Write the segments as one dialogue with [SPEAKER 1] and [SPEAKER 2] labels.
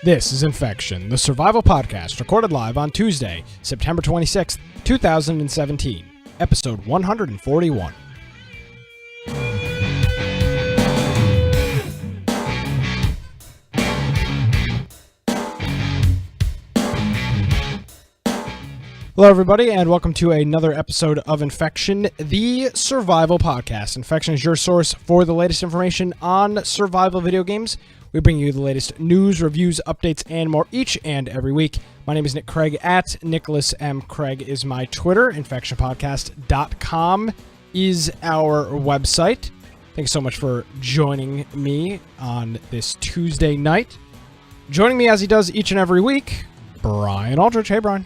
[SPEAKER 1] This is Infection, the survival podcast recorded live on Tuesday, September 26th, 2017, episode 141. Hello, everybody, and welcome to another episode of Infection, the survival podcast. Infection is your source for the latest information on survival video games. We bring you the latest news, reviews, updates, and more each and every week. My name is Nick Craig. At Nicholas M. Craig is my Twitter. InfectionPodcast.com is our website. Thanks so much for joining me on this Tuesday night. Joining me as he does each and every week, Brian Aldrich. Hey, Brian.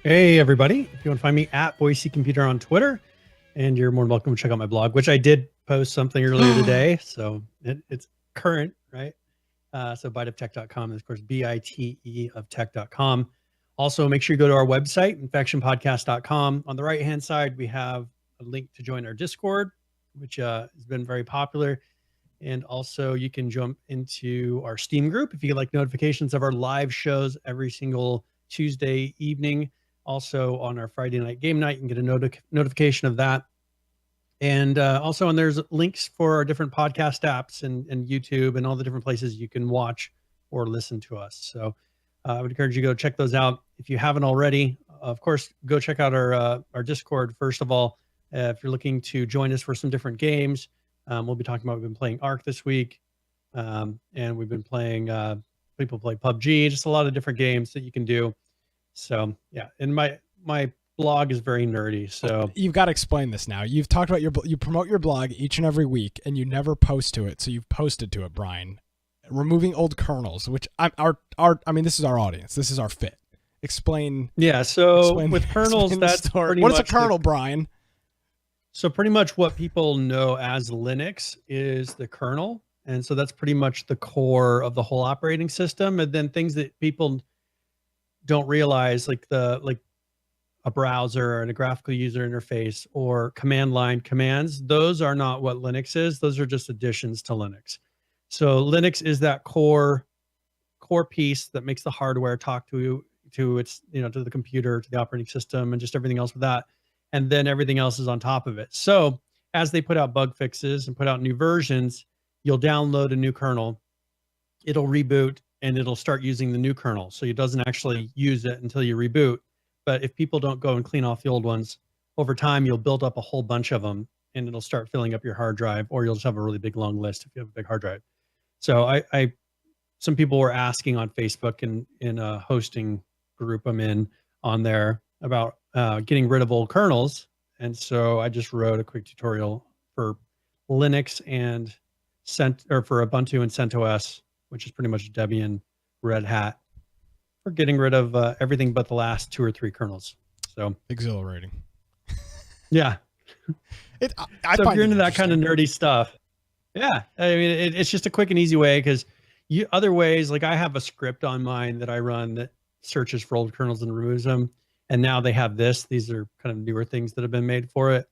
[SPEAKER 2] Hey, everybody. If you want to find me at Boise Computer on Twitter, and you're more than welcome to check out my blog, which I did post something earlier today. So it's current, right? So biteoftech.com, and of course, BITE of tech.com. Also, make sure you go to our website, infectionpodcast.com. On the right-hand side, we have a link to join our Discord, which has been very popular. And also, you can jump into our Steam group if you like notifications of our live shows every single Tuesday evening. Also, on our Friday night game night, you can get a notification of that. And also, there's links for our different podcast apps and YouTube and all the different places you can watch or listen to us. So I would encourage you to go check those out. If you haven't already, of course, go check out our Discord. First of all, if you're looking to join us for some different games, we'll be talking about, we've been playing Ark this week. And we've been playing, people play PUBG, just a lot of different games that you can do. So yeah, and my blog is very nerdy, so
[SPEAKER 1] you've got to explain this now. You've talked about you promote your blog each and every week, and you never post to it. So you've posted to it, Brian. Removing old kernels, which I mean, this is our audience. This is our fit. Explain.
[SPEAKER 2] Yeah. So with kernels, that's pretty
[SPEAKER 1] what is a kernel, Brian?
[SPEAKER 2] So pretty much what people know as Linux is the kernel, and so that's pretty much the core of the whole operating system. And then things that people don't realize, like a browser and a graphical user interface or command line commands, those are not what Linux is. Those are just additions to Linux. So Linux is that core piece that makes the hardware talk to its, to the computer, to the operating system, and just everything else with that. And then everything else is on top of it. So as they put out bug fixes and put out new versions, you'll download a new kernel, it'll reboot, and it'll start using the new kernel. So it doesn't actually use it until you reboot. But if people don't go and clean off the old ones, over time, you'll build up a whole bunch of them, and it'll start filling up your hard drive, or you'll just have a really big, long list if you have a big hard drive. So some people were asking on Facebook and in a hosting group I'm in on there about getting rid of old kernels. And so I just wrote a quick tutorial for Linux and for Ubuntu and CentOS, which is pretty much Debian, Red Hat, for getting rid of everything but the last 2 or 3 kernels. So
[SPEAKER 1] exhilarating.
[SPEAKER 2] Yeah. So if you're into that kind of nerdy stuff, yeah, I mean, it's just a quick and easy way, because other ways, like I have a script on mine that I run that searches for old kernels and removes them. And now they have this. These are kind of newer things that have been made for it.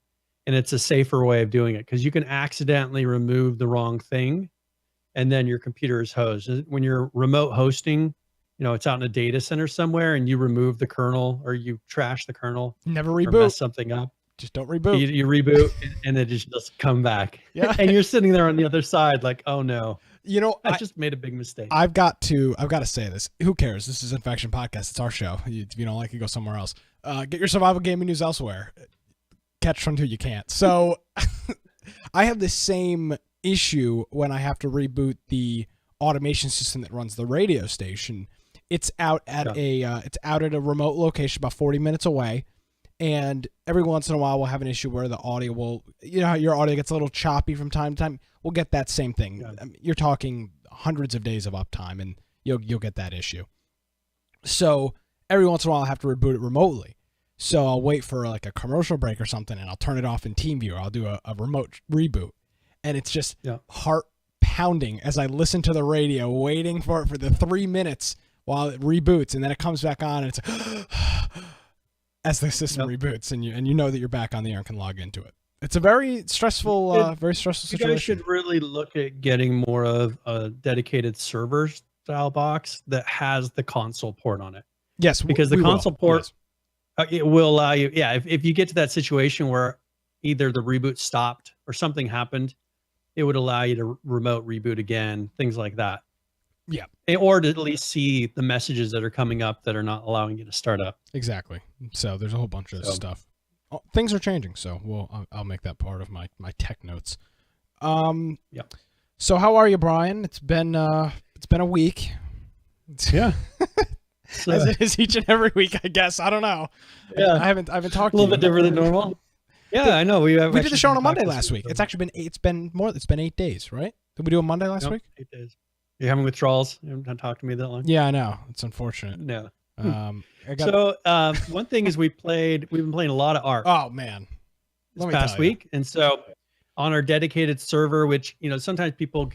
[SPEAKER 2] And it's a safer way of doing it, because you can accidentally remove the wrong thing, and then your computer is hosed. When you're remote hosting, it's out in a data center somewhere, and you remove the kernel or you trash the kernel.
[SPEAKER 1] Never reboot.
[SPEAKER 2] Or mess something up.
[SPEAKER 1] Just don't reboot.
[SPEAKER 2] You reboot, and it just doesn't come back. Yeah. And you're sitting there on the other side like, oh no. I just made a big mistake.
[SPEAKER 1] I've got to say this. Who cares? This is Infection Podcast. It's our show. If you don't like it, go somewhere else. Get your survival gaming news elsewhere. Catch one who you can't. So I have the same issue when I have to reboot the automation system that runs the radio station. It's out at a remote location about 40 minutes away, and every once in a while we'll have an issue where the audio will, how your audio gets a little choppy from time to time. We'll get that same thing. Yeah. I mean, you're talking hundreds of days of uptime, and you'll get that issue. So every once in a while I have to reboot it remotely. So I'll wait for like a commercial break or something, and I'll turn it off in TeamViewer. I'll do a remote reboot. And it's just heart pounding as I listen to the radio, waiting for it for the 3 minutes while it reboots, and then it comes back on, and it's as the system reboots, and you know that you're back on the air and can log into it. It's a very stressful, situation.
[SPEAKER 2] You guys should really look at getting more of dedicated servers style box that has the console port on it.
[SPEAKER 1] Yes,
[SPEAKER 2] because the
[SPEAKER 1] we
[SPEAKER 2] console
[SPEAKER 1] will.
[SPEAKER 2] port,
[SPEAKER 1] Yes.
[SPEAKER 2] it will allow you. Yeah, if you get to that situation where either the reboot stopped or something happened, it would allow you to remote reboot again, things like that.
[SPEAKER 1] Yeah.
[SPEAKER 2] Or to at least see the messages that are coming up that are not allowing you to start up.
[SPEAKER 1] Exactly. So there's a whole bunch of stuff. Oh, things are changing, so I'll make that part of my tech notes.
[SPEAKER 2] Yeah.
[SPEAKER 1] So how are you, Brian? It's been a week.
[SPEAKER 2] Yeah.
[SPEAKER 1] As it is each and every week, I guess. I don't know.
[SPEAKER 2] Yeah.
[SPEAKER 1] I haven't talked to you.
[SPEAKER 2] A little bit different than normal. Yeah, I know. We
[SPEAKER 1] did the show on a Monday last week. It's actually been 8 days, right? Did we do a Monday last week?
[SPEAKER 2] 8 days. You're having withdrawals. You haven't talked to me that long.
[SPEAKER 1] Yeah, I know. It's unfortunate.
[SPEAKER 2] No. One thing is we've been playing a lot of ARK.
[SPEAKER 1] Oh man.
[SPEAKER 2] This past week. And so on our dedicated server, which, sometimes people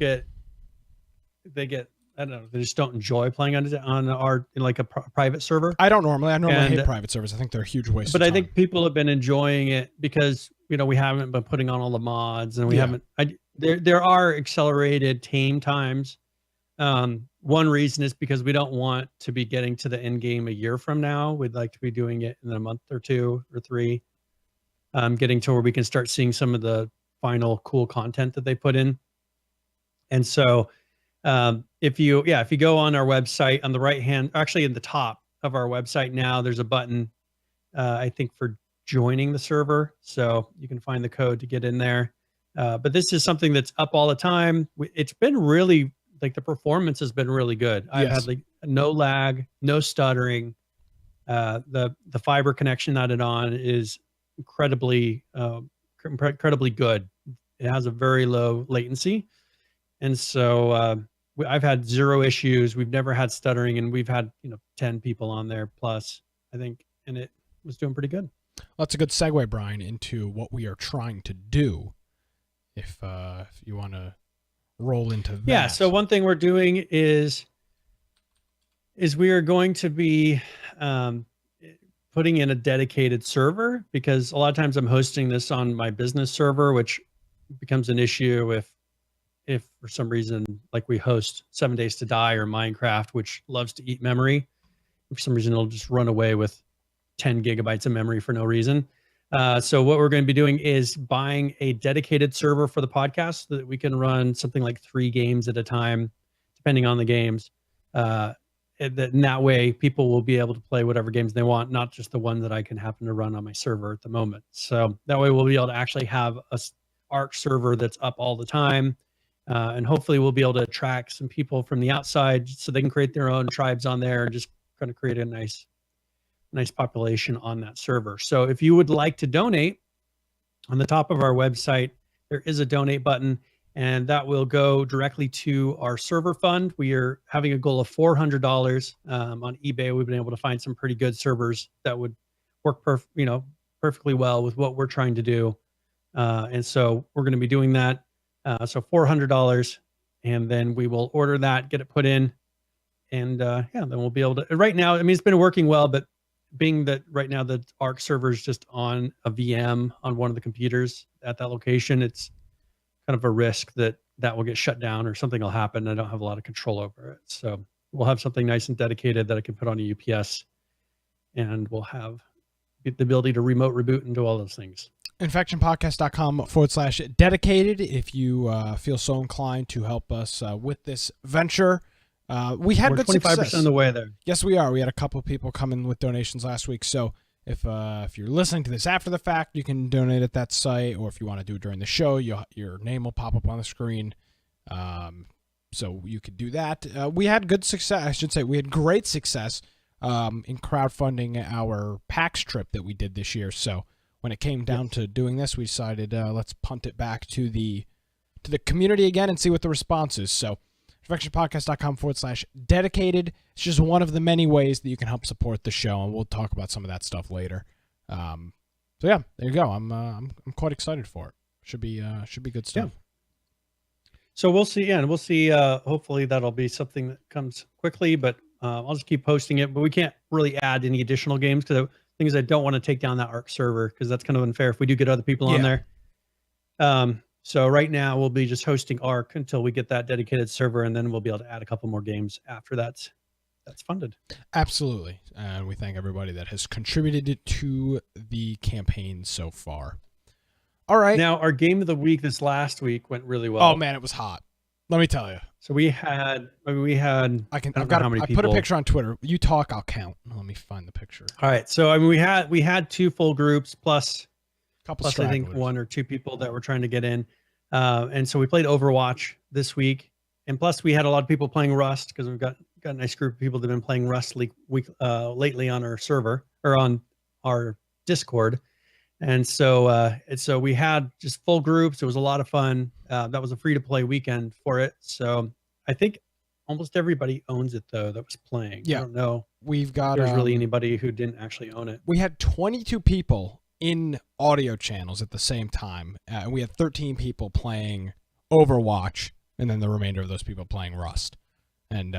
[SPEAKER 2] I don't know, they just don't enjoy playing on our in like a private server.
[SPEAKER 1] I normally hate private servers. I think they're a huge waste of time.
[SPEAKER 2] But I think people have been enjoying it because, we haven't been putting on all the mods and we haven't, there are accelerated tame times. One reason is because we don't want to be getting to the end game a year from now. We'd like to be doing it in a month or 2 or 3. Getting to where we can start seeing some of the final cool content that they put in. And so if you go on our website on the right hand, actually in the top of our website now, there's a button, I think for joining the server. So you can find the code to get in there. But this is something that's up all the time. It's been really, like the performance has been really good. I've had like no lag, no stuttering. The fiber connection added on is incredibly good. It has a very low latency. And so I've had 0 issues. We've never had stuttering, and we've had 10 people on there plus, I think, and it was doing pretty good.
[SPEAKER 1] Well, that's a good segue, Brian, into what we are trying to do. If you want to roll into that.
[SPEAKER 2] Yeah. So one thing we're doing is we are going to be putting in a dedicated server, because a lot of times I'm hosting this on my business server, which becomes an issue if for some reason, like we host 7 Days to Die or Minecraft, which loves to eat memory. For some reason, it'll just run away with 10 gigabytes of memory for no reason. So what we're going to be doing is buying a dedicated server for the podcast so that we can run something like 3 games at a time, depending on the games. And that way people will be able to play whatever games they want, not just the one that I can happen to run on my server at the moment. So that way we'll be able to actually have a ARK server that's up all the time. And hopefully we'll be able to attract some people from the outside so they can create their own tribes on there and just kind of create a nice population on that server. So if you would like to donate, on the top of our website, there is a donate button, and that will go directly to our server fund. We are having a goal of $400 on eBay. We've been able to find some pretty good servers that would work perfectly well with what we're trying to do. And so we're going to be doing that. So $400, and then we will order that, get it put in, and then we'll be able to. Right now, I mean, it's been working well, but being that right now the ARK server is just on a VM on one of the computers at that location, it's kind of a risk that will get shut down or something will happen. I don't have a lot of control over it. So we'll have something nice and dedicated that I can put on a UPS, and we'll have the ability to remote reboot and do all those things.
[SPEAKER 1] infectionpodcast.com/dedicated if you feel so inclined to help us with this venture. We're good
[SPEAKER 2] 25%
[SPEAKER 1] success.
[SPEAKER 2] of the way there.
[SPEAKER 1] Yes, we are. We had a couple of people come in with donations last week. So if you're listening to this after the fact, you can donate at that site, or if you want to do it during the show, your name will pop up on the screen. So you could do that. We had good success. I should say we had great success in crowdfunding our PAX trip that we did this year. So when it came down to doing this, we decided let's punt it back to the community again and see what the response is. So infectionpodcast.com/dedicated. It's just one of the many ways that you can help support the show, and we'll talk about some of that stuff later. So yeah, there you go. I'm quite excited for it. Should be good stuff.
[SPEAKER 2] Yeah. So we'll see. Yeah, and we'll see. Hopefully that'll be something that comes quickly, but I'll just keep posting it. But we can't really add any additional games because things I don't want to take down that ARK server, because that's kind of unfair if we do get other people on there. So right now we'll be just hosting Arc until we get that dedicated server, and then we'll be able to add a couple more games after that's funded.
[SPEAKER 1] Absolutely. And we thank everybody that has contributed to the campaign so far. All right.
[SPEAKER 2] Now, our game of the week this last week went really well.
[SPEAKER 1] Oh man, it was hot. Let me tell you.
[SPEAKER 2] So we had I
[SPEAKER 1] put a picture on Twitter. You talk, I'll count. Let me find the picture.
[SPEAKER 2] All right. So I mean, we had 2 full groups plus
[SPEAKER 1] I
[SPEAKER 2] think 1 or 2 people that were trying to get in. And so we played Overwatch this week, and plus we had a lot of people playing Rust because we've got a nice group of people that have been playing Rust lately on our server or on our Discord. And so we had just full groups. It was a lot of fun. That was a free to play weekend for it. So I think almost everybody owns it though that was playing.
[SPEAKER 1] Yeah.
[SPEAKER 2] I don't know.
[SPEAKER 1] We've got
[SPEAKER 2] there's really anybody who didn't actually own it.
[SPEAKER 1] We had 22 people in audio channels at the same time. We had 13 people playing Overwatch, and then the remainder of those people playing Rust. And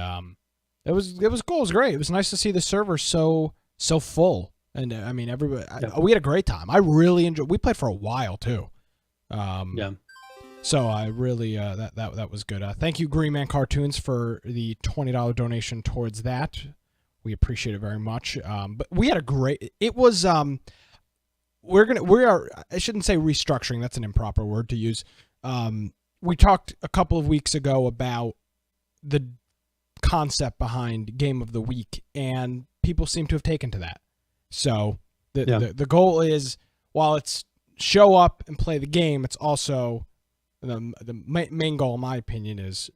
[SPEAKER 1] it was cool. It was great. It was nice to see the server so full. And I mean, everybody. We had a great time. I really enjoyed. We played for a while too.
[SPEAKER 2] Yeah.
[SPEAKER 1] So I really that was good. Thank you, Green Man Cartoons, for the $20 donation towards that. We appreciate it very much. But we had a great. It was. We are. I shouldn't say restructuring. That's an improper word to use. We talked a couple of weeks ago about the concept behind Game of the Week, and people seem to have taken to that. So the goal is, while it's show up and play the game, it's also the main goal, in my opinion, is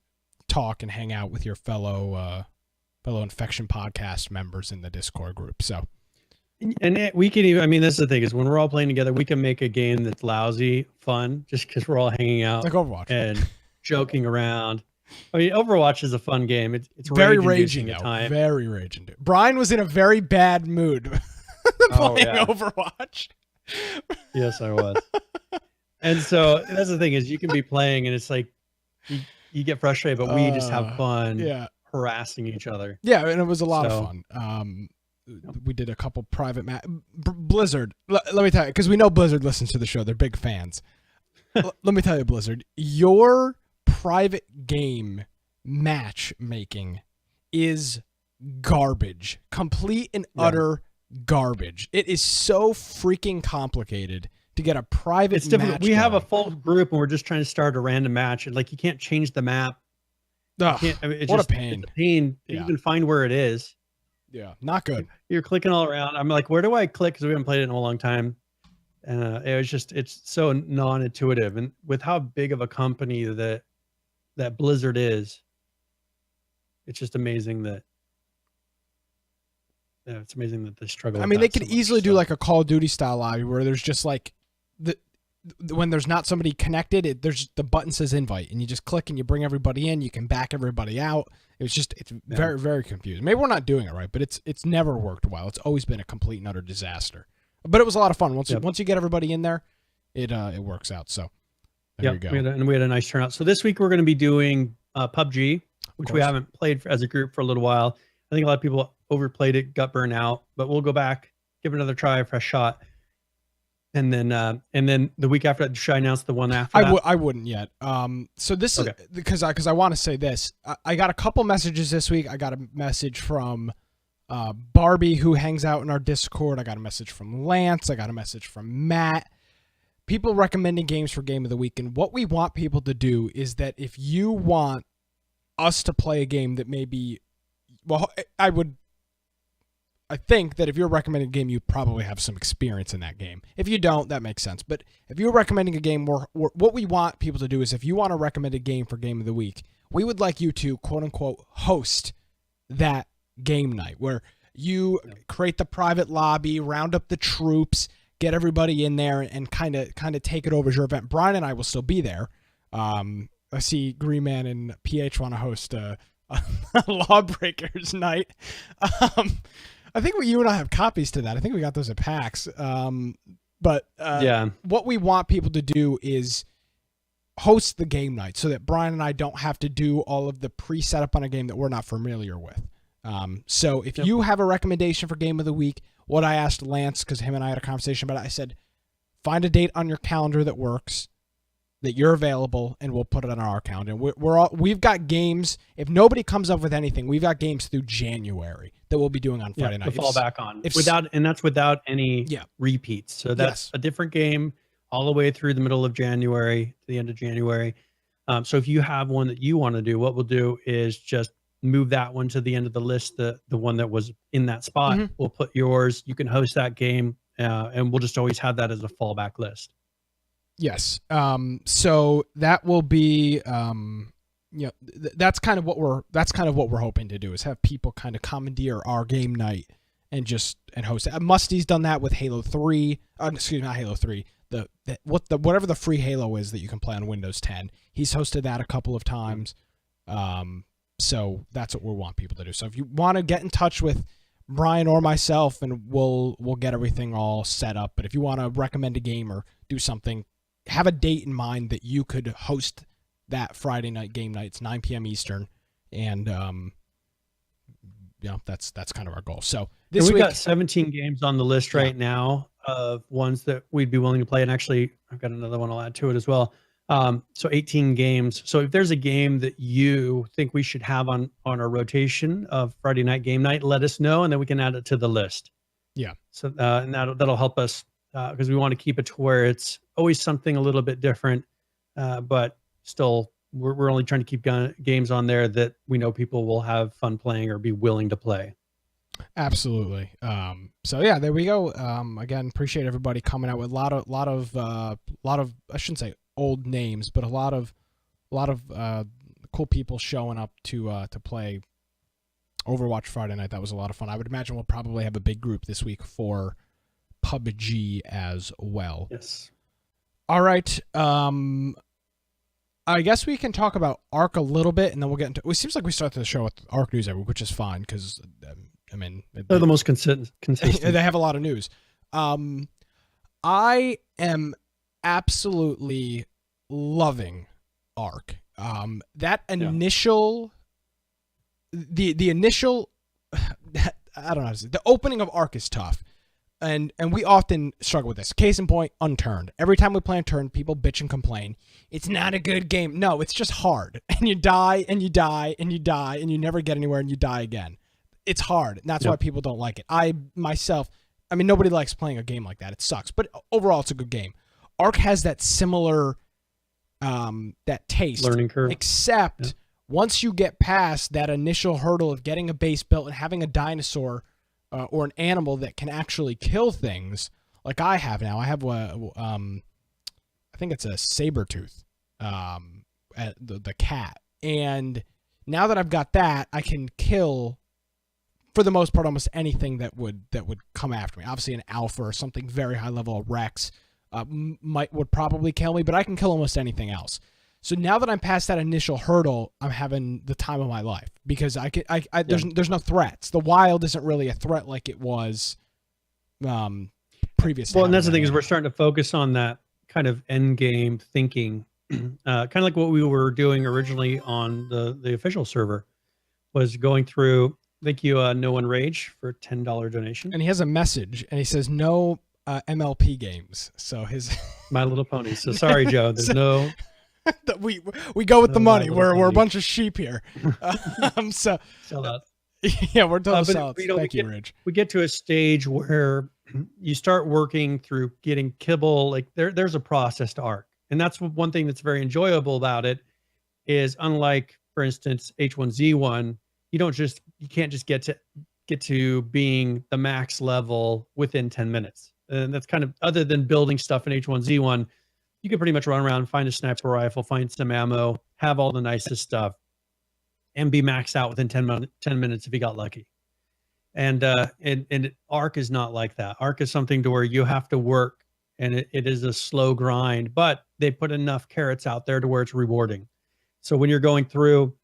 [SPEAKER 1] talk and hang out with your fellow Infection Podcast members in the Discord group. So,
[SPEAKER 2] and we can even, I mean, that's the thing is when we're all playing together, we can make a game that's lousy fun just because we're all hanging out,
[SPEAKER 1] like Overwatch,
[SPEAKER 2] and joking around. I mean, Overwatch is a fun game. It's
[SPEAKER 1] very raging at times. Very raging. Brian was in a very bad mood playing Overwatch.
[SPEAKER 2] Yes, I was. And so that's the thing is you can be playing and it's like you get frustrated, but we just have fun harassing each other.
[SPEAKER 1] Yeah, and it was a lot of fun. We did a couple private Blizzard. Let me tell you, because we know Blizzard listens to the show. They're big fans. Let me tell you, Blizzard, your private game matchmaking is garbage. Complete and utter garbage. It is so freaking complicated to get a private match. It's different.
[SPEAKER 2] We have a full group and we're just trying to start a random match. And like you can't change the map.
[SPEAKER 1] Ugh, what a pain.
[SPEAKER 2] It's a pain to even find where it is.
[SPEAKER 1] Yeah, not good.
[SPEAKER 2] You're clicking all around. I'm like, where do I click? Because we haven't played it in a long time. And it's so non-intuitive. And with how big of a company that Blizzard is, it's just amazing that it's amazing that they struggle.
[SPEAKER 1] I mean, they could easily do like a Call of Duty style lobby where there's just like when there's not somebody connected, there's the button says invite and you just click and you bring everybody in. You can back everybody out. It's very, very confusing. Maybe we're not doing it right, but it's never worked well. It's always been a complete and utter disaster. But it was a lot of fun. Once you get everybody in there, it works out. So there you go.
[SPEAKER 2] We had a nice turnout. So this week we're going to be doing PUBG, which we haven't played as a group for a little while. I think a lot of people overplayed it, got burned out, but we'll go back, give it another try, a fresh shot. And then the week after that, should I announce the one after that?
[SPEAKER 1] I wouldn't yet. So this is because I want to say this. I got a couple messages this week. I got a message from Barbie, who hangs out in our Discord. I got a message from Lance. I got a message from Matt. People recommending games for Game of the Week. And what we want people to do is that if you want us to play a game that maybe, well, I think that if you're recommending a game, you probably have some experience in that game. If you don't, that makes sense. But if you're recommending a game, what we want people to do is if you want to recommend a game for Game of the Week, we would like you to, quote unquote, host that game night where you create the private lobby, round up the troops, get everybody in there, and kind of take it over as your event. Brian and I will still be there. I see Green Man and PH want to host a Lawbreakers night. I think you and I have copies to that. I think we got those at PAX. What we want people to do is host the game night so that Brian and I don't have to do all of the pre-setup on a game that we're not familiar with. So if you have a recommendation for Game of the Week, what I asked Lance, because him and I had a conversation about it, I said, find a date on your calendar that works. that you're available, and we'll put it on our account. And we've got games. If nobody comes up with anything, we've got games through January that we'll be doing on Friday night.
[SPEAKER 2] To fall back on. That's without any repeats. So that's a different game all the way through the middle of January to the end of January. So if you have one that you want to do, what we'll do is just move that one to the end of the list, the one that was in that spot. We'll put yours. You can host that game, and we'll just always have that as a fallback list.
[SPEAKER 1] Yes. So that will be, that's kind of what we're hoping to do, is have people kind of commandeer our game night and host it. Musty's done that with Halo 3. Excuse me, not Halo 3. Whatever the free Halo is that you can play on Windows 10. He's hosted that a couple of times. So that's what we want people to do. So if you want to get in touch with Brian or myself, and we'll get everything all set up. But if you want to recommend a game or do something, have a date in mind that you could host that Friday night game night. It's 9 p.m. Eastern, and that's kind of our goal. So
[SPEAKER 2] we've got 17 games on the list right now of ones that we'd be willing to play, and actually I've got another one I'll add to it as well. So 18 games. So if there's a game that you think we should have on our rotation of Friday night game night, let us know, and then we can add it to the list.
[SPEAKER 1] Yeah. So
[SPEAKER 2] and that'll help us because we want to keep it to where it's always something a little bit different, but still we're only trying to keep games on there that we know people will have fun playing or be willing to play.
[SPEAKER 1] Absolutely. So yeah, there we go. Again, appreciate everybody coming out with a lot of I shouldn't say old names, but a lot of cool people showing up to play Overwatch Friday night. That was a lot of fun. I would imagine we'll probably have a big group this week for PUBG as well.
[SPEAKER 2] Yes.
[SPEAKER 1] All right. I guess we can talk about ARC a little bit, and then we'll get into. It seems like we start the show with ARC news every week, which is fine because I mean
[SPEAKER 2] they're the most consistent.
[SPEAKER 1] They have a lot of news. I am absolutely loving ARC. That initial, the initial, I don't know. The opening of ARC is tough. And we often struggle with this. Case in point, Unturned. Every time we play Unturned, people bitch and complain. It's not a good game. No, it's just hard. And you die, and you die, and you die, and you never get anywhere, and you die again. It's hard. And that's why people don't like it. I mean, nobody likes playing a game like that. It sucks. But overall, it's a good game. ARC has that similar, that taste.
[SPEAKER 2] Learning curve.
[SPEAKER 1] Except once you get past that initial hurdle of getting a base built and having a dinosaur or an animal that can actually kill things, like I have now. I have I think it's a saber-tooth, the cat. And now that I've got that, I can kill, for the most part, almost anything that would come after me. Obviously, an alpha or something very high level, a Rex, would probably kill me, but I can kill almost anything else. So now that I'm past that initial hurdle, I'm having the time of my life because there's no threats. The wild isn't really a threat like it was previously.
[SPEAKER 2] Well, and that's the thing is we're starting to focus on that kind of end game thinking, kind of like what we were doing originally on the official server, was going through. Thank you, No One Rage, for a $10 donation.
[SPEAKER 1] And he has a message, and he says no MLP games. So his
[SPEAKER 2] My Little Pony. So sorry, Joe. There's no.
[SPEAKER 1] we go with the money. We're a bunch of sheep here. So
[SPEAKER 2] sell out.
[SPEAKER 1] Yeah, we're total sellouts. Thank you, Ridge.
[SPEAKER 2] We get to a stage where you start working through getting kibble. Like there's a process to ARC, and that's one thing that's very enjoyable about it. Is unlike, for instance, H1Z1, you can't just get to being the max level within 10 minutes. And that's kind of, other than building stuff in H1Z1. You can pretty much run around, find a sniper rifle, find some ammo, have all the nicest stuff, and be maxed out within 10 minutes if you got lucky. And ARC is not like that. ARC is something to where you have to work, and it is a slow grind, but they put enough carrots out there to where it's rewarding. So when you're going through,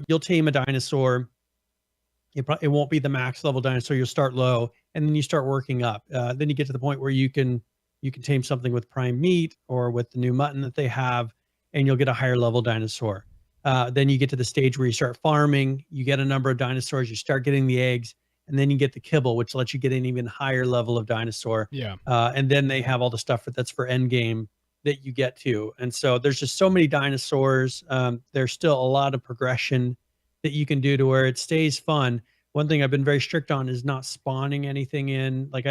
[SPEAKER 2] you'll tame a dinosaur. It won't be the max level dinosaur. You'll start low, and then you start working up. Then you get to the point where you can tame something with prime meat or with the new mutton that they have, and you'll get a higher level dinosaur. Then you get to the stage where you start farming, you get a number of dinosaurs, you start getting the eggs, and then you get the kibble, which lets you get an even higher level of dinosaur.
[SPEAKER 1] Yeah.
[SPEAKER 2] And then they have all the stuff that's for end game that you get to. And so there's just so many dinosaurs. There's still a lot of progression that you can do to where it stays fun. One thing I've been very strict on is not spawning anything in. Like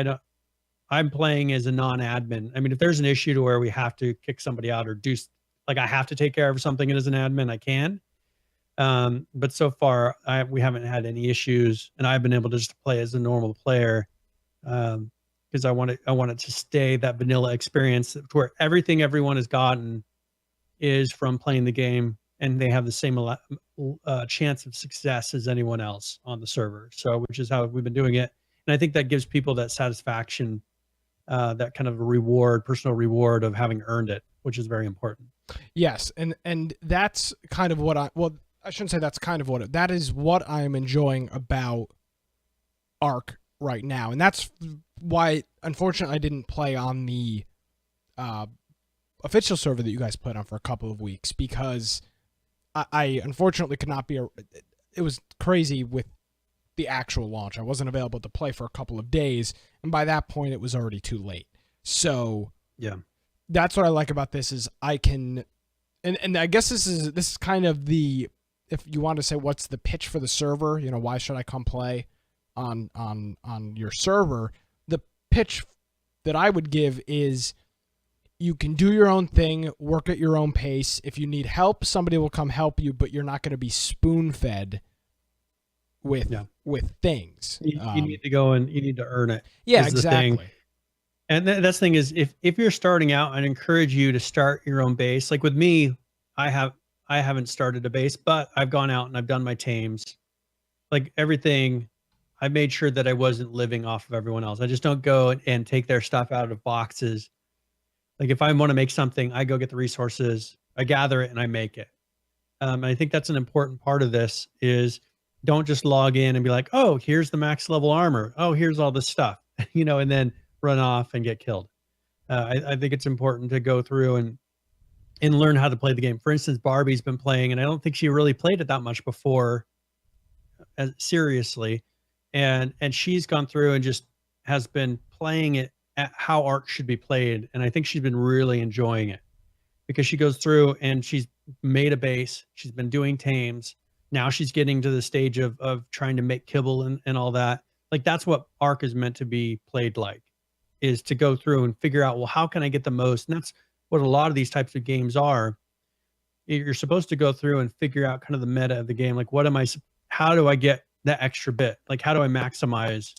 [SPEAKER 2] I'm playing as a non-admin. I mean, if there's an issue to where we have to kick somebody out or like I have to take care of something as an admin, I can. But so far we haven't had any issues, and I've been able to just play as a normal player. Because I want it to stay that vanilla experience where everything everyone has gotten is from playing the game, and they have the same chance of success as anyone else on the server. So, which is how we've been doing it, and I think that gives people that satisfaction, that kind of reward, personal reward of having earned it, which is very important.
[SPEAKER 1] Yes, and that's kind of what I shouldn't say that's kind of what that is what I'm enjoying about Ark right now, and that's why unfortunately I didn't play on the official server that you guys put on for a couple of weeks, because I unfortunately could not be it was crazy with the actual launch. I wasn't available to play for a couple of days, and by that point it was already too late. So
[SPEAKER 2] yeah,
[SPEAKER 1] that's what I like about this is I can, and I guess this is kind of the, if you want to say what's the pitch for the server, you know, why should I come play on your server? The pitch that I would give is you can do your own thing, work at your own pace. If you need help, somebody will come help you, but you're not going to be spoon-fed with things.
[SPEAKER 2] You need to go and you need to earn it.
[SPEAKER 1] Yeah, exactly.
[SPEAKER 2] And that's the thing is, if you're starting out, I'd encourage you to start your own base. Like with me, I haven't started a base, but I've gone out and I've done my tames. Like everything, I made sure that I wasn't living off of everyone else. I just don't go and take their stuff out of boxes. Like if I want to make something, I go get the resources, I gather it, and I make it. And I think that's an important part of this is don't just log in and be like, oh, here's the max level armor. Oh, here's all this stuff, you know, and then run off and get killed. I think it's important to go through and learn how to play the game. For instance, Barbie's been playing, and I don't think she really played it that much before, seriously. And she's gone through and just has been playing it at how Ark should be played. And I think she's been really enjoying it because she goes through and she's made a base. She's been doing tames. Now she's getting to the stage of trying to make kibble and all that. Like that's what Ark is meant to be played like, is to go through and figure out, well, how can I get the most? And that's what a lot of these types of games are. You're supposed to go through and figure out kind of the meta of the game. Like, how do I get that extra bit? Like, how do I maximize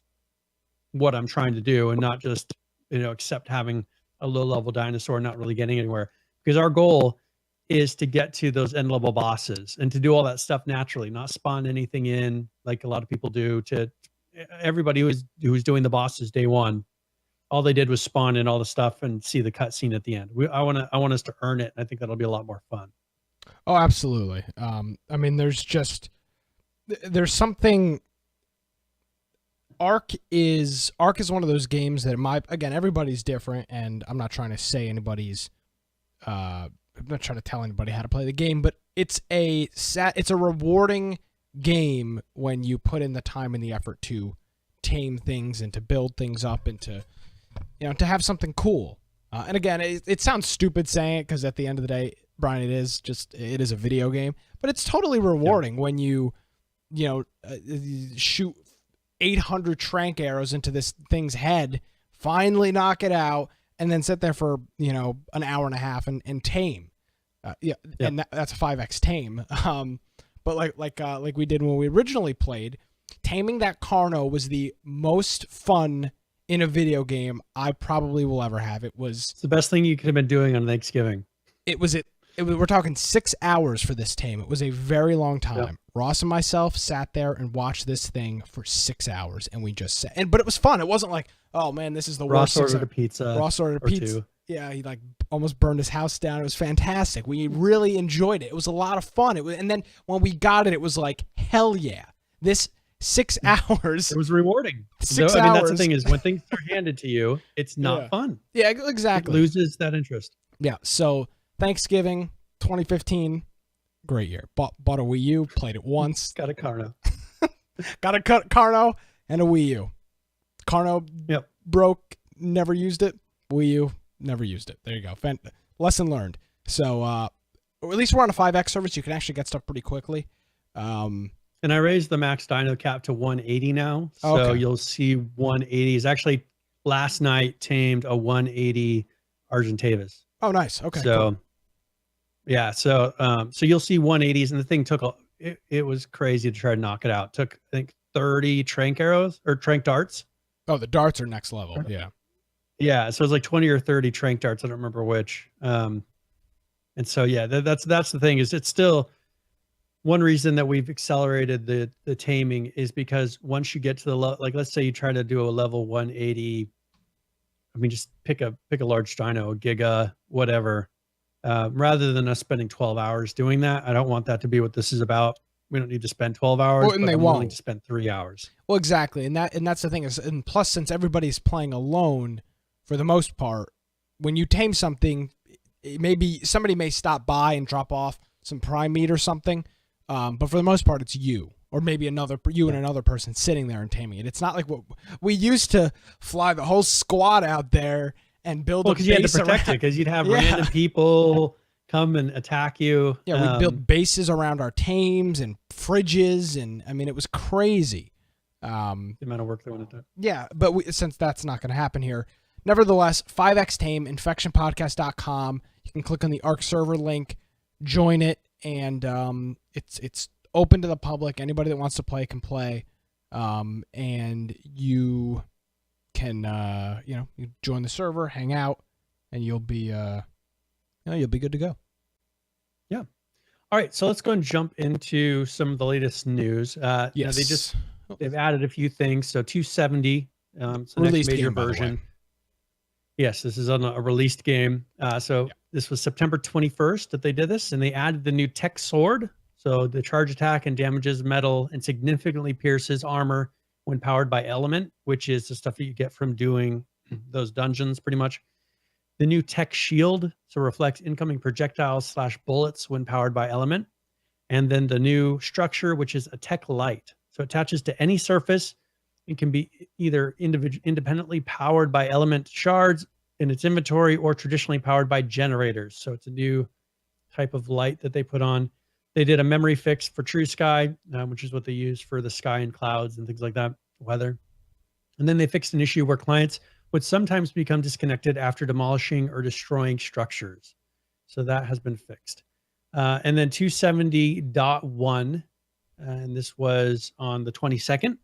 [SPEAKER 2] what I'm trying to do and not just, you know, accept having a low level dinosaur, not really getting anywhere? Because our goal is to get to those end level bosses and to do all that stuff naturally, not spawn anything in like a lot of people do. To everybody who's doing the bosses day one, all they did was spawn in all the stuff and see the cutscene at the end. I want us to earn it. And I think that'll be a lot more fun.
[SPEAKER 1] Oh, absolutely. I mean, there's something. Ark is one of those games that again, everybody's different, and I'm not trying to say anybody's. I'm not trying to tell anybody how to play the game, but it's a rewarding game when you put in the time and the effort to tame things and to build things up and to, you know, to have something cool. And again, it sounds stupid saying it because at the end of the day, Brian, it is a video game, but it's totally rewarding when you shoot 800 trank arrows into this thing's head, finally knock it out, and then sit there for, you know, an hour and a half and tame. And that's a 5x tame. But like we did when we originally played, taming that Carno was the most fun in a video game I probably will ever have. It's
[SPEAKER 2] the best thing you could have been doing on Thanksgiving.
[SPEAKER 1] We're talking 6 hours for this tame. It was a very long time. Yep. Ross and myself sat there and watched this thing for 6 hours, and we just sat. But it was fun. It wasn't like, oh man, this is the worst.
[SPEAKER 2] Ross ordered a pizza.
[SPEAKER 1] Ross ordered a pizza. Two. Yeah, he like almost burned his house down. It was fantastic. We really enjoyed it. It was a lot of fun. And then when we got it, it was like, hell yeah. This 6 hours.
[SPEAKER 2] It was rewarding.
[SPEAKER 1] 6 hours.
[SPEAKER 2] I mean, that's the thing is when things are handed to you, it's not fun.
[SPEAKER 1] Yeah, exactly.
[SPEAKER 2] It loses that interest.
[SPEAKER 1] Yeah. So Thanksgiving 2015, great year. Bought a Wii U, played it once.
[SPEAKER 2] Got a Carno.
[SPEAKER 1] Got a Carno and a Wii U. Carno broke, never used it. Wii U, never used it. There you go. lesson learned. So, or at least we're on a 5X service. You can actually get stuff pretty quickly.
[SPEAKER 2] And I raised the max dino cap to 180 now. So
[SPEAKER 1] Okay.
[SPEAKER 2] you'll see 180s. Actually, last night tamed a 180 Argentavis.
[SPEAKER 1] Oh, nice. Okay.
[SPEAKER 2] So,
[SPEAKER 1] cool.
[SPEAKER 2] yeah. So you'll see 180s, and the thing took it was crazy to try to knock it out. It took, I think, 30 trank arrows or trank darts.
[SPEAKER 1] Oh, the darts are next level. Yeah.
[SPEAKER 2] Yeah. So it was like 20 or 30 trank darts. I don't remember which. And so, yeah, that's the thing is it's still one reason that we've accelerated the taming is because once you get to the like, let's say you try to do a level 180, I mean, just pick a large dino, a giga, whatever, rather than us spending 12 hours doing that. I don't want that to be what this is about. We don't need to spend 12 hours,
[SPEAKER 1] Well, and
[SPEAKER 2] but
[SPEAKER 1] they
[SPEAKER 2] I'm
[SPEAKER 1] won't.
[SPEAKER 2] willing to spend 3 hours.
[SPEAKER 1] Well, exactly. And that's the thing is, and plus, since everybody's playing alone for the most part, when you tame something, maybe somebody may stop by and drop off some prime meat or something. But for the most part, it's you or maybe and another person sitting there and taming it. It's not like what we used to fly the whole squad out there and build a base.
[SPEAKER 2] Because you had to protect it, because you'd have random people come and attack you.
[SPEAKER 1] Yeah, we built bases around our tames and fridges, and I mean, it was crazy.
[SPEAKER 2] The amount of work they wanted to do.
[SPEAKER 1] Yeah, but since that's not going to happen here, nevertheless, 5X Tame, infectionpodcast.com. You can click on the ARC server link, join it, and it's open to the public. Anybody that wants to play can play, and you can you join the server, hang out, and you'll be good to go.
[SPEAKER 2] Yeah. All right, so let's go and jump into some of the latest news.
[SPEAKER 1] Yes,
[SPEAKER 2] they've added a few things. So 270, it's the next major version. Yes, this is on a released game. This was September 21st that they did this, and they added the new tech sword. So the charge attack and damages metal and significantly pierces armor when powered by element, which is the stuff that you get from doing those dungeons pretty much. The new tech shield, so reflects incoming projectiles / bullets when powered by element. And then the new structure, which is a tech light. So it attaches to any surface and can be either independently powered by element shards in its inventory or traditionally powered by generators. So it's a new type of light that they put on. They did a memory fix for True Sky, which is what they use for the sky and clouds and things like that, weather. And then they fixed an issue where clients would sometimes become disconnected after demolishing or destroying structures. So that has been fixed. And then 270.1, and this was on the 22nd.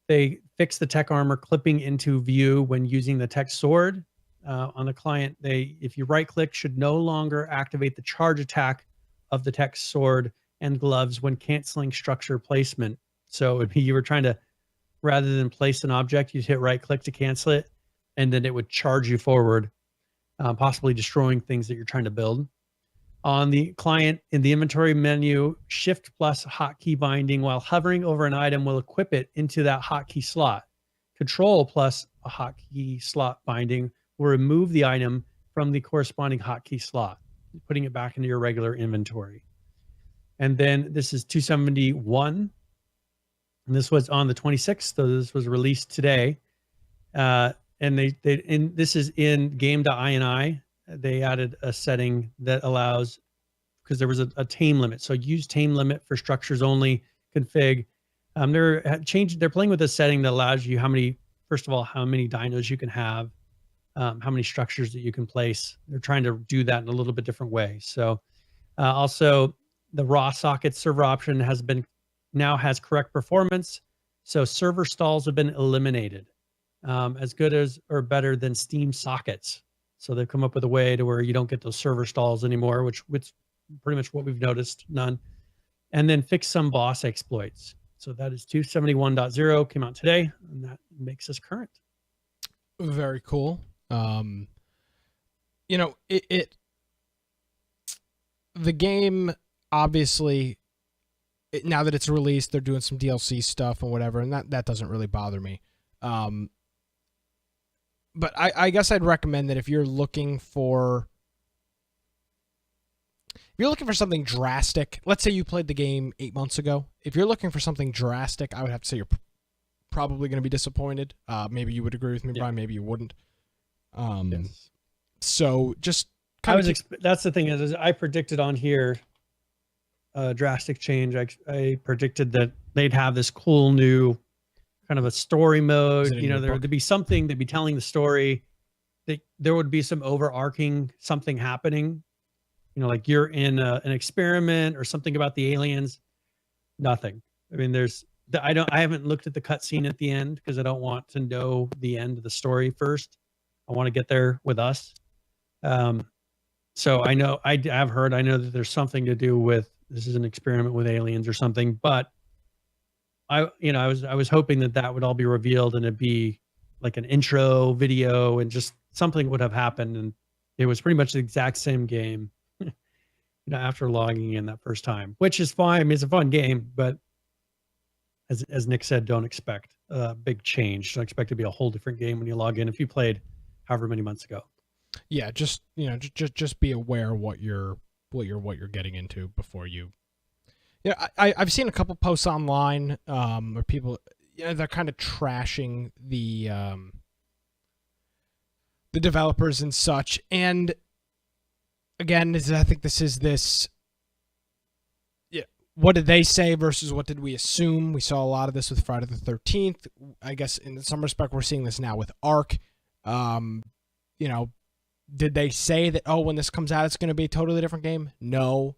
[SPEAKER 2] They fixed the tech armor clipping into view when using the tech sword. On the client, if you right click, should no longer activate the charge attack of the tech sword and gloves when canceling structure placement. So it would be you were trying to, rather than place an object, you'd hit right click to cancel it, and then it would charge you forward, possibly destroying things that you're trying to build. On the client, in the inventory menu, Shift plus hotkey binding while hovering over an item will equip it into that hotkey slot. Control plus a hotkey slot binding will remove the item from the corresponding hotkey slot, putting it back into your regular inventory. And then this is 271. And this was on the 26th, so this was released today. And this is in game.ini. They added a setting that allows, because there was a tame limit. So use tame limit for structures only config. They're playing with a setting that allows you how many dinos you can have, how many structures that you can place. They're trying to do that in a little bit different way. So also the raw socket server option now has correct performance. So server stalls have been eliminated, as good as or better than Steam sockets. So they've come up with a way to where you don't get those server stalls anymore, which pretty much what we've noticed, none. And then fix some boss exploits. So that is 271.0, came out today, and that makes us current.
[SPEAKER 1] Very cool. The game, obviously, now that it's released, they're doing some DLC stuff and whatever, and that doesn't really bother me. But I guess I'd recommend that if you're looking for something drastic, let's say you played the game 8 months ago. If you're looking for something drastic, I would have to say you're probably going to be disappointed. Maybe you would agree with me, Brian. Maybe you wouldn't.
[SPEAKER 2] Yes.
[SPEAKER 1] So just kind of
[SPEAKER 2] that's the thing is I predicted on here drastic change. I predicted that they'd have this cool new kind of a story mode. You know, there'd be something, they'd be telling the story. There would be some overarching something happening. You know, like you're in an experiment or something about the aliens. Nothing. I mean, I haven't looked at the cutscene at the end because I don't want to know the end of the story first. I want to get there with us. So I know I know that there's something to do with this is an experiment with aliens or something, but I was hoping that would all be revealed and it'd be like an intro video and just something would have happened. And it was pretty much the exact same game, after logging in that first time, which is fine. I mean, it's a fun game, but as Nick said, don't expect a big change. Don't expect it to be a whole different game when you log in if you played however many months ago.
[SPEAKER 1] Yeah, just just be aware what you're getting into before you. Yeah, I've seen a couple posts online where people they're kind of trashing the developers and such, and again, I think this is this. What did they say versus what did we assume? We saw a lot of this with Friday the 13th. I guess in some respect, we're seeing this now with Ark. Did they say that, when this comes out, it's going to be a totally different game? No.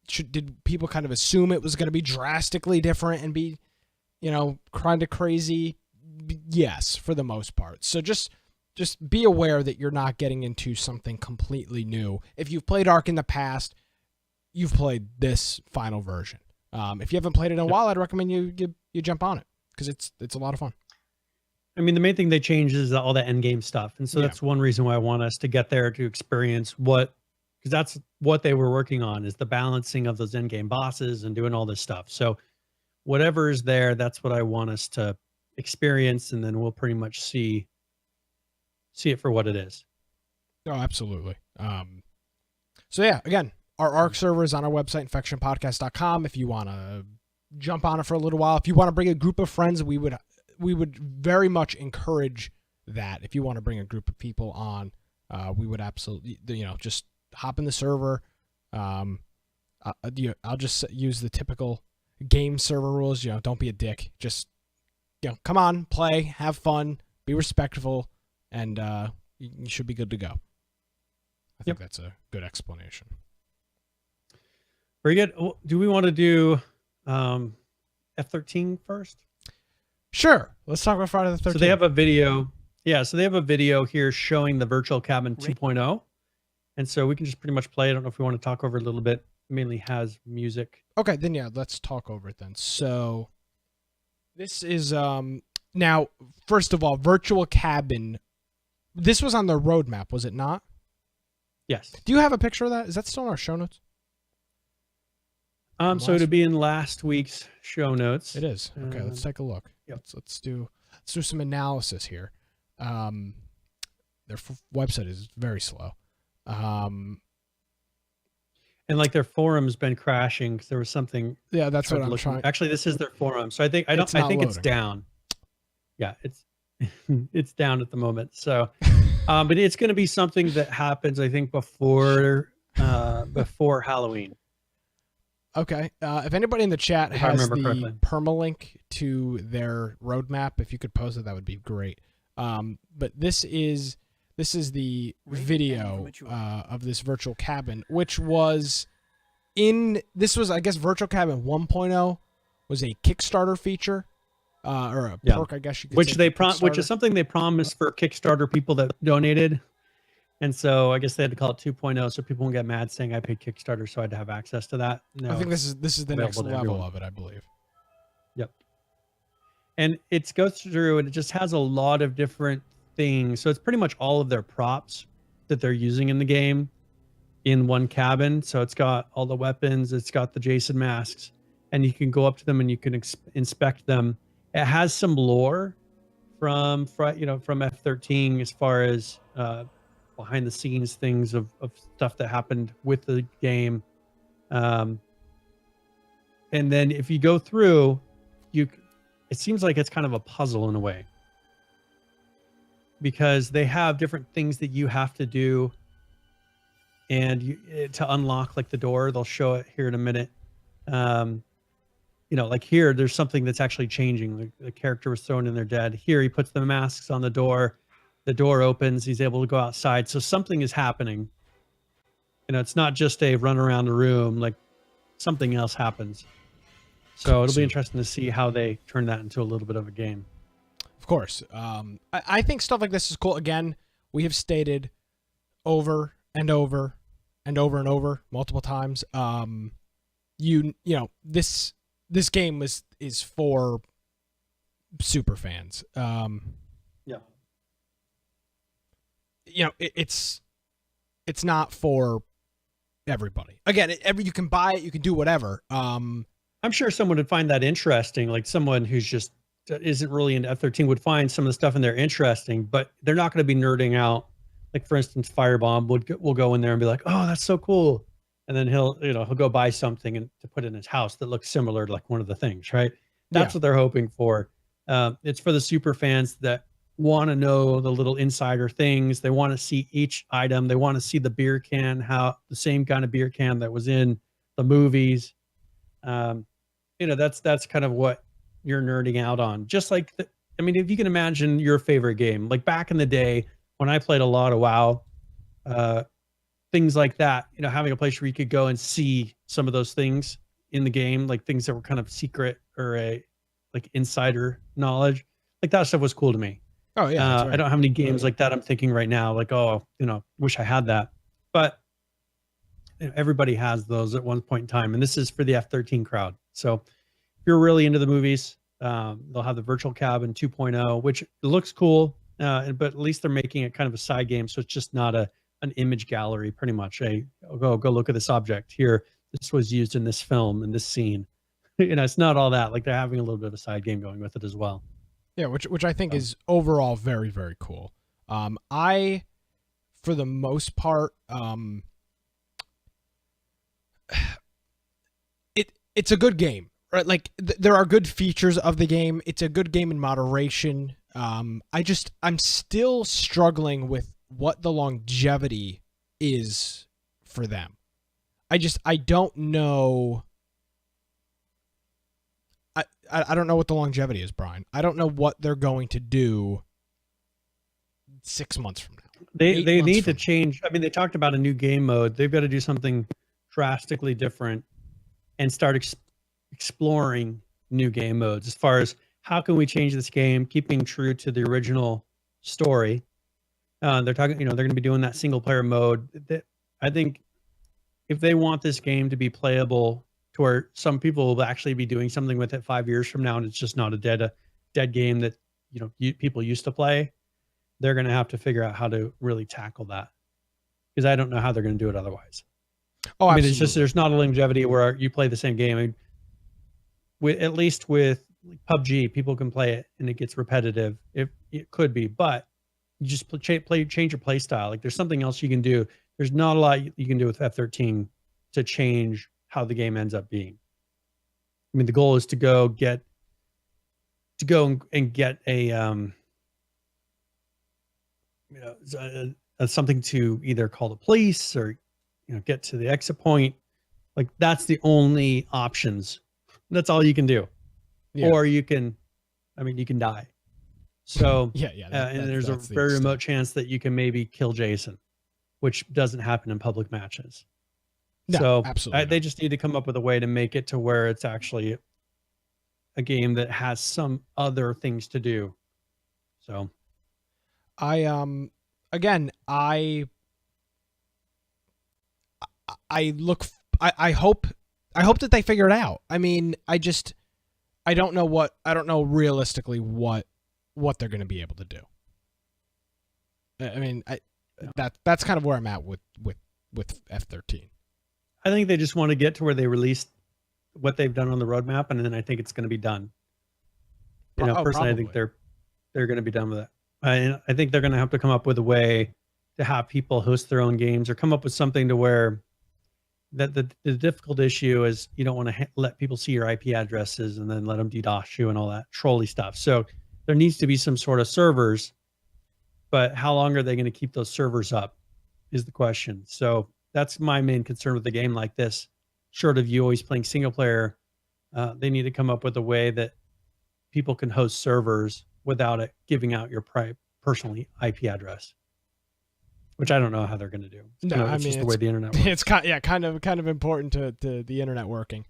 [SPEAKER 1] Did people kind of assume it was going to be drastically different and be, kind of crazy? Yes, for the most part. So just be aware that you're not getting into something completely new. If you've played Ark in the past, you've played this final version. If you haven't played it in a while, I'd recommend you jump on it because it's a lot of fun.
[SPEAKER 2] I mean, the main thing they changed is all the end game stuff. And so that's one reason why I want us to get there to experience because that's what they were working on is the balancing of those end game bosses and doing all this stuff. So whatever is there, that's what I want us to experience. And then we'll pretty much see it for what it is.
[SPEAKER 1] Oh, absolutely. So yeah, again, our Ark server is on our website, infectionpodcast.com. If you want to jump on it for a little while, if you want to bring a group of friends, we would very much encourage that. If you want to bring a group of people on, we would absolutely, just hop in the server. I'll just use the typical game server rules. Don't be a dick. Just, come on, play, have fun, be respectful, and you should be good to go. I think that's a good explanation.
[SPEAKER 2] Very good. Do we want to do F-13 first?
[SPEAKER 1] Sure. Let's talk about Friday the 13th.
[SPEAKER 2] So they have a video. Yeah, so they have a video here showing the Virtual Cabin 2.0. And so we can just pretty much play. I don't know if we want to talk over it a little bit. It mainly has music.
[SPEAKER 1] Okay, then let's talk over it then. So this is now, first of all, Virtual Cabin. This was on the roadmap, was it not?
[SPEAKER 2] Yes.
[SPEAKER 1] Do you have a picture of that? Is that still in our show notes?
[SPEAKER 2] So it'll be in last week's show notes.
[SPEAKER 1] It is. Okay, let's take a look.
[SPEAKER 2] Yep.
[SPEAKER 1] Let's do some analysis here. Their website is very slow.
[SPEAKER 2] And like their forum's been crashing because there was something.
[SPEAKER 1] Yeah, that's what I'm trying.
[SPEAKER 2] Actually, this is their forum. So I think it's down. Yeah, it's down at the moment. So, but it's going to be something that happens, I think, before Halloween.
[SPEAKER 1] Okay. If anybody in the chat has the permalink to their roadmap, if you could post it, that would be great. But this is the video of this Virtual Cabin, which was I guess Virtual Cabin 1.0 was a Kickstarter feature, or a perk, I guess you could say.
[SPEAKER 2] Which is something they promised for Kickstarter people that donated. And so I guess they had to call it 2.0 so people won't get mad saying I paid Kickstarter, so I had to have access to that. No,
[SPEAKER 1] I think this is the next level of it, I believe.
[SPEAKER 2] Yep. And it goes through and it just has a lot of different things. So it's pretty much all of their props that they're using in the game in one cabin. So it's got all the weapons, it's got the Jason masks, and you can go up to them and you can inspect them. It has some lore from F-13 as far as behind the scenes things of stuff that happened with the game. And then if you go through, it seems like it's kind of a puzzle in a way, because they have different things that you have to do and to unlock like the door, they'll show it here in a minute. Um, like here, there's something that's actually changing. The character was thrown in there dead. Here, he puts the masks on the door opens, he's able to go outside. So something is happening. It's not just a run around the room, like something else happens. So it'll be interesting to see how they turn that into a little bit of a game.
[SPEAKER 1] Of course. I think stuff like this is cool. Again, we have stated over and over and over and over multiple times. This game is for super fans.
[SPEAKER 2] Yeah.
[SPEAKER 1] It's not for everybody. Again, you can buy it, you can do whatever.
[SPEAKER 2] I'm sure someone would find that interesting. Like someone who's just isn't really into F-13 would find some of the stuff in there interesting, but they're not going to be nerding out. Like for instance, Firebomb will go in there and be like, "Oh, that's so cool," and then he'll go buy something and to put in his house that looks similar to like one of the things, right? That's what they're hoping for. It's for the super fans that want to know the little insider things. They want to see each item. They want to see the beer can, how the same kind of beer can that was in the movies. That's kind of what you're nerding out on. Just like, if you can imagine your favorite game, like back in the day when I played a lot of WoW, things like that, having a place where you could go and see some of those things in the game, like things that were kind of secret or like insider knowledge, like that stuff was cool to me.
[SPEAKER 1] Oh yeah. Right.
[SPEAKER 2] I don't have any games like that I'm thinking right now, like, wish I had that. But everybody has those at one point in time. And this is for the F-13 crowd. So if you're really into the movies, they'll have the virtual cabin 2.0, which looks cool. But at least they're making it kind of a side game. So it's just not an image gallery, pretty much. Hey, go look at this object here. This was used in this film, in this scene. It's not all that. Like they're having a little bit of a side game going with it as well.
[SPEAKER 1] Yeah, which I think is overall very, very cool. I, for the most part, it's a good game, right? Like there are good features of the game. It's a good game in moderation. I'm still struggling with what the longevity is for them. I don't know. I don't know what the longevity is, Brian. I don't know what they're going to do 6 months from now.
[SPEAKER 2] They need to change. They talked about a new game mode. They've got to do something drastically different and start exploring new game modes as far as how can we change this game, keeping true to the original story. They're talking, they're going to be doing that single player mode. I think if they want this game to be playable to where some people will actually be doing something with it 5 years from now, and it's just not a dead game that people used to play, they're going to have to figure out how to really tackle that, because I don't know how they're going to do it otherwise.
[SPEAKER 1] Oh, absolutely.
[SPEAKER 2] It's just there's not a longevity where you play the same game. At least with PUBG, people can play it and it gets repetitive. It could be, but you just change your play style. Like there's something else you can do. There's not a lot you can do with F-13 to change how the game ends up being. The goal is to go and get something to either call the police or get to the exit point. Like that's the only options. That's all you can do. Yeah. Or you can die. So and there's a very remote chance that you can maybe kill Jason, which doesn't happen in public matches.
[SPEAKER 1] No,
[SPEAKER 2] so
[SPEAKER 1] absolutely
[SPEAKER 2] they just need to come up with a way to make it to where it's actually a game that has some other things to do. So
[SPEAKER 1] I hope that they figure it out. I don't know realistically what they're going to be able to do. That's kind of where I'm at with F-13.
[SPEAKER 2] I think they just want to get to where they released what they've done on the roadmap, and then I think it's going to be done. Personally, probably. I think they're going to be done with it. I think they're going to have to come up with a way to have people host their own games, or come up with something to where that the difficult issue is you don't want to let people see your IP addresses and then let them DDoS you and all that trolley stuff. So there needs to be some sort of servers, but how long are they going to keep those servers up is the question. So that's my main concern with the game like this. Short of you always playing single player, they need to come up with a way that people can host servers without it giving out your personal IP address, which I don't know how they're going to do. It's just the way the internet works.
[SPEAKER 1] It's kind of important to the internet working.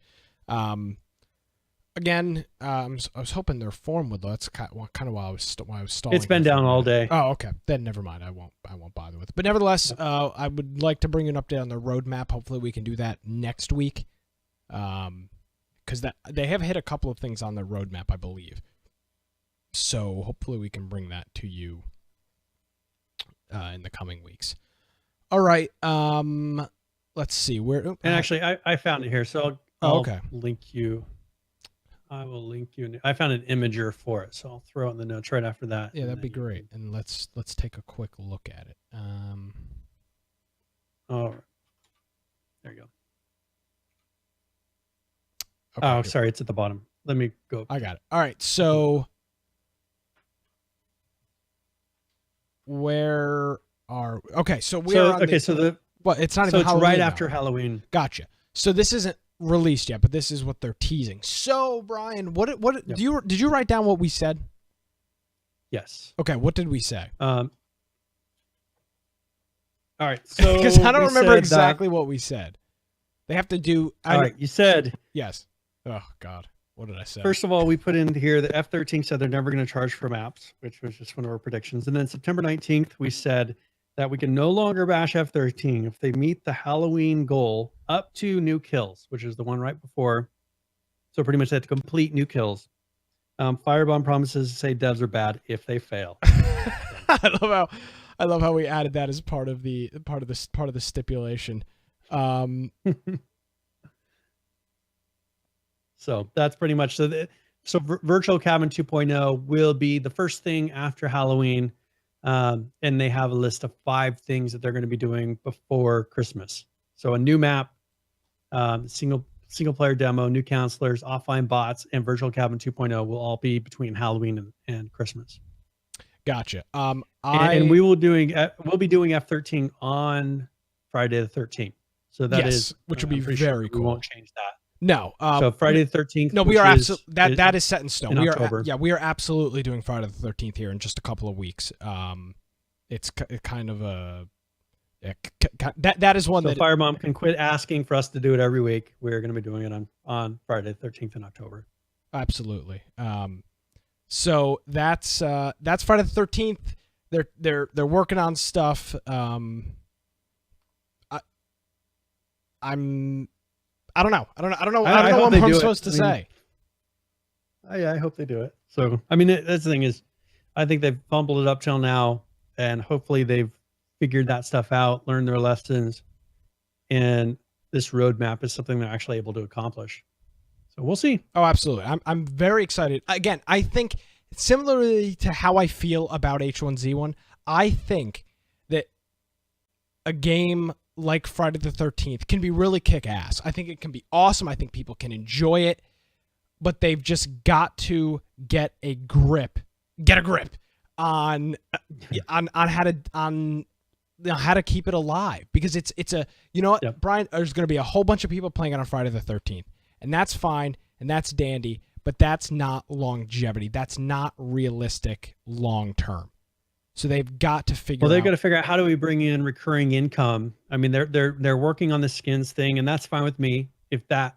[SPEAKER 1] Again, I was hoping their form would. That's kind of why I was stalling.
[SPEAKER 2] It's been down all day.
[SPEAKER 1] Oh, okay. Then never mind. I won't bother with it. But nevertheless, I would like to bring you an update on the roadmap. Hopefully, we can do that next week. Because they have hit a couple of things on their roadmap, I believe. So hopefully, we can bring that to you in the coming weeks. All right. Let's see where.
[SPEAKER 2] And actually, I found it here, so I'll link you. I will link you. I found an imager for it, so I'll throw it in the notes right after that.
[SPEAKER 1] Yeah, that'd be great. And let's take a quick look at it.
[SPEAKER 2] All right. There you go.
[SPEAKER 1] Okay,
[SPEAKER 2] good. Sorry, it's at the bottom. Let me go.
[SPEAKER 1] I got it. All right, so where are? Okay, so we're on
[SPEAKER 2] okay.
[SPEAKER 1] it's not
[SPEAKER 2] so
[SPEAKER 1] even.
[SPEAKER 2] It's
[SPEAKER 1] Halloween
[SPEAKER 2] right
[SPEAKER 1] now.
[SPEAKER 2] after Halloween.
[SPEAKER 1] Gotcha. So this isn't released yet, but this is what they're teasing. So Brian, what did you write down what we said?
[SPEAKER 2] Yes.
[SPEAKER 1] Okay, what did we say?
[SPEAKER 2] All right, so
[SPEAKER 1] because I don't remember exactly what we said. They have to do.
[SPEAKER 2] All right, you said
[SPEAKER 1] yes. Oh God, what did I say?
[SPEAKER 2] First of all, we put in here that F13 said they're never going to charge for maps, which was just one of our predictions. And then September 19th, we said that we can no longer bash F13 if they meet the Halloween goal up to new kills, which is the one right before. So pretty much they have to complete new kills. Firebomb promises to say devs are bad if they fail.
[SPEAKER 1] I love how we added that as part of the stipulation.
[SPEAKER 2] So that's pretty much so Virtual Cabin 2.0 will be the first thing after Halloween. And they have a list of 5 things that they're going to be doing before Christmas. So a new map, single player demo, new counselors, offline bots, and Virtual Cabin 2.0 will all be between Halloween and Christmas.
[SPEAKER 1] Gotcha.
[SPEAKER 2] And we'll be doing F13 on Friday the 13th. So that is,
[SPEAKER 1] which will be very cool.
[SPEAKER 2] We won't change that.
[SPEAKER 1] No.
[SPEAKER 2] So Friday the 13th.
[SPEAKER 1] No, we are absolutely that is set in stone.
[SPEAKER 2] In October.
[SPEAKER 1] We are absolutely doing Friday the 13th here in just a couple of weeks. It's kind of a that is one that
[SPEAKER 2] Firebomb can quit asking for us to do it every week. We're going to be doing it on Friday the 13th in October.
[SPEAKER 1] Absolutely. So that's Friday the 13th. They're working on stuff. I don't know. I don't know what I'm supposed to say.
[SPEAKER 2] I hope they do it. So, I mean, that's the thing is, I think they've fumbled it up till now, and hopefully they've figured that stuff out, learned their lessons, and this roadmap is something they're actually able to accomplish. So we'll see.
[SPEAKER 1] Oh, absolutely. I'm very excited. Again, I think similarly to how I feel about H1Z1, I think that a game like Friday the 13th can be really kick-ass. I think it can be awesome. I think people can enjoy it, but they've just got to get a grip on how to keep it alive, because it's a, you know what,
[SPEAKER 2] Yep.
[SPEAKER 1] Brian, there's going to be a whole bunch of people playing it on Friday the 13th, and that's fine and that's dandy, but that's not longevity. That's not realistic long term. So they've got to figure.
[SPEAKER 2] Well, they've got to figure out, how do we bring in recurring income? I mean, they're working on the skins thing, and that's fine with me. Is that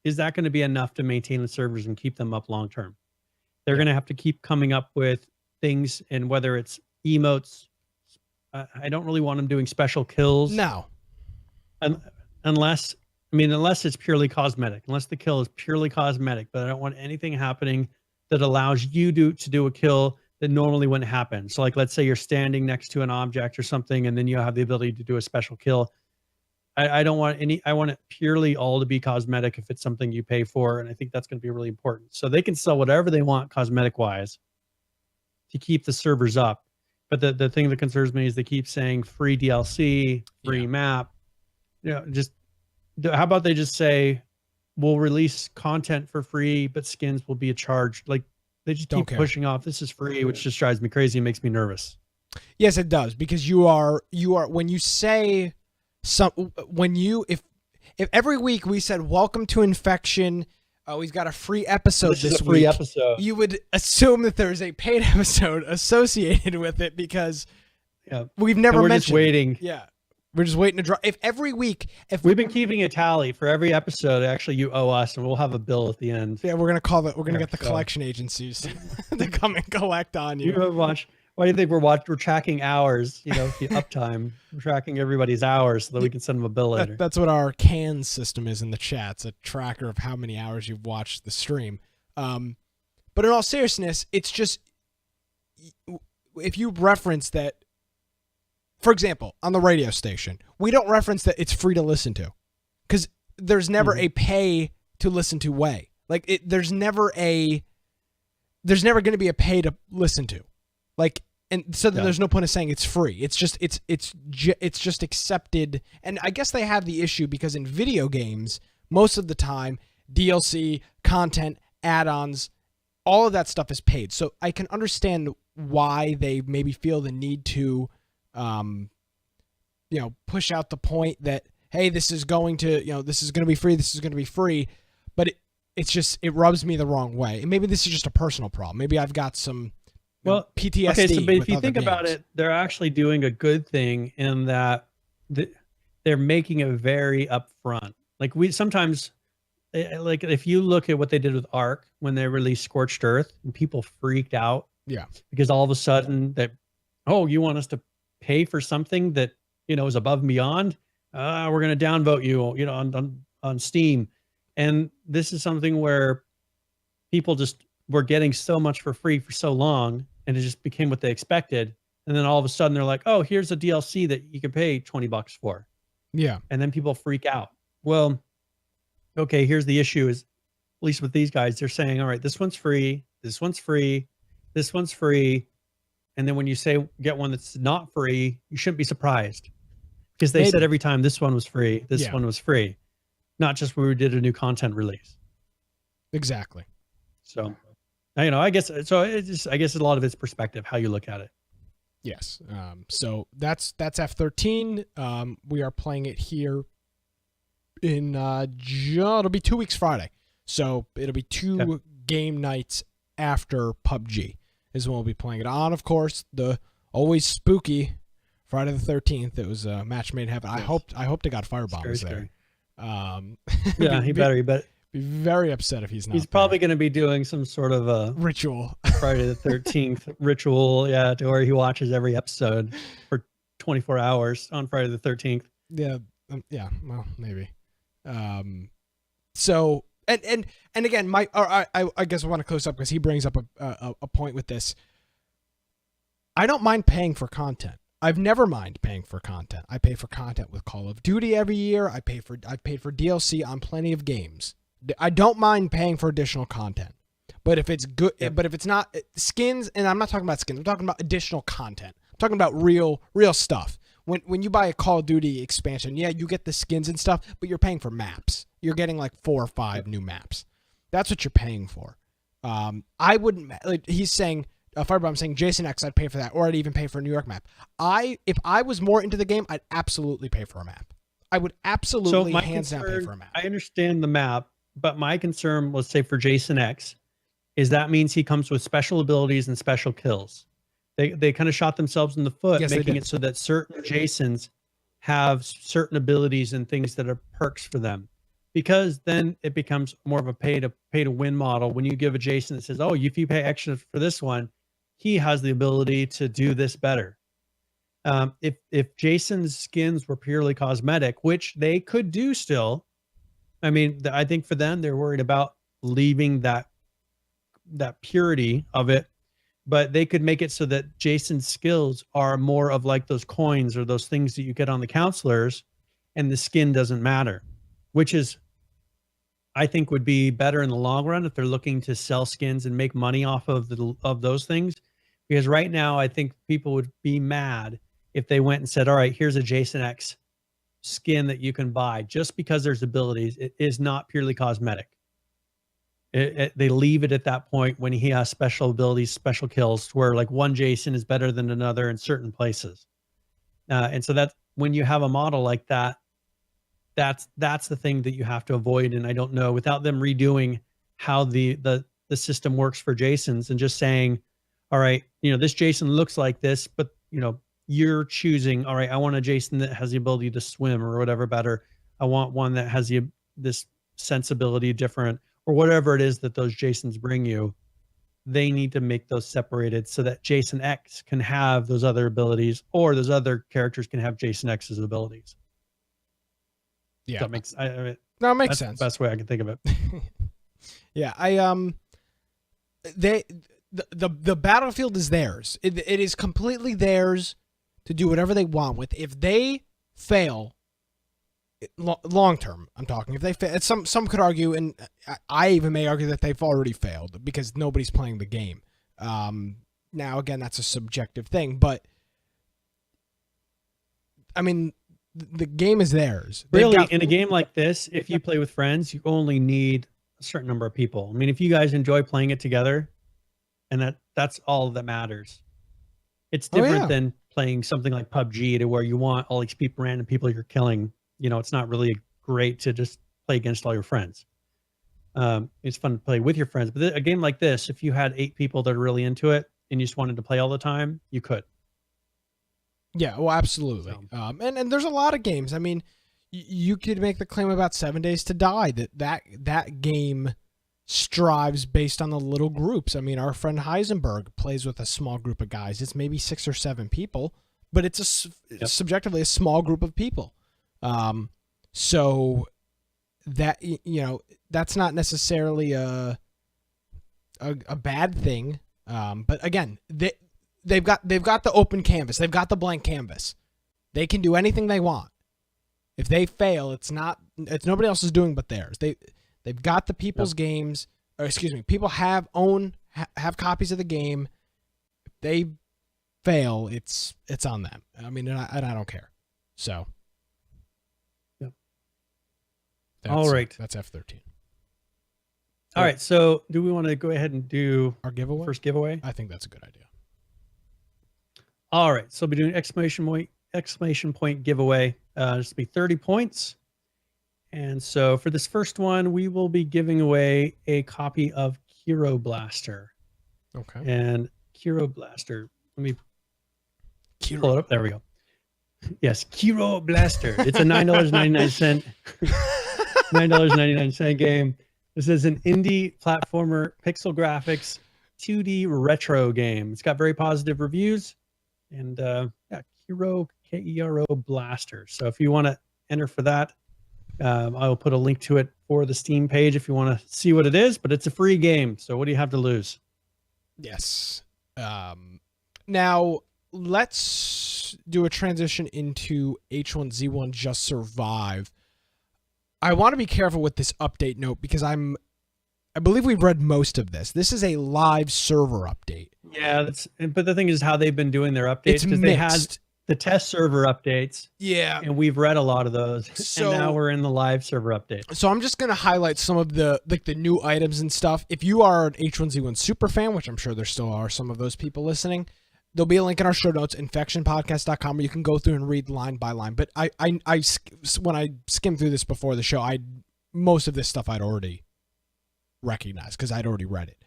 [SPEAKER 2] going to be enough to maintain the servers and keep them up long term? They're going to have to keep coming up with things, and whether it's emotes, I don't really want them doing special kills.
[SPEAKER 1] No,
[SPEAKER 2] unless it's purely cosmetic. Unless the kill is purely cosmetic, but I don't want anything happening that allows you to do a kill that normally wouldn't happen. So like, let's say you're standing next to an object or something, and then you have the ability to do a special kill. I don't want any, I want it purely all to be cosmetic if it's something you pay for. And I think that's going to be really important. So they can sell whatever they want cosmetic wise to keep the servers up. But the thing that concerns me is they keep saying free DLC, free map. Just how about they just say, we'll release content for free, but skins will be a charge. Like, they just keep pushing off, this is free, which just drives me crazy and makes me nervous.
[SPEAKER 1] Yes, it does, because you are when you say if every week we said welcome to Infection, we've got a free episode
[SPEAKER 2] This is
[SPEAKER 1] this
[SPEAKER 2] a free
[SPEAKER 1] week,
[SPEAKER 2] episode.
[SPEAKER 1] you would assume that there's a paid episode associated with it because we've never
[SPEAKER 2] we're
[SPEAKER 1] mentioned
[SPEAKER 2] just waiting.
[SPEAKER 1] it. Yeah. We're just waiting to draw. If every week,
[SPEAKER 2] We've been keeping a tally for every episode, actually you owe us, and we'll have a bill at the end.
[SPEAKER 1] Yeah, we're gonna get the collection agencies to come and collect on you.
[SPEAKER 2] You have watched. Why do you think we're tracking hours? You know, the uptime. We're tracking everybody's hours so that we can send them a bill later.
[SPEAKER 1] That's what our CAN system is in the chat. It's a tracker of how many hours you've watched the stream. But in all seriousness, it's just if you reference that. For example, on the radio station, we don't reference that it's free to listen to because there's never a pay to listen to way. Like there's never going to be a pay to listen to. Like, and so there's no point of saying it's free. It's just accepted. And I guess they have the issue because in video games, most of the time, DLC, content, add-ons, all of that stuff is paid. So I can understand why they maybe feel the need to push out the point that, hey, this is going to be free. This is going to be free. But it rubs me the wrong way. And maybe this is just a personal problem. Maybe I've got some PTSD.
[SPEAKER 2] Okay, so but if you think
[SPEAKER 1] games.
[SPEAKER 2] about it, they're actually doing a good thing in that they're making it very upfront. Like sometimes, like if you look at what they did with Ark when they released Scorched Earth, and people freaked out.
[SPEAKER 1] Yeah. Because
[SPEAKER 2] all of a sudden you want us to pay for something that is above and beyond, we're going to downvote you on Steam. And this is something where people just were getting so much for free for so long, and it just became what they expected. And then all of a sudden they're like, oh, here's a DLC that you can pay $20 for.
[SPEAKER 1] Yeah.
[SPEAKER 2] And then people freak out. Well, okay, here's the issue is, at least with these guys, they're saying, all right, this one's free, this one's free, this one's free. And then when you say get one that's not free, you shouldn't be surprised because they said every time this one was free, this one was free, not just when we did a new content release.
[SPEAKER 1] Exactly.
[SPEAKER 2] So, I guess so. I guess a lot of it's perspective, how you look at it.
[SPEAKER 1] Yes. So that's F13. We are playing it here in it'll be 2 weeks Friday. So it'll be two game nights after PUBG. Is when we'll be playing it on, of course, the always spooky Friday the 13th. It was a match made in heaven.
[SPEAKER 2] Yes.
[SPEAKER 1] I hope they got firebombs there.
[SPEAKER 2] Yeah, he better.
[SPEAKER 1] Be very upset if he's not.
[SPEAKER 2] He's probably going to be doing some sort of a
[SPEAKER 1] ritual
[SPEAKER 2] Friday the 13th ritual, to where he watches every episode for 24 hours on Friday the 13th.
[SPEAKER 1] Yeah, well, maybe. So. And again, I guess I want to close up because he brings up a point with this. I don't mind paying for content. I've never mind paying for content. I pay for content with Call of Duty every year. I've paid for DLC on plenty of games. I don't mind paying for additional content. But if it's good, but if it's not skins, and I'm not talking about skins, I'm talking about additional content. I'm talking about real stuff. When you buy a Call of Duty expansion, yeah, you get the skins and stuff, but you're paying for maps. You're getting like 4 or 5 new maps. That's what you're paying for. I wouldn't. Like he's saying, Firebomb saying Jason X, I'd pay for that, or I'd even pay for a New York map. If I was more into the game, I'd absolutely pay for a map. I would absolutely hands down pay for a map.
[SPEAKER 2] I understand the map, but my concern, let's say for Jason X, is that means he comes with special abilities and special kills. They kind of shot themselves in the foot, making it so that certain Jasons have certain abilities and things that are perks for them, because then it becomes more of a pay to win model. When you give a Jason that says, oh, if you pay extra for this one, he has the ability to do this better. If Jason's skins were purely cosmetic, which they could do still, I mean, I think for them, they're worried about leaving that purity of it. But they could make it so that Jason's skills are more of like those coins or those things that you get on the counselors, and the skin doesn't matter, which is, I think, would be better in the long run if they're looking to sell skins and make money off of those things. Because right now, I think people would be mad if they went and said, all right, here's a Jason X skin that you can buy just because there's abilities. It is not purely cosmetic. They leave it at that point when he has special abilities, special kills, where like one Jason is better than another in certain places. And so that's when you have a model like that, that's the thing that you have to avoid. And I don't know, without them redoing how the system works for Jasons and just saying, all right, this Jason looks like this, but you're choosing, all right, I want a Jason that has the ability to swim or whatever better. I want one that has this sensibility different, or whatever it is that those Jasons bring you. They need to make those separated so that Jason X can have those other abilities, or those other characters can have Jason X's abilities.
[SPEAKER 1] Yeah,
[SPEAKER 2] that makes
[SPEAKER 1] it makes
[SPEAKER 2] that's
[SPEAKER 1] sense.
[SPEAKER 2] The best way I can think of it.
[SPEAKER 1] Yeah, the battlefield is theirs. It is completely theirs to do whatever they want with. If they fail, long term, I'm talking. If they fail, some could argue, and I even may argue that they've already failed because nobody's playing the game. Now again, that's a subjective thing, but I mean, the game is theirs.
[SPEAKER 2] Really, in a game like this, if you play with friends, you only need a certain number of people. I mean, if you guys enjoy playing it together, and that's all that matters. It's different than playing something like PUBG, to where you want all these random people you're killing. It's not really great to just play against all your friends. It's fun to play with your friends, but a game like this, if you had 8 people that are really into it and you just wanted to play all the time, you could.
[SPEAKER 1] Yeah, well, absolutely. And there's a lot of games. I mean, you could make the claim about 7 Days to Die that game strives based on the little groups. I mean, our friend Heisenberg plays with a small group of guys. It's maybe 6 or 7 people, but it's subjectively a small group of people. So that that's not necessarily a bad thing. But again, they've got the open canvas. They've got the blank canvas. They can do anything they want. If they fail, it's nobody else's doing but theirs. They've got the people's games, or excuse me, people have copies of the game. If they fail, it's on them. I mean, and I don't care. So,
[SPEAKER 2] all right,
[SPEAKER 1] that's F13.
[SPEAKER 2] All right, so do we want to go ahead and do
[SPEAKER 1] our giveaway?
[SPEAKER 2] First giveaway?
[SPEAKER 1] I think that's a good idea.
[SPEAKER 2] All right, so we'll be doing exclamation point giveaway. This will be 30 points. And so for this first one, we will be giving away a copy of Kiro Blaster.
[SPEAKER 1] Okay.
[SPEAKER 2] And Kiro Blaster, let me pull it up. There we go. Yes, Kiro Blaster. It's a $9.99 $9.99 game. This is an indie platformer, pixel graphics, 2D retro game. It's got very positive reviews. And Kiro, Kero Blaster. So if you want to enter for that, I will put a link to it for the Steam page if you want to see what it is, but it's a free game. So what do you have to lose?
[SPEAKER 1] Yes. Now let's do a transition into H1Z1 Just Survive. I want to be careful with this update note because I believe we've read most of this. This is a live server update.
[SPEAKER 2] Yeah, but the thing is how they've been doing their updates, because they had the test server updates.
[SPEAKER 1] Yeah.
[SPEAKER 2] And we've read a lot of those. So, and now we're in the live server update.
[SPEAKER 1] So I'm just going to highlight some of the new items and stuff. If you are an H1Z1 super fan, which I'm sure there still are some of those people listening, there'll be a link in our show notes, infectionpodcast.com, where you can go through and read line by line. But I when I skimmed through this before the show, most of this stuff I'd already recognized because I'd already read it.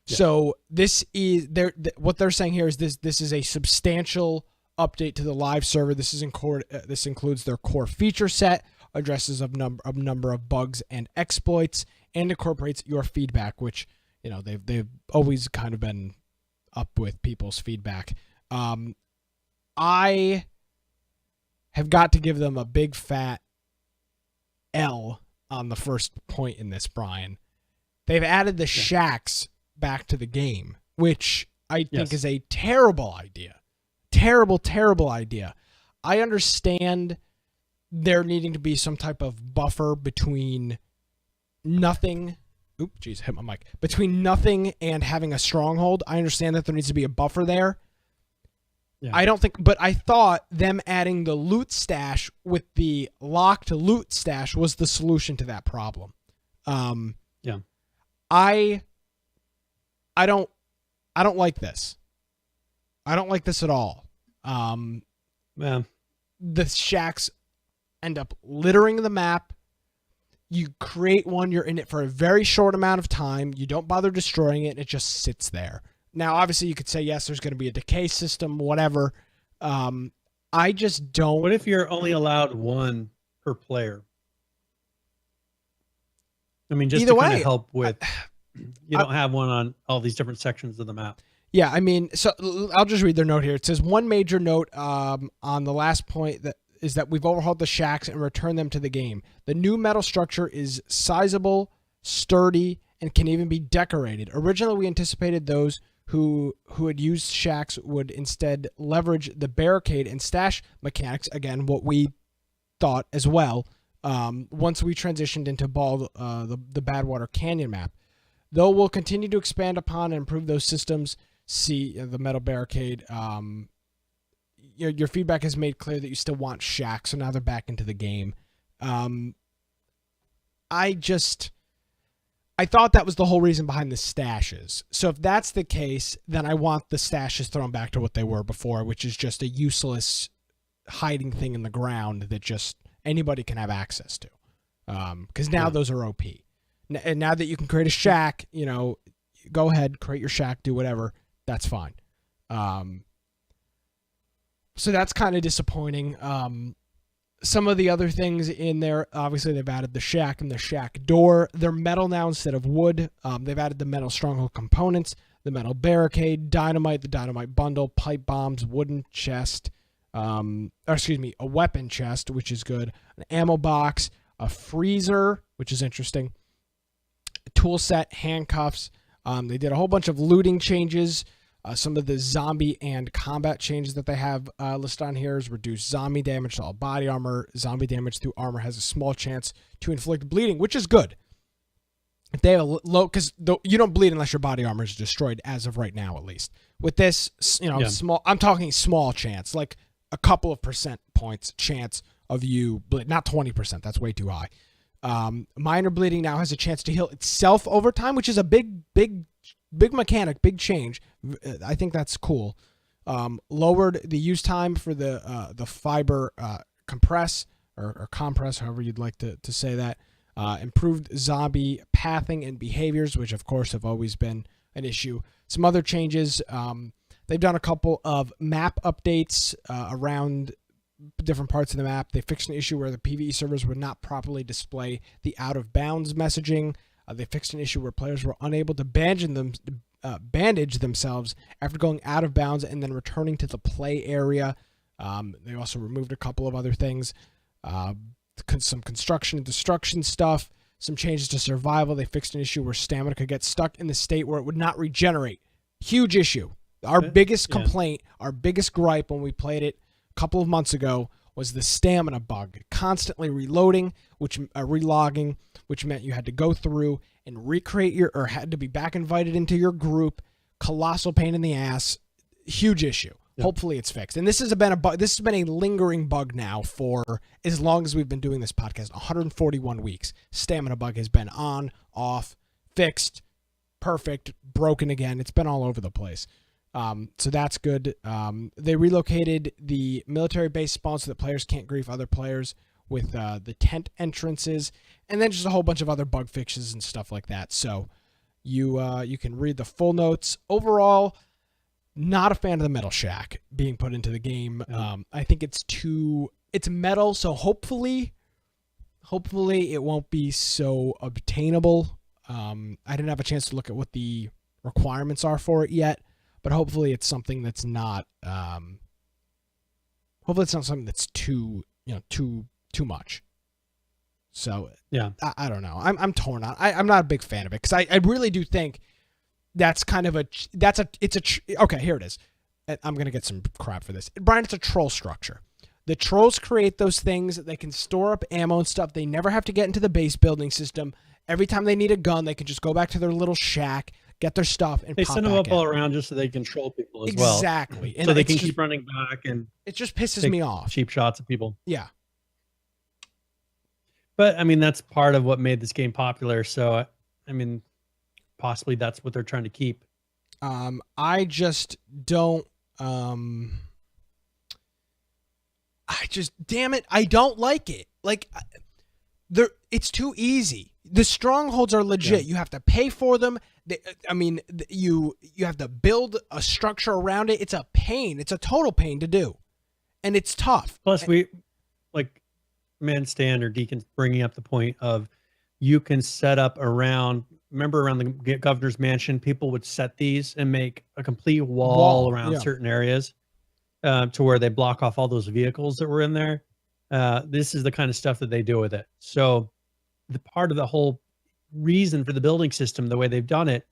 [SPEAKER 1] So this is what they're saying here is this is a substantial update to the live server. This includes their core feature set, addresses of number of bugs and exploits, and incorporates your feedback, which they've always kind of been up with people's feedback. I have got to give them a big fat L on the first point in this, Brian. They've added the shacks back to the game, which I think is a terrible idea. Terrible idea. I understand there needing to be some type of buffer between nothing. Oop, geez, hit my mic. Between nothing and having a stronghold. I understand that there needs to be a buffer there. Yeah. I thought them adding the loot stash with the locked loot stash was the solution to that problem. I don't like this. I don't like this at all.
[SPEAKER 2] Yeah.
[SPEAKER 1] The shacks end up littering the map. You create one, you're in it for a very short amount of time. You don't bother destroying it, and it just sits there. Now, obviously, you could say, yes, there's going to be a decay system, whatever. I just don't.
[SPEAKER 2] What if you're only allowed one per player? I mean, just
[SPEAKER 1] Either
[SPEAKER 2] to kind of
[SPEAKER 1] way,
[SPEAKER 2] help with, you don't have one on all these different sections of the map.
[SPEAKER 1] Yeah, I mean, so I'll just read their note here. It says one major note on the last point that is that we've overhauled the shacks and returned them to the game. The new metal structure is sizable, sturdy, and can even be decorated. Originally, we anticipated those who had used shacks would instead leverage the barricade and stash mechanics. Again, what we thought as well. Once we transitioned into the Badwater Canyon map, though we'll continue to expand upon and improve those systems. See the metal barricade. Your feedback has made clear that you still want shacks, so now they're back into the game. I thought that was the whole reason behind the stashes. So if that's the case, then I want the stashes thrown back to what they were before, which is just a useless hiding thing in the ground that just anybody can have access to. Because now those are OP. And now that you can create a shack, go ahead, create your shack, do whatever. That's fine. So that's kind of disappointing. Some of the other things in there, obviously they've added the shack and the shack door. They're metal now instead of wood. They've added the metal stronghold components, the metal barricade, dynamite, the dynamite bundle, pipe bombs, wooden chest, a weapon chest, which is good, an ammo box, a freezer, which is interesting, a tool set, handcuffs. They did a whole bunch of looting changes. Some of the zombie and combat changes that they have listed on here is reduce zombie damage to all body armor. Zombie damage through armor has a small chance to inflict bleeding, which is good. If they have a low, because you don't bleed unless your body armor is destroyed, as of right now at least. With this, small. I'm talking small chance, like a couple of percent points chance of you bleed, not 20%. That's way too high. Minor bleeding now has a chance to heal itself over time, which is a big mechanic, big change. I think that's cool. Lowered the use time for the fiber compress or compress, however you'd like to say that. Improved zombie pathing and behaviors, which of course have always been an issue. Some other changes. They've done a couple of map updates around different parts of the map. They fixed an issue where the PvE servers would not properly display the out of bounds messaging. They fixed an issue where players were unable to bandage themselves after going out of bounds and then returning to the play area. They also removed a couple of other things. Some construction and destruction stuff. Some changes to survival. They fixed an issue where stamina could get stuck in the state where it would not regenerate. Huge issue. Our biggest complaint, our biggest gripe when we played it a couple of months ago was the stamina bug, constantly reloading, relogging, which meant you had to go through and recreate or had to be back invited into your group. Colossal pain in the ass. Huge issue. Yeah. Hopefully it's fixed. And this has been a lingering bug now for as long as we've been doing this podcast, 141 weeks. Stamina bug has been on, off, fixed, perfect, broken again. It's been all over the place. So that's good. They relocated the military base spawn so that players can't grief other players with the tent entrances, and then just a whole bunch of other bug fixes and stuff like that. So you can read the full notes. Overall, not a fan of the metal shack being put into the game. I think it's metal, so hopefully it won't be so obtainable. I didn't have a chance to look at what the requirements are for it yet. But hopefully it's something that's not. Hopefully it's not something that's too much. So yeah, I don't know. I'm torn on. I'm not a big fan of it because I really do think that's kind of okay. Here it is. I'm gonna get some crap for this, Brian. It's a troll structure. The trolls create those things. They can store up ammo and stuff. They never have to get into the base building system. Every time they need a gun, they can just go back to their little shack, get their stuff, and
[SPEAKER 2] they
[SPEAKER 1] pop
[SPEAKER 2] send them
[SPEAKER 1] back
[SPEAKER 2] up
[SPEAKER 1] in.
[SPEAKER 2] all around just so they control people as well.
[SPEAKER 1] Exactly.
[SPEAKER 2] So they can keep running back, and
[SPEAKER 1] it just pisses me off.
[SPEAKER 2] Cheap shots at people.
[SPEAKER 1] Yeah.
[SPEAKER 2] But I mean, that's part of what made this game popular. So I mean, possibly that's what they're trying to keep.
[SPEAKER 1] I just don't. damn it, I don't like it. Like, it's too easy. The strongholds are legit.
[SPEAKER 2] Yeah.
[SPEAKER 1] You have to pay for them. You have to build a structure around it. It's a pain. It's a total pain to do, and it's tough.
[SPEAKER 2] Plus, Man Stan or Deacon's bringing up the point of you can set up around. Remember, around the governor's mansion, people would set these and make a complete wall around certain areas to where they block off all those vehicles that were in there. This is the kind of stuff that they do with it. So the part of the whole reason for the building system, the way they've done it,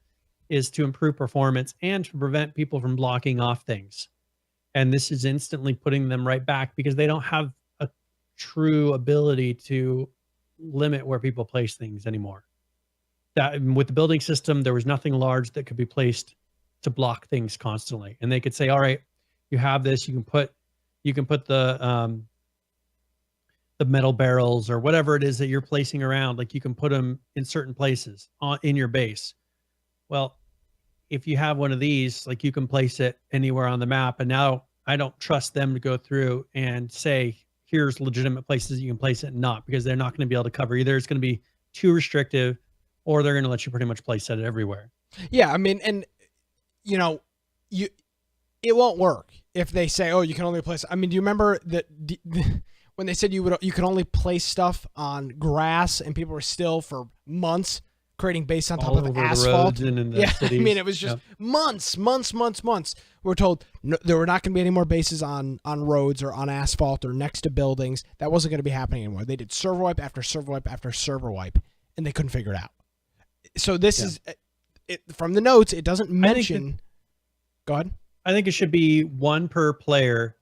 [SPEAKER 2] is to improve performance and to prevent people from blocking off things. And this is instantly putting them right back because they don't have a true ability to limit where people place things anymore. That with the building system, there was nothing large that could be placed to block things constantly. And they could say, all right, you have this, you can put the metal barrels or whatever it is that you're placing around, like you can put them in certain places in your base. Well, if you have one of these, like you can place it anywhere on the map. And now I don't trust them to go through and say, here's legitimate places you can place it and not, because they're not going to be able to cover. Either it's going to be too restrictive or they're going to let you pretty much place it everywhere.
[SPEAKER 1] Yeah. I mean, and it won't work if they say, oh, you can only place. I mean, do you remember that when they said you could only place stuff on grass, and people were still for months creating base on top of asphalt?
[SPEAKER 2] Yeah, cities.
[SPEAKER 1] I mean, it was just months. We're told there were not going to be any more bases on roads or on asphalt or next to buildings. That wasn't going to be happening anymore. They did server wipe after server wipe after server wipe, and they couldn't figure it out. So this is from the notes. It doesn't mention. Go ahead.
[SPEAKER 2] I think it should be one per player,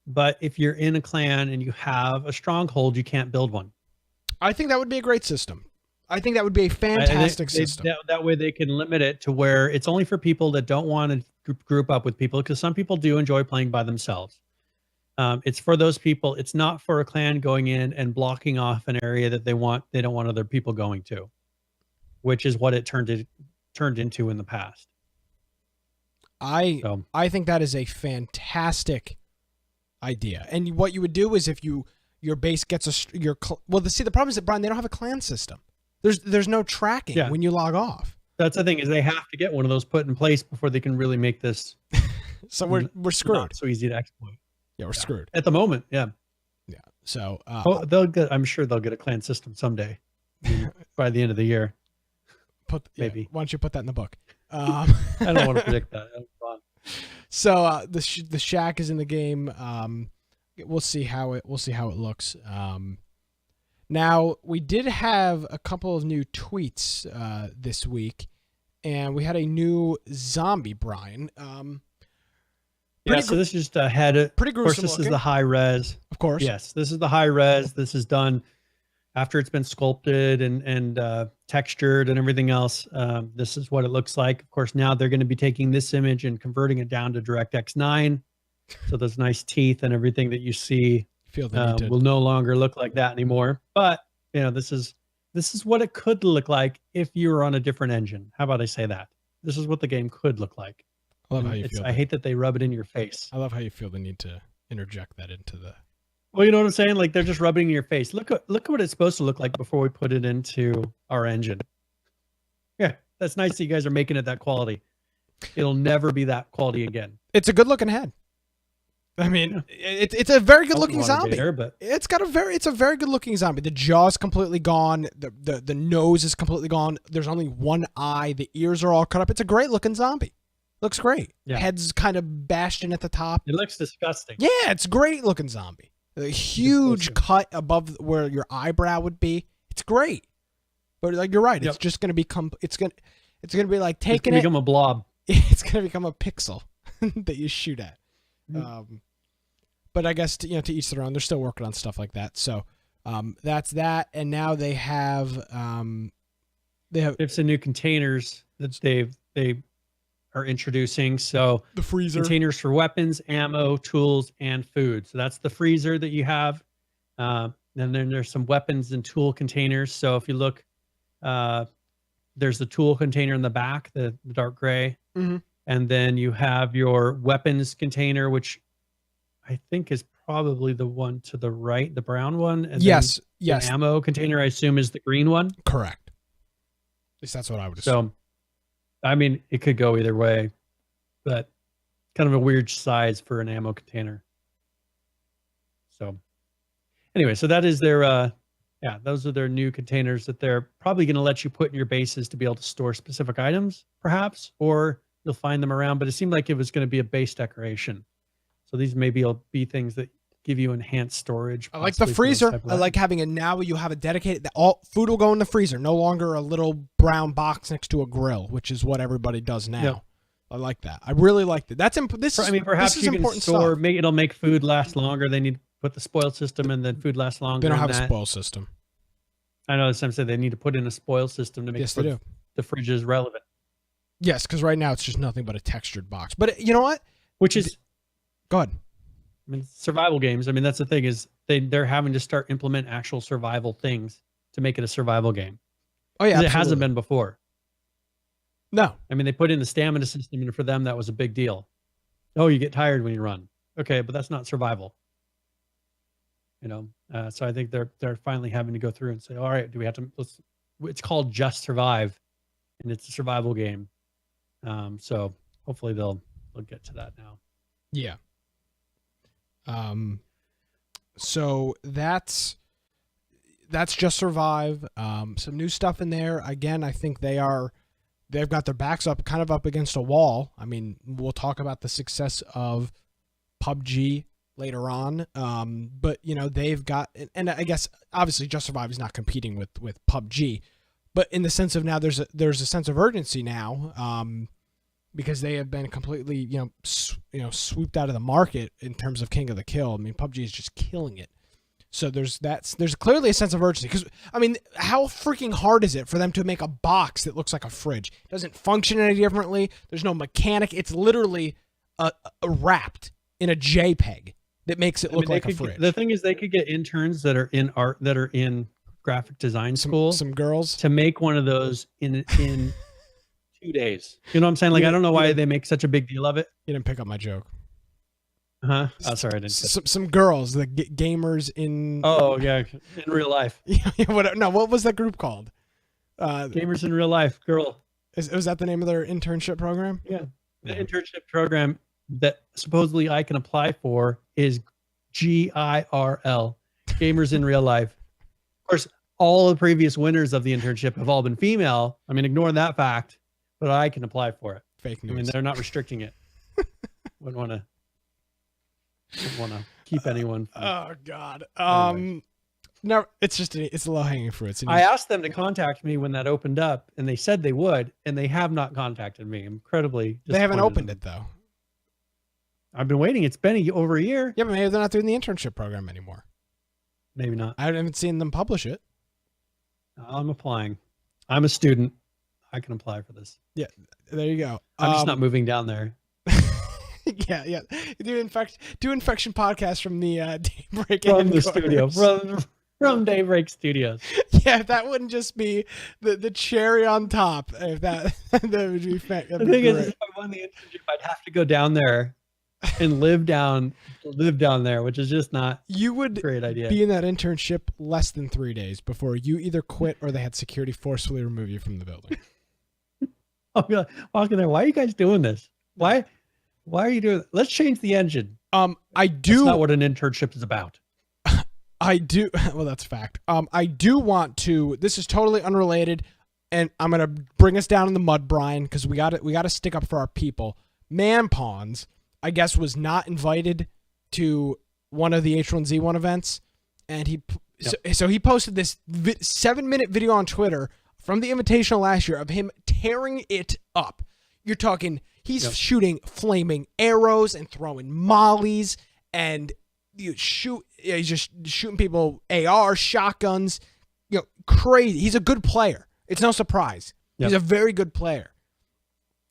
[SPEAKER 2] but if you're in a clan and you have a stronghold, you can't build one.
[SPEAKER 1] I think that would be a great system. I think that would be a fantastic system.
[SPEAKER 2] That way they can limit it to where it's only for people that don't want to group up with people, because some people do enjoy playing by themselves. It's for those people. It's not for a clan going in and blocking off an area that they don't want other people going to, which is what it turned into in the past.
[SPEAKER 1] I think that is a fantastic idea. And what you would do is if your base gets the problem is that, Brian, they don't have a clan system. There's no tracking when you log off. That's
[SPEAKER 2] the thing, is they have to get one of those put in place before they can really make this.
[SPEAKER 1] So we're screwed.
[SPEAKER 2] Not so easy to exploit.
[SPEAKER 1] Yeah, we're screwed
[SPEAKER 2] at the moment. Yeah.
[SPEAKER 1] Yeah. So
[SPEAKER 2] I'm sure they'll get a clan system someday by the end of the year. Maybe.
[SPEAKER 1] Why don't you put that in the book?
[SPEAKER 2] I don't want to predict that.
[SPEAKER 1] So the shack is in the game. We'll see how it looks. Now we did have a couple of new tweets this week, and we had a new zombie, Brian.
[SPEAKER 2] So this is just a head.
[SPEAKER 1] Pretty gruesome.
[SPEAKER 2] Of course, this is the high res.
[SPEAKER 1] Of course.
[SPEAKER 2] Yes, this is the high res. This is done after it's been sculpted and textured and everything else. This is what it looks like. Of course, now they're going to be taking this image and converting it down to DirectX 9. So those nice teeth and everything that you see will no longer look like that anymore. But this is what it could look like if you were on a different engine. How about I say that? This is what the game could look like.
[SPEAKER 1] I love how you feel.
[SPEAKER 2] I hate that they rub it in your face.
[SPEAKER 1] I love how you feel the need to interject that into the.
[SPEAKER 2] Well, you know what I'm saying? Like they're just rubbing in your face. Look at what it's supposed to look like before we put it into our engine. Yeah, that's nice that you guys are making it that quality. It'll never be that quality again.
[SPEAKER 1] It's a good looking head. I mean, it's a very good looking zombie. It's a very good looking zombie. The jaw's completely gone. The nose is completely gone. There's only one eye. The ears are all cut up. It's a great looking zombie. Looks great. Yeah. Head's kind of bashed in at the top.
[SPEAKER 2] It looks disgusting.
[SPEAKER 1] Yeah, it's great looking zombie. A huge cut above where your eyebrow would be. It's great. But like you're right, it's just going to become. It's going to be like taking
[SPEAKER 2] become a blob.
[SPEAKER 1] It's going to become a pixel that you shoot at. But I guess to each their own. They're still working on stuff like that. So that's that. And now they have some
[SPEAKER 2] new containers that they are introducing. So
[SPEAKER 1] the freezer
[SPEAKER 2] containers for weapons, ammo, tools, and food. So that's the freezer that you have. And then there's some weapons and tool containers. So if you look, there's the tool container in the back, the dark gray.
[SPEAKER 1] Mm-hmm.
[SPEAKER 2] And then you have your weapons container, which I think is probably the one to the right, the brown one. And
[SPEAKER 1] Yes.
[SPEAKER 2] then
[SPEAKER 1] Yes.
[SPEAKER 2] the ammo container, I assume, is the green one.
[SPEAKER 1] Correct. At least that's what I would assume.
[SPEAKER 2] So, I mean, it could go either way, but kind of a weird size for an ammo container. So, anyway, so that is their, those are their new containers that they're probably going to let you put in your bases to be able to store specific items, perhaps, or you'll find them around. But it seemed like it was going to be a base decoration. So these maybe will be things that give you enhanced storage.
[SPEAKER 1] I like the freezer. I like having it now. You have a dedicated. All food will go in the freezer. No longer a little brown box next to a grill, which is what everybody does now. Yep. I like that. I really like that. That's this. I mean,
[SPEAKER 2] perhaps
[SPEAKER 1] this is
[SPEAKER 2] you can
[SPEAKER 1] important
[SPEAKER 2] store.
[SPEAKER 1] stuff.
[SPEAKER 2] It'll make food last longer. They need to put the spoil system, and then food lasts longer.
[SPEAKER 1] They don't have a spoil system.
[SPEAKER 2] I know. Some say they need to put in a spoil system to make sure the fridge is relevant.
[SPEAKER 1] Yes, because right now it's just nothing but a textured box. But you know what?
[SPEAKER 2] Which is
[SPEAKER 1] good.
[SPEAKER 2] I mean, survival games. I mean, that's the thing is they're having to start implement actual survival things to make it a survival game.
[SPEAKER 1] Oh yeah,
[SPEAKER 2] it hasn't been before.
[SPEAKER 1] No,
[SPEAKER 2] I mean they put in the stamina system, and for them that was a big deal. Oh, you get tired when you run. Okay, but that's not survival. You know, so I think they're finally having to go through and say, all right, do we have to? It's called Just Survive, and it's a survival game. So hopefully they'll get to that now.
[SPEAKER 1] Yeah. So that's Just Survive. Some new stuff in there. Again, I think they've got their backs kind of up against a wall. I mean, we'll talk about the success of PUBG later on. But you know, they've got, and I guess obviously Just Survive is not competing with PUBG, but in the sense of now there's a sense of urgency now. Because they have been completely, swooped out of the market in terms of King of the Kill. I mean, PUBG is just killing it. So there's clearly a sense of urgency. Because, I mean, how freaking hard is it for them to make a box that looks like a fridge? It doesn't function any differently. There's no mechanic. It's literally wrapped in a JPEG that makes it look like a fridge.
[SPEAKER 2] The thing is, they could get interns that are in art, that are in graphic design school.
[SPEAKER 1] Some girls.
[SPEAKER 2] To make one of those in 2 days. You know what I'm saying? Like, I don't know why they make such a big deal of it.
[SPEAKER 1] You didn't pick up my joke.
[SPEAKER 2] Oh, sorry, I didn't.
[SPEAKER 1] Some girls, the gamers in.
[SPEAKER 2] Oh yeah, in real life.
[SPEAKER 1] What was that group called?
[SPEAKER 2] Gamers in Real Life. Girl.
[SPEAKER 1] Was that the name of their internship program?
[SPEAKER 2] Yeah, the internship program that supposedly I can apply for is GIRL. Gamers in Real Life. Of course, all the previous winners of the internship have all been female. I mean, ignore that fact. But I can apply for it.
[SPEAKER 1] Fake news.
[SPEAKER 2] I mean, they're not restricting it. Wouldn't want to keep anyone.
[SPEAKER 1] Oh God. No, it's low hanging fruit.
[SPEAKER 2] I asked them to contact me when that opened up, and they said they would, and they have not contacted me. I'm incredibly.
[SPEAKER 1] They haven't opened it though.
[SPEAKER 2] I've been waiting. It's been over a year.
[SPEAKER 1] Yeah, but maybe they're not doing the internship program anymore.
[SPEAKER 2] Maybe not.
[SPEAKER 1] I haven't seen them publish it.
[SPEAKER 2] I'm applying. I'm a student. I can apply for this.
[SPEAKER 1] Yeah, there you go.
[SPEAKER 2] I'm just not moving down there.
[SPEAKER 1] yeah. Do infection podcast from the Daybreak
[SPEAKER 2] from the studio from Daybreak Studios.
[SPEAKER 1] Yeah, that wouldn't just be the cherry on top. If that would be
[SPEAKER 2] the thing is, if I won the internship, I'd have to go down there and live down there, which is just not.
[SPEAKER 1] You would
[SPEAKER 2] a great idea.
[SPEAKER 1] Be in that internship less than 3 days before you either quit or they had security forcefully remove you from the building.
[SPEAKER 2] I'll be like, walking there. Why are you guys doing this? Why are you doing? Let's change the engine.
[SPEAKER 1] I do.
[SPEAKER 2] That's not what an internship is about.
[SPEAKER 1] I do. Well, that's a fact. I do want to. This is totally unrelated, and I'm gonna bring us down in the mud, Brian, because we got to stick up for our people. Man Pawns, I guess, was not invited to one of the H1Z1 events, and so he posted this 7-minute video on Twitter from the Invitational last year of him tearing it up. You're talking, he's shooting flaming arrows and throwing mollies, and he's just shooting people, AR, shotguns, crazy. He's a good player. It's no surprise. He's a very good player.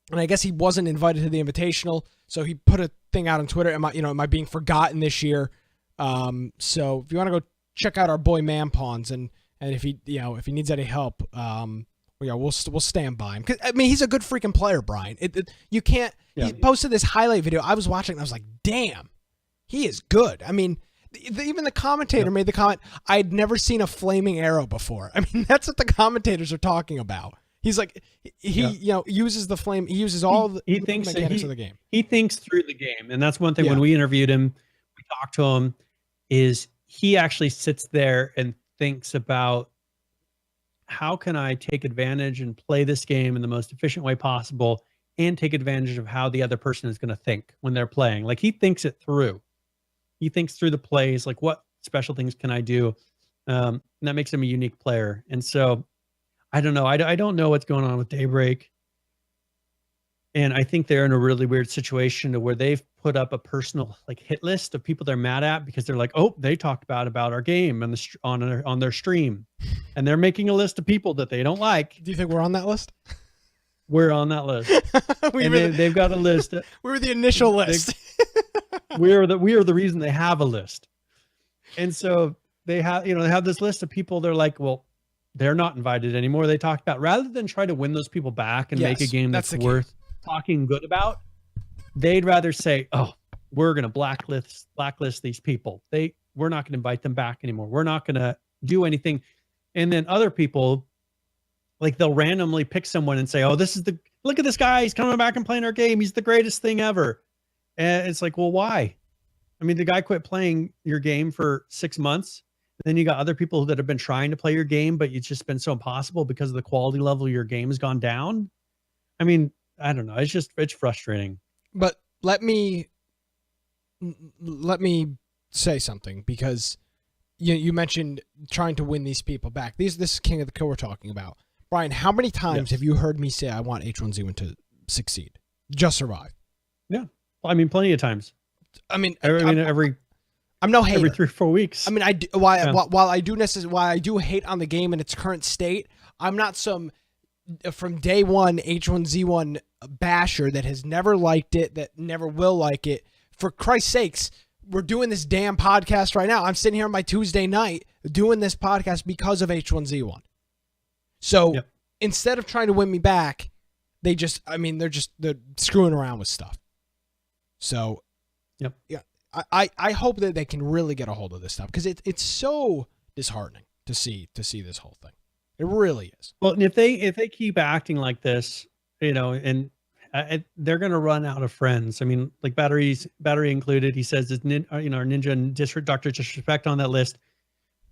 [SPEAKER 1] And I guess he wasn't invited to the Invitational, so he put a thing out on Twitter. Am I being forgotten this year? So if you want to go check out our boy Man Pawns, and if he needs any help, we'll stand by him. 'Cause, I mean, he's a good freaking player, Brian. He posted this highlight video. I was watching and I was like, damn, he is good. I mean, Even the commentator made the comment, I'd never seen a flaming arrow before. I mean, that's what the commentators are talking about. He's like, he uses the flame. He uses all the mechanics of the game.
[SPEAKER 2] He thinks through the game. And that's one thing when we interviewed him, we talked to him, is he actually sits there and thinks about, how can I take advantage and play this game in the most efficient way possible and take advantage of how the other person is going to think when they're playing. Like, he thinks it through. He thinks through the plays, like, what special things can I do? And that makes him a unique player. And so I don't know. I don't know what's going on with Daybreak. And I think they're in a really weird situation to where they've put up a personal like hit list of people they're mad at because they're like, oh, they talked about our game on their stream, and they're making a list of people that they don't like.
[SPEAKER 1] Do you think we're on that list?
[SPEAKER 2] We're on that list. They've got a list.
[SPEAKER 1] We were the initial list.
[SPEAKER 2] We are the reason they have a list. And so they have this list of people. They're like, well, they're not invited anymore. They talked about, rather than try to win those people back and make a game that's worth talking good about, they'd rather say, oh, we're going to blacklist these people. We're not going to invite them back anymore. We're not going to do anything. And then other people, like, they'll randomly pick someone and say, oh, look at this guy. He's coming back and playing our game. He's the greatest thing ever. And it's like, well, why? I mean, the guy quit playing your game for 6 months. Then you got other people that have been trying to play your game, but it's just been so impossible because of the quality level of your game has gone down. I mean, I don't know. It's frustrating.
[SPEAKER 1] But let me say something, because you mentioned trying to win these people back. This is King of the Kill we're talking about. Brian, how many times have you heard me say I want H1Z1 to succeed, just survive?
[SPEAKER 2] Yeah, I mean, plenty of times.
[SPEAKER 1] I'm no hater.
[SPEAKER 2] Every 3 or 4 weeks.
[SPEAKER 1] I mean, while I do hate on the game in its current state, I'm not some from day one H1Z1 basher that has never liked it, that never will like it. For Christ's sakes, we're doing this damn podcast right now. I'm sitting here on my Tuesday night doing this podcast because of H1Z1. So instead of trying to win me back, they're screwing around with stuff. So I hope that they can really get a hold of this stuff, because it's so disheartening to see this whole thing. It really is.
[SPEAKER 2] Well, and if they keep acting like this, and they're going to run out of friends. I mean, like Battery included. He says it's Ninja and Dr. Disrespect on that list.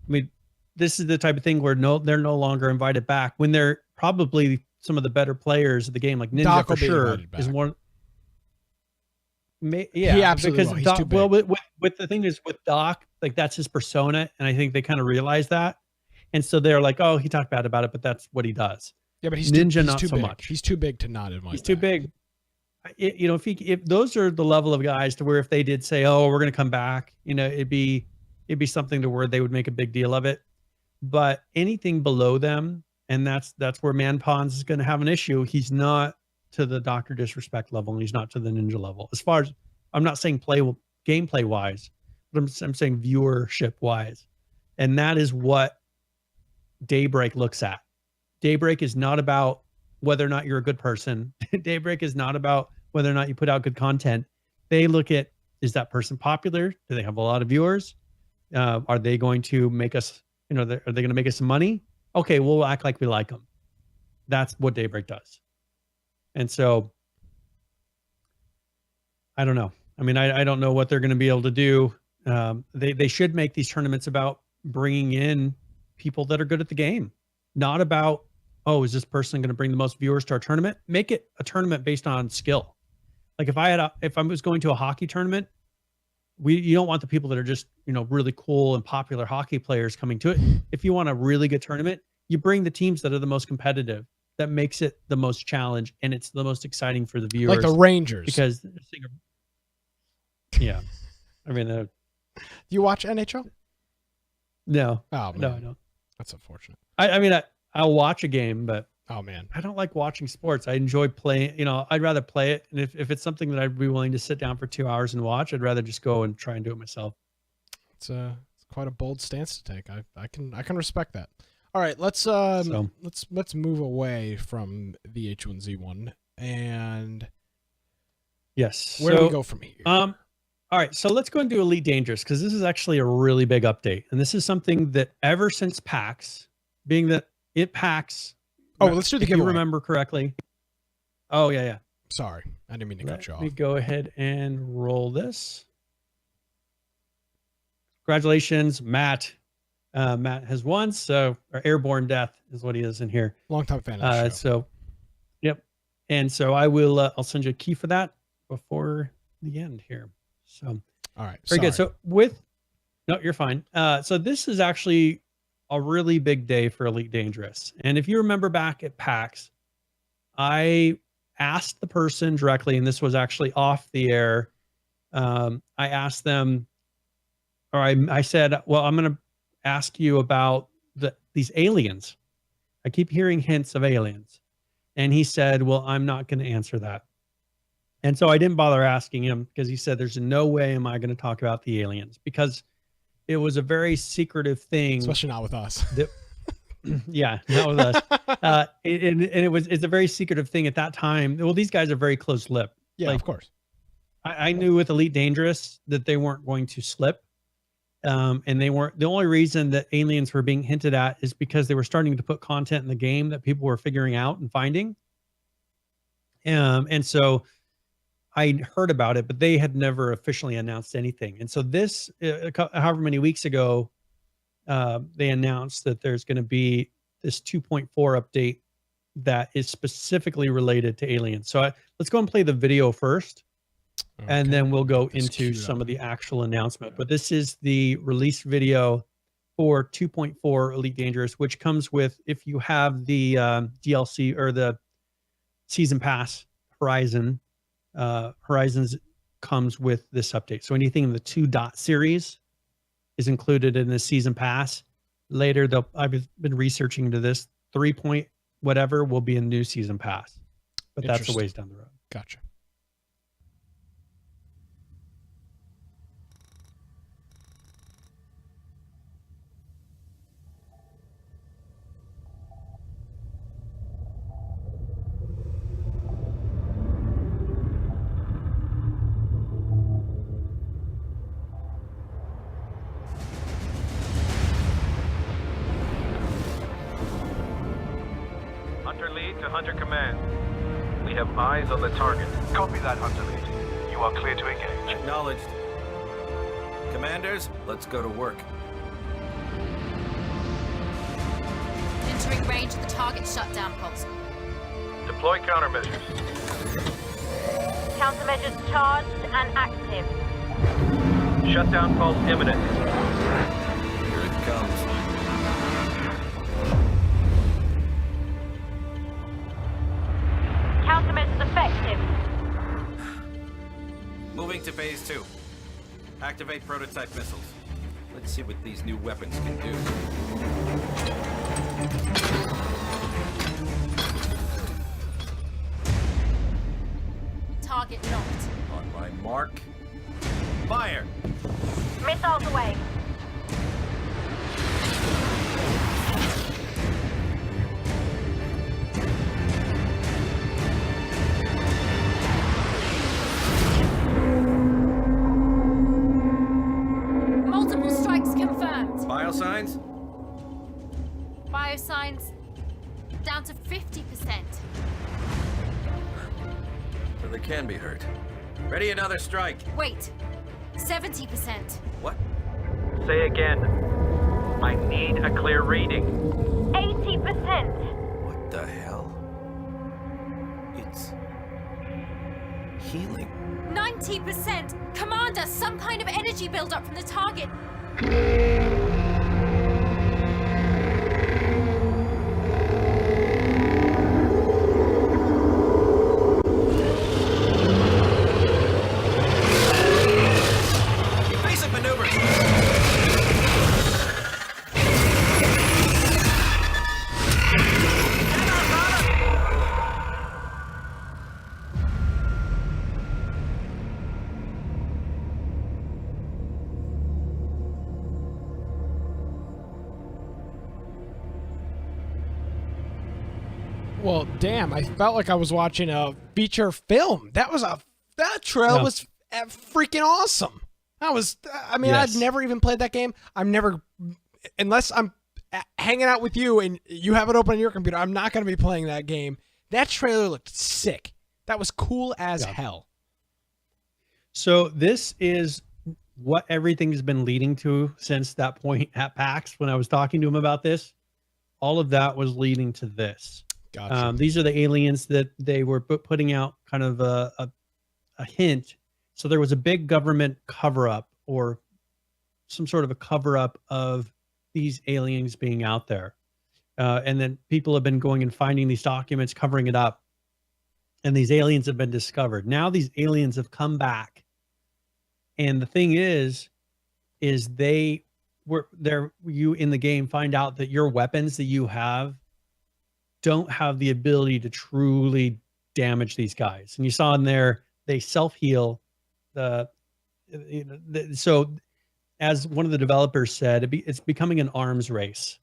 [SPEAKER 2] I mean, this is the type of thing where they're no longer invited back when they're probably some of the better players of the game. Like Ninja
[SPEAKER 1] Doc
[SPEAKER 2] for sure is one. Yeah,
[SPEAKER 1] he absolutely
[SPEAKER 2] because
[SPEAKER 1] will. He's
[SPEAKER 2] Doc,
[SPEAKER 1] too big.
[SPEAKER 2] well, with the thing is with Doc, like, that's his persona, and I think they kind of realize that, and so they're like, oh, he talked bad about it, but that's what he does.
[SPEAKER 1] Yeah, but he's
[SPEAKER 2] Ninja,
[SPEAKER 1] not
[SPEAKER 2] so
[SPEAKER 1] big.
[SPEAKER 2] much.
[SPEAKER 1] He's too big to not invite.
[SPEAKER 2] He's too big. If those are the level of guys to where if they did say, oh, we're going to come back, it'd be something to where they would make a big deal of it. But anything below them, and that's where Man Pawns is going to have an issue. He's not to the Dr. Disrespect level, and he's not to the Ninja level. As far as, I'm not saying gameplay wise, but I'm saying viewership wise. And that is what Daybreak looks at. Daybreak is not about whether or not you're a good person. Daybreak is not about whether or not you put out good content. They look at, is that person popular? Do they have a lot of viewers? Are they going to make us, are they going to make us some money? Okay, we'll act like we like them. That's what Daybreak does. And so, I don't know. I mean, I don't know what they're going to be able to do. They should make these tournaments about bringing in people that are good at the game, not about, oh, is this person going to bring the most viewers to our tournament? Make it a tournament based on skill. Like if I was going to a hockey tournament, you don't want the people that are just, really cool and popular hockey players coming to it. If you want a really good tournament, you bring the teams that are the most competitive. That makes it the most challenge, and it's the most exciting for the viewers.
[SPEAKER 1] Like the Rangers.
[SPEAKER 2] Because, yeah. I mean,
[SPEAKER 1] do you watch NHL?
[SPEAKER 2] No.
[SPEAKER 1] Oh, man.
[SPEAKER 2] No, I don't.
[SPEAKER 1] That's unfortunate.
[SPEAKER 2] I mean, I'll watch a game, but
[SPEAKER 1] oh man,
[SPEAKER 2] I don't like watching sports. I enjoy playing, I'd rather play it. And if it's something that I'd be willing to sit down for 2 hours and watch, I'd rather just go and try and do it myself.
[SPEAKER 1] It's quite a bold stance to take. I can respect that. All right, let's move away from the H1Z1 and
[SPEAKER 2] yes.
[SPEAKER 1] Where do we go from here?
[SPEAKER 2] All right, so let's go and do Elite Dangerous, because this is actually a really big update. And this is something that ever since PAX, being that PAX.
[SPEAKER 1] Oh, let's do the
[SPEAKER 2] if
[SPEAKER 1] giveaway.
[SPEAKER 2] you remember correctly. Oh, yeah.
[SPEAKER 1] Sorry, I didn't mean to cut you off.
[SPEAKER 2] Let me go ahead and roll this. Congratulations, Matt. Matt has won, or Airborne Death is what he is in here.
[SPEAKER 1] Long time fan of the show.
[SPEAKER 2] So, yep. And so I will. I'll send you a key for that before the end here. So,
[SPEAKER 1] all right,
[SPEAKER 2] very good. So no, you're fine. So this is actually a really big day for Elite Dangerous. And if you remember back at PAX, I asked the person directly, and this was actually off the air. I asked them, or I said, well, I'm going to ask you about these aliens. I keep hearing hints of aliens. And he said, well, I'm not going to answer that. And so I didn't bother asking him, because he said, there's no way am I going to talk about the aliens, because it was a very secretive thing.
[SPEAKER 1] Especially not with us.
[SPEAKER 2] Yeah, not with us. It's a very secretive thing at that time. Well, these guys are very close-lipped.
[SPEAKER 1] Yeah, of course.
[SPEAKER 2] I knew with Elite Dangerous that they weren't going to slip. And they weren't. The only reason that aliens were being hinted at is because they were starting to put content in the game that people were figuring out and finding. And so I heard about it, but they had never officially announced anything. And so this, however many weeks ago, they announced that there's going to be this 2.4 update that is specifically related to aliens. So let's go and play the video first, and then we'll go into some of the actual announcement. But this is the release video for 2.4 Elite Dangerous, which comes with, if you have the DLC or the Season Pass Horizons comes with this update. So anything in the 2 series is included in the Season Pass. Later, I've been researching into this. 3 point whatever will be a new Season Pass, but that's a ways down the road.
[SPEAKER 1] Gotcha.
[SPEAKER 3] Hunter Lead to Hunter Command. We have eyes on the target.
[SPEAKER 4] Copy that, Hunter Lead. You are clear to engage.
[SPEAKER 3] Acknowledged. Commanders, let's go to work.
[SPEAKER 5] Entering range of the target shutdown pulse.
[SPEAKER 3] Deploy countermeasures.
[SPEAKER 6] Countermeasures charged and active.
[SPEAKER 3] Shutdown pulse imminent.
[SPEAKER 4] Here it comes.
[SPEAKER 6] Countermeasures effective.
[SPEAKER 3] Moving to phase 2. Activate prototype missiles. Let's see what these new weapons can do.
[SPEAKER 5] Target locked.
[SPEAKER 3] On my mark. Fire!
[SPEAKER 6] Missiles away.
[SPEAKER 5] Multiple strikes confirmed.
[SPEAKER 3] Biosigns?
[SPEAKER 5] Biosigns down to 50%.
[SPEAKER 3] So they can be hurt. Ready another strike.
[SPEAKER 5] Wait, 70%.
[SPEAKER 3] What? Say again. I need a clear reading.
[SPEAKER 6] 80%.
[SPEAKER 3] What the hell? It's healing.
[SPEAKER 5] 90%. Commander, some kind of energy buildup from the target.
[SPEAKER 3] Basic maneuvers.
[SPEAKER 1] Well, damn, I felt like I was watching a feature film. That trailer was freaking awesome. I mean,
[SPEAKER 2] Yes.
[SPEAKER 1] I'd never even played that game. I'm never, unless I'm hanging out with you and you have it open on your computer, I'm not going to be playing that game. That trailer looked sick. That was cool as hell.
[SPEAKER 2] So this is what everything's been leading to since that point at PAX when I was talking to him about this. All of that was leading to this.
[SPEAKER 1] Gotcha.
[SPEAKER 2] These are the aliens that they were putting out kind of a hint. So there was a big government cover-up or some sort of a cover-up of these aliens being out there. And then people have been going and finding these documents, covering it up. And these aliens have been discovered. Now these aliens have come back. And the thing is they were there. You in the game find out that your weapons that you have don't have the ability to truly damage these guys. And you saw in there, they self-heal. So as one of the developers said, it's becoming an arms race.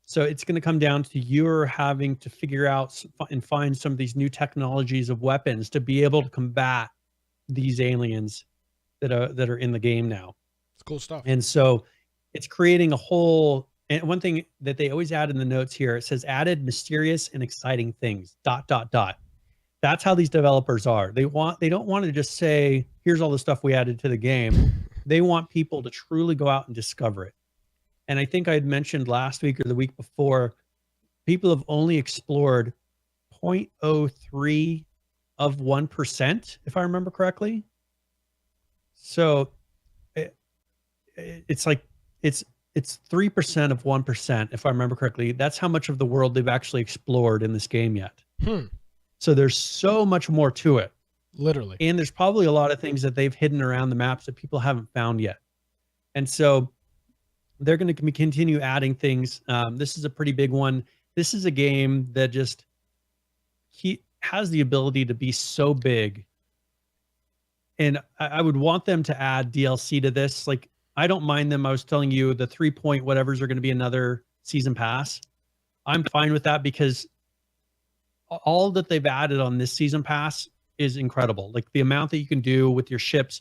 [SPEAKER 2] So it's going to come down to you're having to figure out and find some of these new technologies of weapons to be able to combat these aliens that are in the game now.
[SPEAKER 1] It's cool stuff.
[SPEAKER 2] And so it's creating a whole, and one thing that they always add in the notes here, it says added mysterious and exciting things, ... That's how these developers are. They don't want to just say, here's all the stuff we added to the game. They want people to truly go out and discover it. And I think I had mentioned last week or the week before, people have only explored 0.03 of 1%, if I remember correctly. So it's like it's 3% of 1%, if I remember correctly. That's how much of the world they've actually explored in this game yet. So there's so much more to it.
[SPEAKER 1] Literally.
[SPEAKER 2] And there's probably a lot of things that they've hidden around the maps that people haven't found yet. And so they're going to continue adding things. This is a pretty big one. This is a game that just has the ability to be so big. And I would want them to add DLC to this. Like, I don't mind them. I was telling you the 3 point whatevers are going to be another season pass. I'm fine with that because all that they've added on this season pass is incredible. Like the amount that you can do with your ships,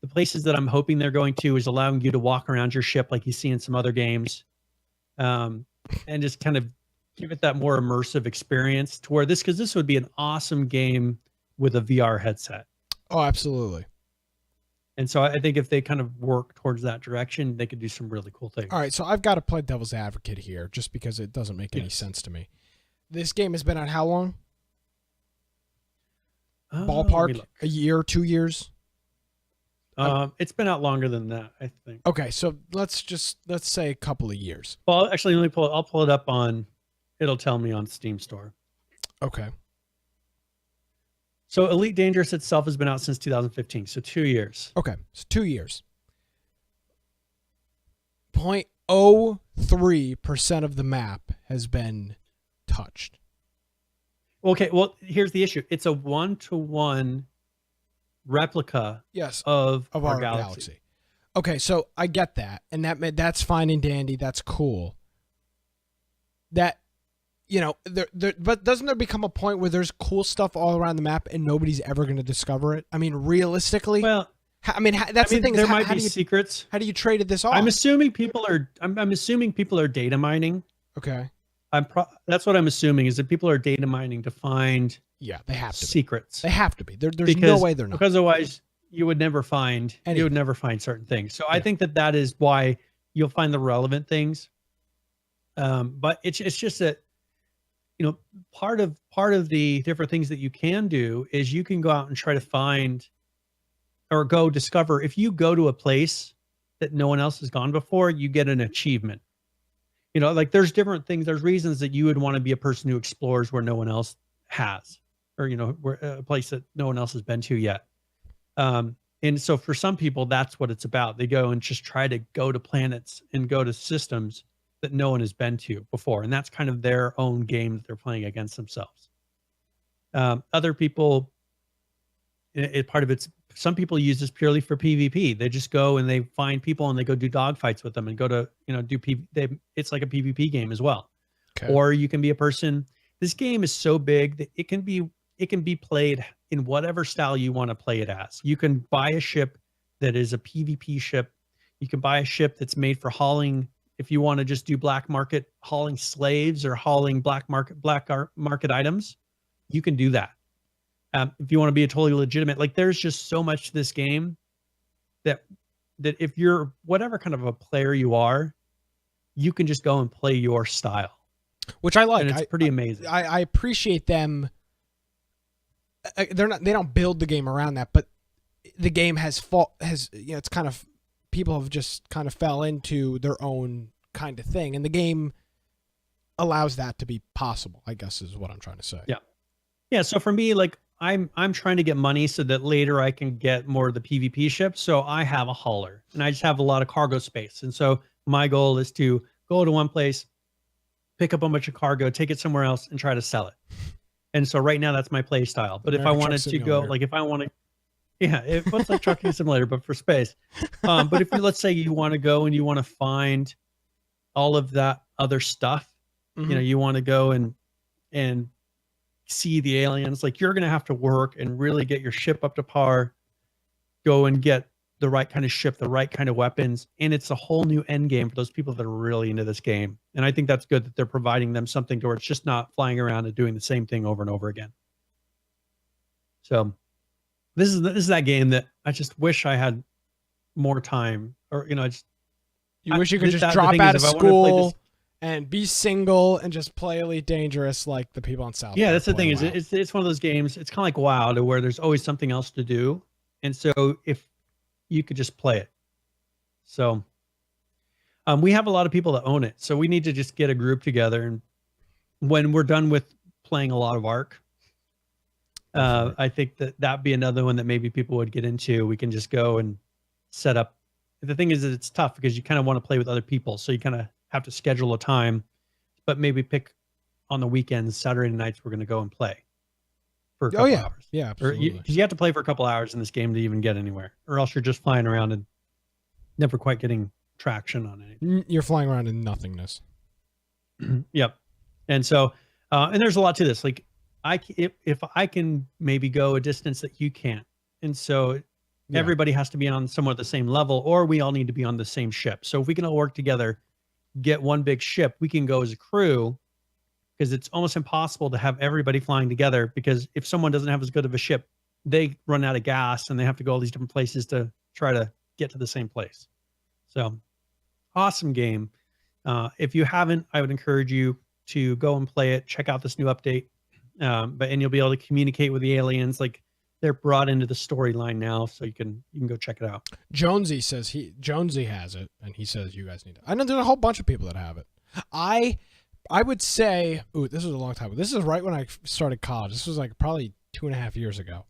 [SPEAKER 2] the places that I'm hoping they're going to is allowing you to walk around your ship like you see in some other games, and just kind of give it that more immersive experience to where because this would be an awesome game with a VR headset.
[SPEAKER 1] Oh, absolutely.
[SPEAKER 2] And so I think if they kind of work towards that direction, they could do some really cool things.
[SPEAKER 1] All right, so I've got to play devil's advocate here just because it doesn't make any sense to me. This game has been out how long? Ballpark? A year, 2 years?
[SPEAKER 2] It's been out longer than that, I think.
[SPEAKER 1] Okay, so let's say a couple of years.
[SPEAKER 2] Well, actually, I'll pull it up on, it'll tell me on Steam Store.
[SPEAKER 1] Okay.
[SPEAKER 2] So Elite Dangerous itself has been out since 2015, so 2 years.
[SPEAKER 1] Okay, so 2 years. 0.03% of the map has been touched.
[SPEAKER 2] Okay, well, here's the issue. It's a 1-to-1 replica of our galaxy.
[SPEAKER 1] Okay, so I get that, and that's fine and dandy. That's cool. That, but doesn't there become a point where there's cool stuff all around the map and nobody's ever going to discover it? I mean, realistically,
[SPEAKER 2] well,
[SPEAKER 1] that's the thing.
[SPEAKER 2] There
[SPEAKER 1] is,
[SPEAKER 2] might be secrets.
[SPEAKER 1] How do you trade this off?
[SPEAKER 2] I'm assuming people are data mining.
[SPEAKER 1] Okay.
[SPEAKER 2] That's what I'm assuming is that people are data mining to find.
[SPEAKER 1] Yeah, they have to
[SPEAKER 2] secrets.
[SPEAKER 1] They have to be. There's no way they're not.
[SPEAKER 2] Because otherwise, you would never find certain things. So I think that is why you'll find the relevant things. But it's just that, part of the different things that you can do is you can go out and try to find or go discover. If you go to a place that no one else has gone before, you get an achievement. Like there's different things. There's reasons that you would want to be a person who explores where no one else has, or, where a place that no one else has been to yet. And so for some people, that's what it's about. They go and just try to go to planets and go to systems that no one has been to before. And that's kind of their own game that they're playing against themselves. Other people, some people use this purely for PvP. They just go and they find people and they go do dogfights with them and go to, it's like a PvP game as well. Okay. Or you can be a person. This game is so big that it can be it can be played in whatever style you want to play it as. You can buy a ship that is a PvP ship. You can buy a ship that's made for hauling. If you want to just do black market hauling slaves or hauling black market items, you can do that. If you want to be a totally legitimate, like there's just so much to this game that if you're whatever kind of a player you are, you can just go and play your style,
[SPEAKER 1] which I like.
[SPEAKER 2] And it's pretty amazing.
[SPEAKER 1] I appreciate them. They don't build the game around that, but the game has it's kind of, people have just kind of fell into their own kind of thing, and the game allows that to be possible, I guess is what I'm trying to say.
[SPEAKER 2] Yeah. So for me, like I'm trying to get money so that later I can get more of the PvP ships. So I have a hauler and I just have a lot of cargo space. And so my goal is to go to one place, pick up a bunch of cargo, take it somewhere else and try to sell it. And so right now that's my play style. But if I wanted to go, like if I want to, it looks like Trucking Simulator, but for space. But if you, let's say you want to go and you want to find all of that other stuff, you want to go and see the aliens, like you're going to have to work and really get your ship up to par, go and get the right kind of ship, the right kind of weapons. And it's a whole new end game for those people that are really into this game. And I think that's good that they're providing them something to where it's just not flying around and doing the same thing over and over again. So this is that game that I just wish I had more time, or,
[SPEAKER 1] you wish you could just drop out of school and be single and just play Elite Dangerous like the people on South.
[SPEAKER 2] Yeah, that's the thing. Is it's one of those games. It's kind of like WoW, to where there's always something else to do, and so if you could just play it. So we have a lot of people that own it, so we need to just get a group together, and when we're done with playing a lot of Ark, I think that'd be another one that maybe people would get into. We can just go and set up. The thing is that it's tough because you kind of want to play with other people, so you kind of have to schedule a time, but maybe pick on the weekends, Saturday nights, we're going to go and play for a couple hours.
[SPEAKER 1] Yeah, absolutely.
[SPEAKER 2] Because you have to play for a couple hours in this game to even get anywhere, or else you're just flying around and never quite getting traction on anything.
[SPEAKER 1] You're flying around in nothingness.
[SPEAKER 2] Yep. And so, and there's a lot to this. Like if I can maybe go a distance that you can't. And so everybody has to be on somewhat the same level, or we all need to be on the same ship. So if we can all work together, get one big ship, we can go as a crew, because it's almost impossible to have everybody flying together, because if someone doesn't have as good of a ship, they run out of gas and they have to go all these different places to try to get to the same place. So awesome game. If you haven't, I would encourage you to go and play it, check out this new update. And you'll be able to communicate with the aliens. Like, they're brought into the storyline now, so you can go check it out.
[SPEAKER 1] Jonesy says Jonesy has it, and he says you guys need it. I know there's a whole bunch of people that have it. I would say, this was a long time ago. This is right when I started college. This was like probably 2.5 years ago.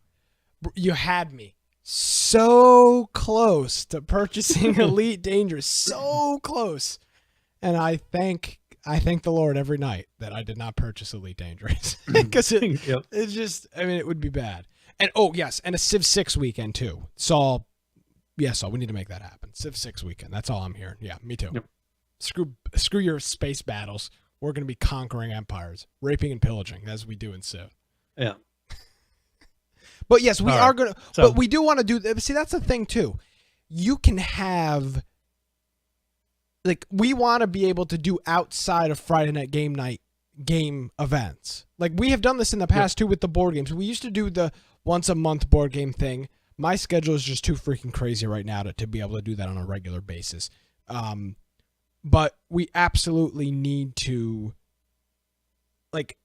[SPEAKER 1] You had me so close to purchasing Elite Dangerous, so close, and I thank the Lord every night that I did not purchase Elite Dangerous, because it's just, I mean, it would be bad. And and a Civ 6 weekend too. So we need to make that happen. Civ 6 weekend. That's all I'm hearing. Yeah, me too. Yep. Screw your space battles. We're going to be conquering empires, raping and pillaging, as we do in Civ.
[SPEAKER 2] Yeah.
[SPEAKER 1] But yes, we are going to. But we do want to do. See, that's the thing too. You can have. Like, we want to be able to do outside of Friday Night game events. Like, we have done this in the past too with the board games. We used to do the once a month board game thing. My schedule is just too freaking crazy right now to be able to do that on a regular basis. But we absolutely need to, like,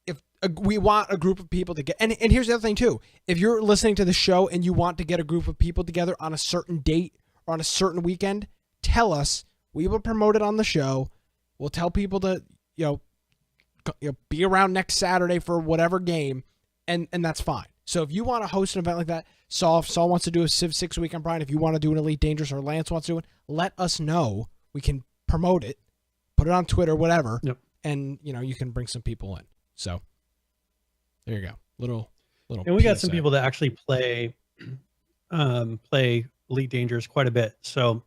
[SPEAKER 1] if we want a group of people to get, and here's the other thing too. If you're listening to the show and you want to get a group of people together on a certain date or on a certain weekend, tell us. We will promote it on the show. We'll tell people to, be around next Saturday for whatever game, and that's fine. So if you want to host an event like that, Saul wants to do a Civ 6 weekend, Brian, if you want to do an Elite Dangerous, or Lance wants to do it, let us know. We can promote it, put it on Twitter, whatever, and you can bring some people in. So there you go. Little.
[SPEAKER 2] And we got some people that actually play Elite Dangerous quite a bit. So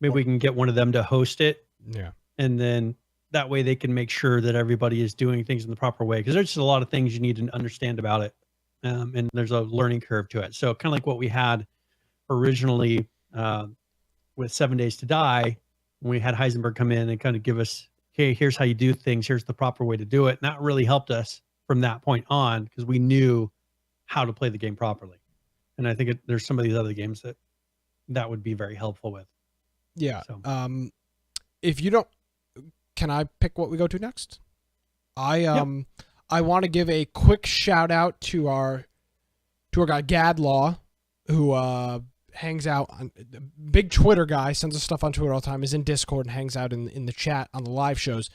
[SPEAKER 2] maybe we can get one of them to host it.
[SPEAKER 1] Yeah.
[SPEAKER 2] And then that way they can make sure that everybody is doing things in the proper way. Because there's just a lot of things you need to understand about it. And there's a learning curve to it. So kind of like what we had originally with 7 Days to Die, when we had Heisenberg come in and kind of give us, okay, here's how you do things. Here's the proper way to do it. And that really helped us from that point on because we knew how to play the game properly. And I think there's some of these other games that would be very helpful with.
[SPEAKER 1] Yeah.
[SPEAKER 2] So.
[SPEAKER 1] If you don't, can I pick what we go to next? I want to give a quick shout out to our guy Gadlaw, who hangs out on big Twitter guy, sends us stuff on Twitter all the time, is in Discord and hangs out in the chat on the live shows.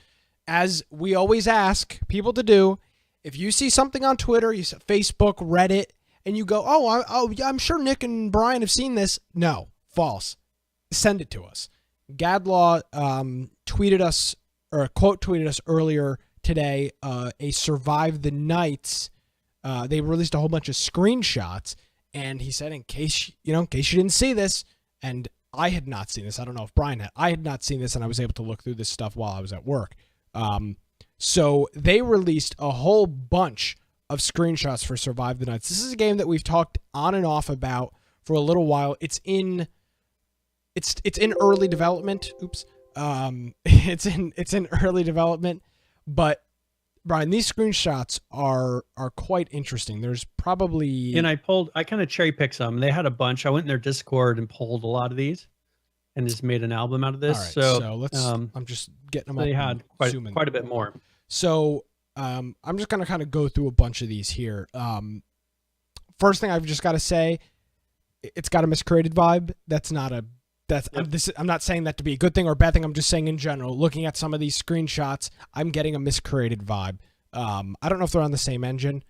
[SPEAKER 1] As we always ask people to do, if you see something on Twitter, you see Facebook, Reddit, and you go, I'm sure Nick and Brian have seen this. No, false. Send it to us. Gadlaw tweeted us, or a quote tweeted us earlier today, a Survive the Nights. They released a whole bunch of screenshots, and he said, in case you didn't see this, and I had not seen this. I don't know if Brian had. I had not seen this, and I was able to look through this stuff while I was at work. So they released a whole bunch of screenshots for Survive the Nights. This is a game that we've talked on and off about for a little while. It's in early development. Oops. It's in early development, but Brian, these screenshots are quite interesting. There's probably,
[SPEAKER 2] and I kind of cherry picked some. They had a bunch. I went in their Discord and pulled a lot of these, and just made an album out of this.
[SPEAKER 1] All right, so let's. I'm just getting them up.
[SPEAKER 2] They had quite a bit more.
[SPEAKER 1] So I'm just gonna kind of go through a bunch of these here. First thing I've just got to say, it's got a miscreated vibe. I'm not saying that to be a good thing or a bad thing. I'm just saying in general, looking at some of these screenshots, I'm getting a miscreated vibe. I don't know if they're on the same engine.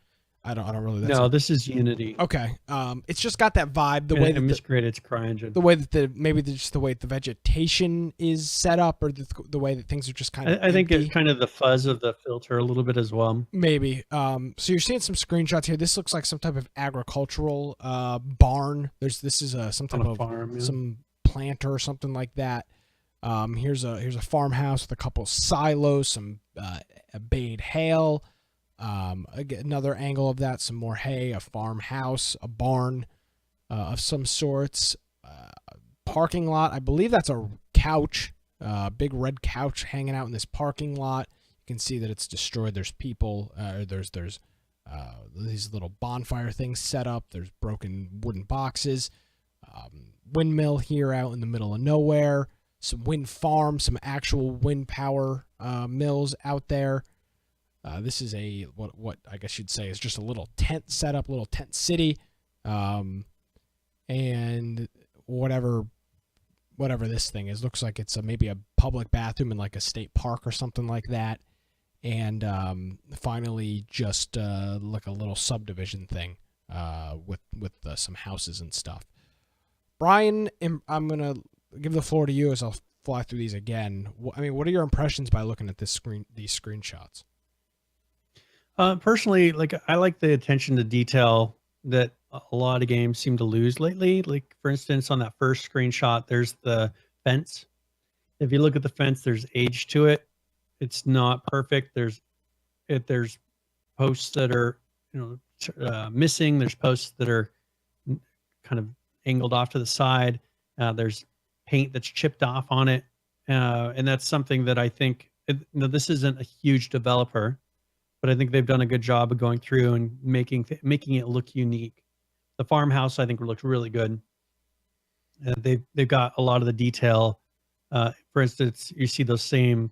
[SPEAKER 1] I don't really.
[SPEAKER 2] No, this is Unity.
[SPEAKER 1] Okay. It's just got that vibe. The way that
[SPEAKER 2] miscreated's CryEngine.
[SPEAKER 1] The way that just the way the vegetation is set up, or the way that things are just kind of.
[SPEAKER 2] I think it's kind of the fuzz of the filter a little bit as well.
[SPEAKER 1] Maybe. So you're seeing some screenshots here. This looks like some type of agricultural barn. This is some type of farm, some planter or something like that. Here's a farmhouse with a couple silos, some bayed hail. Another angle of that, some more hay, a farmhouse, a barn of some sorts, parking lot. I believe that's a couch, big red couch hanging out in this parking lot. You can see that it's destroyed. There's people. There's these little bonfire things set up. There's broken wooden boxes. Windmill here out in the middle of nowhere. Some wind farm, some actual wind power mills out there. This is what I guess you'd say is just a little tent setup, little tent city, and whatever this thing is, looks like it's maybe a public bathroom in like a state park or something like that. And finally, just like a little subdivision thing with some houses and stuff. Brian, I'm gonna give the floor to you as I'll fly through these again. I mean, what are your impressions by looking at these screenshots?
[SPEAKER 2] Personally, I like the attention to detail that a lot of games seem to lose lately. Like, for instance, on that first screenshot, there's the fence. If you look at the fence, there's age to it. It's not perfect. There's posts that are missing. There's posts that are kind of angled off to the side. There's paint that's chipped off on it, and that's something that I think this isn't a huge developer, but I think they've done a good job of going through and making it look unique. The farmhouse, I think, looks really good. They've got a lot of the detail. For instance, you see those same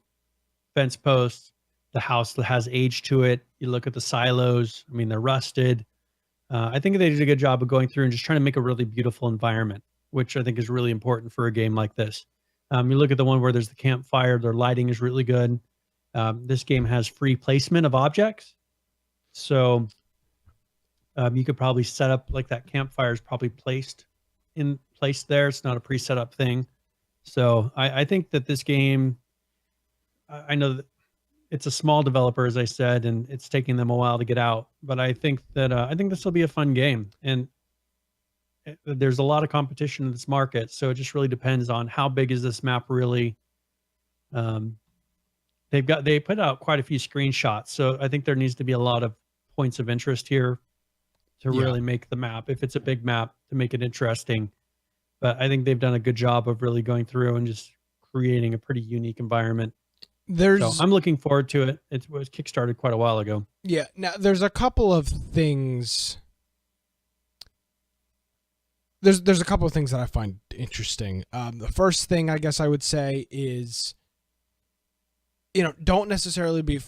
[SPEAKER 2] fence posts. The house that has age to it. You look at the silos. I mean, they're rusted. I think they did a good job of going through and just trying to make a really beautiful environment, which I think is really important for a game like this. You look at the one where there's the campfire. Their lighting is really good. This game has free placement of objects. So you could probably set up, like, that campfire is probably placed in place there. It's not a pre-set up thing. So I think that this game, I know that it's a small developer, as I said, and it's taking them a while to get out. But I think this will be a fun game. And there's a lot of competition in this market. So it just really depends on how big is this map really. they put out quite a few screenshots. So I think there needs to be a lot of points of interest here to really make the map, if it's a big map, to make it interesting. But I think they've done a good job of really going through and just creating a pretty unique environment. So I'm looking forward to it. It was kickstarted quite a while ago.
[SPEAKER 1] Yeah. Now there's a couple of things. There's a couple of things that I find interesting. The first thing I guess I would say is, don't necessarily be.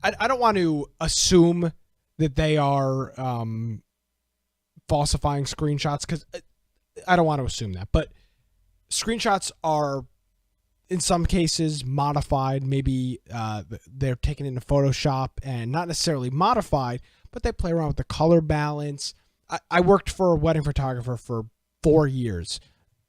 [SPEAKER 1] I don't want to assume that they are falsifying screenshots, because I don't want to assume that. But screenshots are, in some cases, modified. Maybe they're taken into Photoshop and not necessarily modified, but they play around with the color balance. I worked for a wedding photographer for 4 years.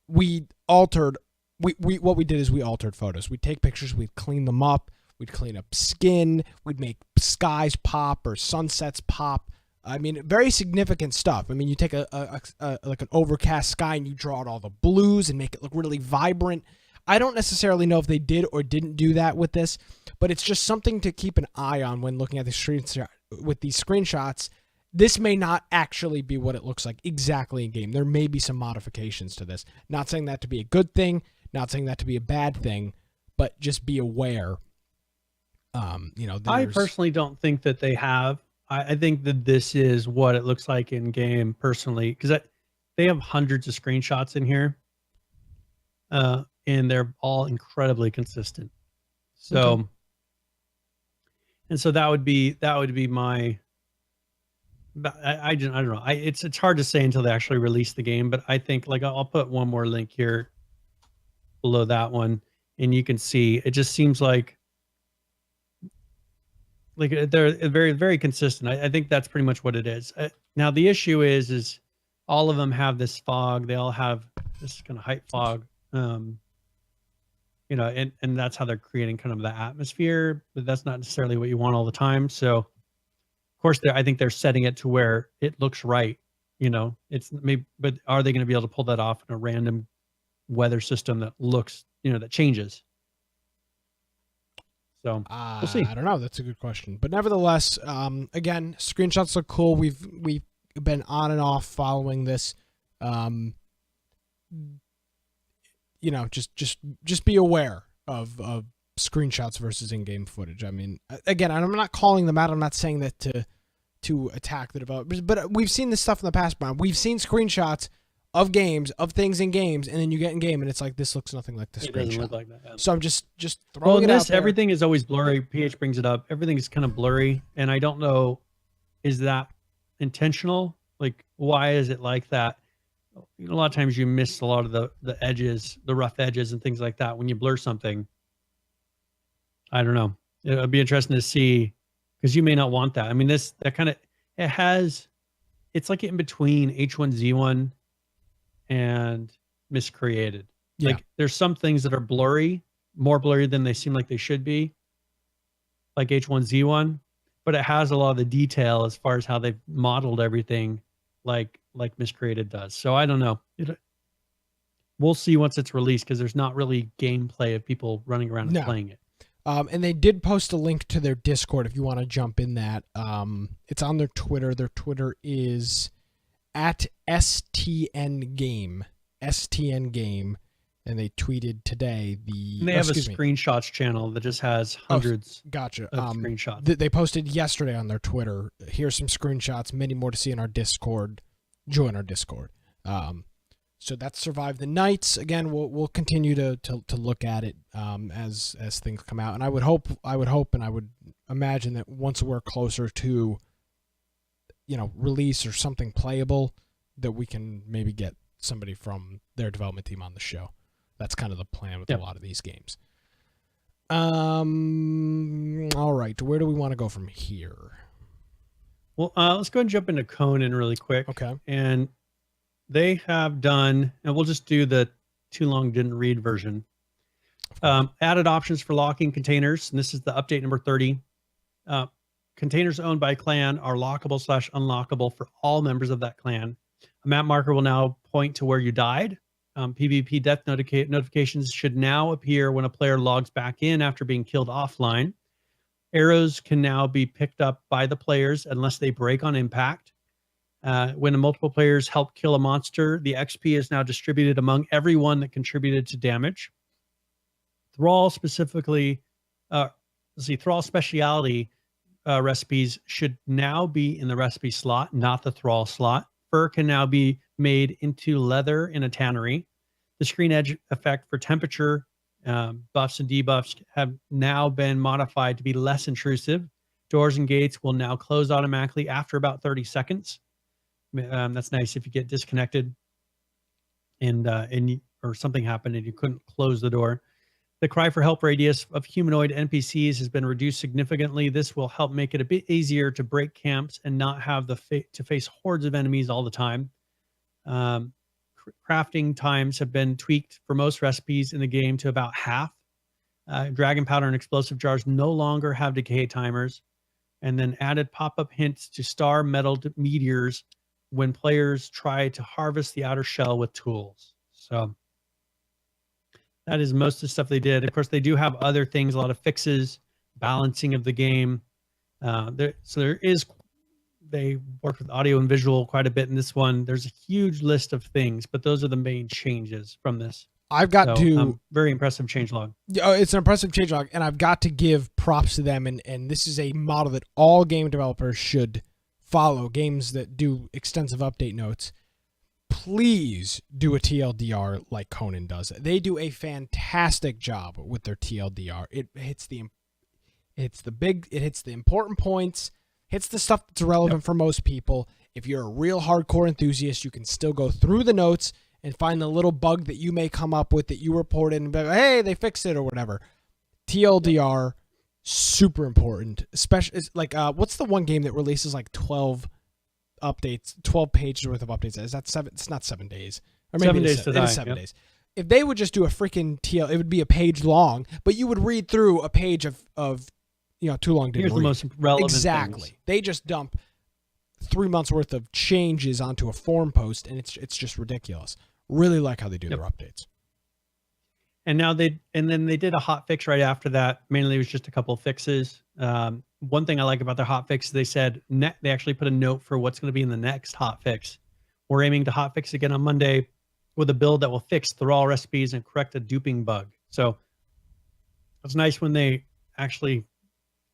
[SPEAKER 1] We altered. What we did is we altered photos. We'd take pictures, we'd clean them up, we'd clean up skin, we'd make skies pop or sunsets pop. I mean, very significant stuff. I mean, you take like an overcast sky and you draw out all the blues and make it look really vibrant. I don't necessarily know if they did or didn't do that with this, but it's just something to keep an eye on when looking at the screenshot. With these screenshots, this may not actually be what it looks like exactly in game. There may be some modifications to this. Not saying that to be a good thing, not saying that to be a bad thing, but just be aware.
[SPEAKER 2] I personally don't think that they have. I think that this is what it looks like in game, personally, because they have hundreds of screenshots in here, and they're all incredibly consistent. So, okay. And so that would be my. I don't know. It's hard to say until they actually release the game, but I think, like, I'll put one more link here below that one, and you can see it just seems like they're very, very consistent. I think that's pretty much what it is. Now the issue is all of them have this fog. They all have this kind of height fog, and that's how they're creating kind of the atmosphere, but that's not necessarily what you want all the time. So of course I think they're setting it to where it looks right. It's maybe, but are they going to be able to pull that off in a random weather system that looks, that changes? So we'll see.
[SPEAKER 1] I don't know. That's a good question. But nevertheless, again, screenshots look cool. We've been on and off following this. Just be aware of screenshots versus in-game footage. I mean, again, I'm not calling them out. I'm not saying that to attack the developers, but we've seen this stuff in the past, Brian. We've seen screenshots of games, of things in games, and then you get in game and it's like, this looks nothing like the screenshot. It doesn't look like that. Yeah. So I'm just throwing it out there.
[SPEAKER 2] Everything is always blurry. PH brings it up. Everything is kind of blurry, and I don't know, is that intentional? Like, why is it like that? A lot of times you miss a lot of the edges, the rough edges and things like that when you blur something. I don't know. It'll be interesting to see, because you may not want that. I mean, it's like in between H1Z1 and Miscreated.
[SPEAKER 1] Yeah.
[SPEAKER 2] Like, there's some things that are blurry, more blurry than they seem like they should be, like H1Z1, but it has a lot of the detail as far as how they've modeled everything, like Miscreated does. So I don't know. We'll see once it's released, because there's not really gameplay of people running around and playing it.
[SPEAKER 1] And they did post a link to their Discord if you want to jump in that. It's on their Twitter. Their Twitter is at STN Game, and they tweeted today
[SPEAKER 2] they have a screenshots channel that just has hundreds.
[SPEAKER 1] Gotcha.
[SPEAKER 2] Of screenshots.
[SPEAKER 1] They posted yesterday on their Twitter. Here's some screenshots. Many more to see in our Discord. Join our Discord. So that's Survive the Nights. Again, we'll continue to look at it as things come out, and I would hope, and I would imagine that once we're closer to, release or something playable, that we can maybe get somebody from their development team on the show. That's kind of the plan with a lot of these games. All right, where do we want to go from here?
[SPEAKER 2] Well, let's go and jump into Conan really quick.
[SPEAKER 1] Okay.
[SPEAKER 2] And they have done, and we'll just do the too long didn't read version. Added options for locking containers, and this is the update number 30. Containers owned by a clan are lockable/unlockable for all members of that clan. A map marker will now point to where you died. PvP death notifications should now appear when a player logs back in after being killed offline. Arrows can now be picked up by the players unless they break on impact. When multiple players help kill a monster, the XP is now distributed among everyone that contributed to damage. Thrall specifically, Thrall speciality recipes should now be in the recipe slot, not the Thrall slot. Fur can now be made into leather in a tannery. The screen edge effect for temperature buffs and debuffs have now been modified to be less intrusive. Doors and gates will now close automatically after about 30 seconds. That's nice if you get disconnected or something happened and you couldn't close the door. The cry for help radius of humanoid NPCs has been reduced significantly. This will help make it a bit easier to break camps and not have to face hordes of enemies all the time. Crafting times have been tweaked for most recipes in the game to about half. Dragon powder and explosive jars no longer have decay timers. And then added pop-up hints to star metal meteors when players try to harvest the outer shell with tools. So that is most of the stuff they did. Of course, they do have other things, a lot of fixes, balancing of the game. They work with audio and visual quite a bit in this one. There's a huge list of things, but those are the main changes from this. Very impressive changelog.
[SPEAKER 1] It's an impressive changelog, and I've got to give props to them. And this is a model that all game developers should follow. Games that do extensive update notes, please do a TLDR like Conan does. They do a fantastic job with their TLDR. It hits the important points, hits the stuff that's relevant for most people. If you're a real hardcore enthusiast, you can still go through the notes and find the little bug that you may come up with that you report in and be like, hey, they fixed it or whatever. TLDR, super important. Especially like what's the one game that releases like 12 updates, 12 pages worth of updates? Is that 7? It's not 7 days. Or maybe
[SPEAKER 2] 7 days to die.
[SPEAKER 1] 7 days. If they would just do a freaking TL, it would be a page long, but you would read through a page of too long to read.
[SPEAKER 2] Here's the most relevant
[SPEAKER 1] exactly.
[SPEAKER 2] things.
[SPEAKER 1] They just dump 3 months worth of changes onto a forum post, and it's just ridiculous. Really like how they do their updates.
[SPEAKER 2] And now they did a hot fix right after that. Mainly it was just a couple of fixes. One thing I like about their hot fix, they said they actually put a note for what's going to be in the next hot fix. We're aiming to hot fix again on Monday with a build that will fix Thrall recipes and correct a duping bug. So it's nice when they actually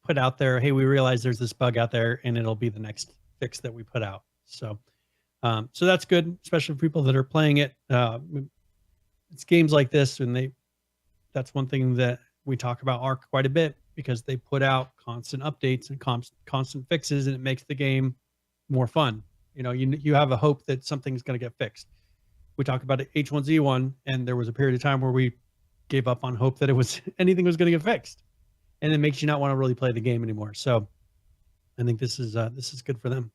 [SPEAKER 2] put out there, hey, we realize there's this bug out there, and it'll be the next fix that we put out. So that's good, especially for people that are playing it. It's games like this, and that's one thing that we talk about Arc quite a bit, because they put out constant updates and constant fixes, and it makes the game more fun. You have a hope that something's going to get fixed. We talked about H1Z1, and there was a period of time where we gave up on hope that anything was going to get fixed, and it makes you not want to really play the game anymore. So I think this is good for them.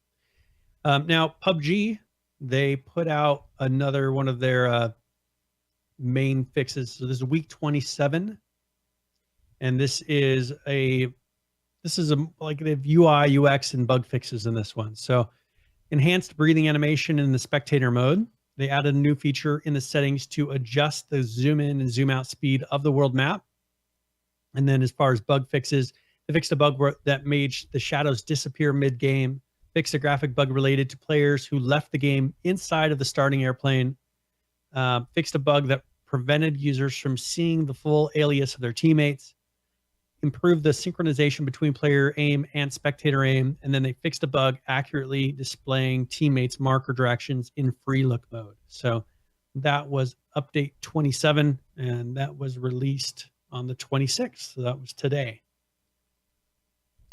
[SPEAKER 2] Now PUBG, they put out another one of their main fixes. So this is week 27, and this is like they have UI, UX, and bug fixes in this one. So enhanced breathing animation in the spectator mode. They added a new feature in the settings to adjust the zoom in and zoom out speed of the world map. And then as far as bug fixes, they fixed a bug that made the shadows disappear mid-game, fixed a graphic bug related to players who left the game inside of the starting airplane, fixed a bug that prevented users from seeing the full alias of their teammates, improved the synchronization between player aim and spectator aim, and then they fixed a bug accurately displaying teammates' marker directions in free look mode. So that was update 27, and that was released on the 26th. So that was today.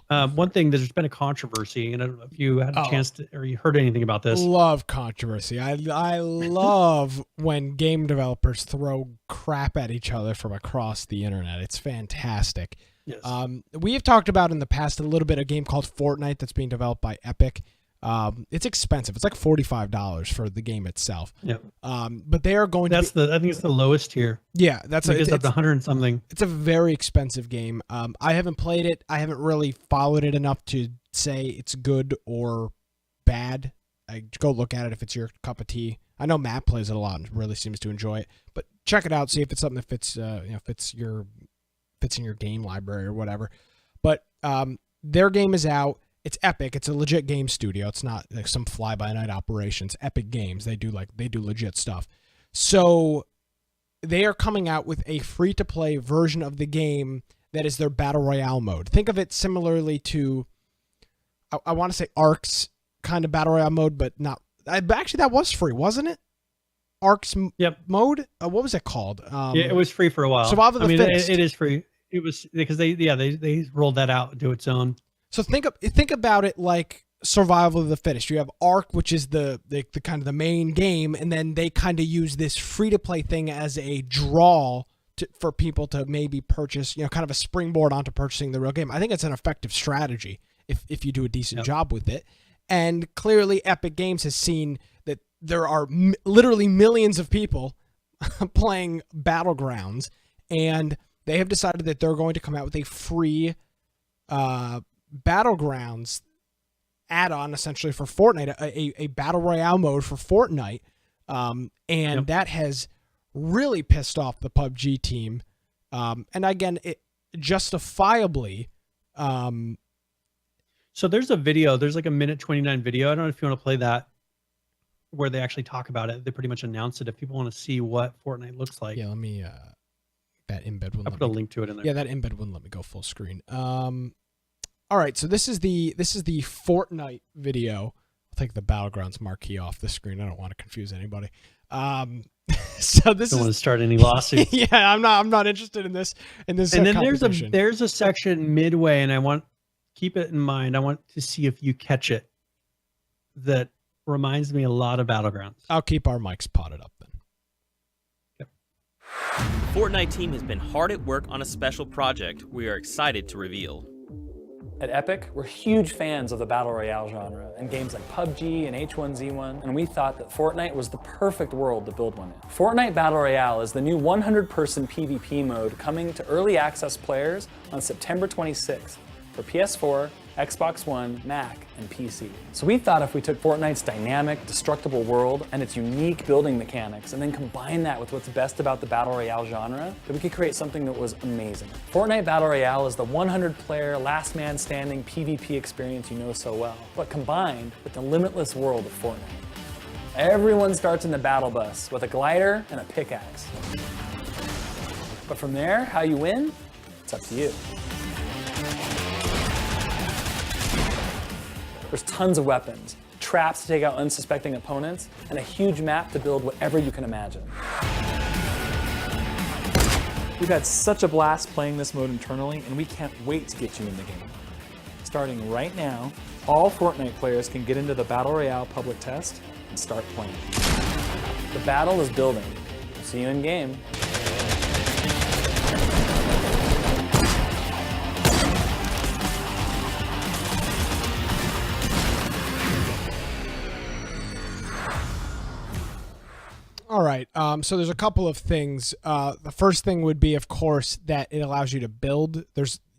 [SPEAKER 2] One thing, there's been a controversy, and I don't know if you had a chance to, or you heard anything about this.
[SPEAKER 1] Love controversy. I love when game developers throw crap at each other from across the internet. It's fantastic.
[SPEAKER 2] Yes.
[SPEAKER 1] We have talked about in the past a little bit a game called Fortnite that's being developed by Epic. It's expensive. It's like $45 for the game itself.
[SPEAKER 2] Yep.
[SPEAKER 1] But they are going
[SPEAKER 2] I think it's the lowest tier.
[SPEAKER 1] Yeah, it's
[SPEAKER 2] up to 100 and something.
[SPEAKER 1] It's a very expensive game. I haven't played it. I haven't really followed it enough to say it's good or bad. Go look at it if it's your cup of tea. I know Matt plays it a lot and really seems to enjoy it. But check it out. See if it's something that fits in your game library or whatever. But Their game is out. It's Epic. It's a legit game studio. It's not like some fly-by-night operations. Epic Games. They do legit stuff. So they are coming out with a free-to-play version of the game that is their Battle Royale mode. Think of it similarly to, I want to say Ark's kind of Battle Royale mode, but not. Actually, that was free, wasn't it? Ark's mode? What was it called?
[SPEAKER 2] Yeah, it was free for a while.
[SPEAKER 1] Survival of the Fittest.
[SPEAKER 2] It is free. It was because they rolled that out to its own.
[SPEAKER 1] So think about it like Survival of the Fittest. You have Ark, which is the kind of the main game, and then they kind of use this free to play thing as a draw for people to maybe purchase, kind of a springboard onto purchasing the real game. I think it's an effective strategy if you do a decent job with it. And clearly, Epic Games has seen that there are literally millions of people playing Battlegrounds, and they have decided that they're going to come out with a free Battlegrounds add-on essentially for Fortnite, a battle royale mode for Fortnite, and that has really pissed off the PUBG team, and again, it justifiably.
[SPEAKER 2] So there's a video. There's like a minute 29 video. I don't know if you want to play that, where they actually talk about it. They pretty much announce it. If people want to see what Fortnite looks like,
[SPEAKER 1] let me. That embed wouldn't.
[SPEAKER 2] I'll put a link to it in there.
[SPEAKER 1] Yeah, that embed wouldn't let me go full screen. All right, so this is the Fortnite video. I'll take the Battlegrounds marquee off the screen. I don't want to confuse anybody. So this
[SPEAKER 2] don't want to start any lawsuits.
[SPEAKER 1] Yeah, I'm not interested in this. And
[SPEAKER 2] then there's a section midway, and keep it in mind. I want to see if you catch it. That reminds me a lot of Battlegrounds.
[SPEAKER 1] I'll keep our mics potted up then.
[SPEAKER 7] The Fortnite team has been hard at work on a special project we are excited to reveal.
[SPEAKER 8] At Epic, we're huge fans of the Battle Royale genre and games like PUBG and H1Z1, and we thought that Fortnite was the perfect world to build one in. Fortnite Battle Royale is the new 100-person PvP mode coming to early access players on September 26th for PS4, Xbox One, Mac, and PC. So we thought if we took Fortnite's dynamic, destructible world and its unique building mechanics and then combine that with what's best about the Battle Royale genre, that we could create something that was amazing. Fortnite Battle Royale is the 100-player, last man standing PvP experience you know so well, but combined with the limitless world of Fortnite. Everyone starts in the battle bus with a glider and a pickaxe. But from there, how you win, it's up to you. There's tons of weapons, traps to take out unsuspecting opponents, and a huge map to build whatever you can imagine. We've had such a blast playing this mode internally, and we can't wait to get you in the game. Starting right now, all Fortnite players can get into the Battle Royale public test and start playing. The battle is building. We'll see you in game.
[SPEAKER 1] All right. So there's a couple of things. The first thing would be, of course, that it allows you to build.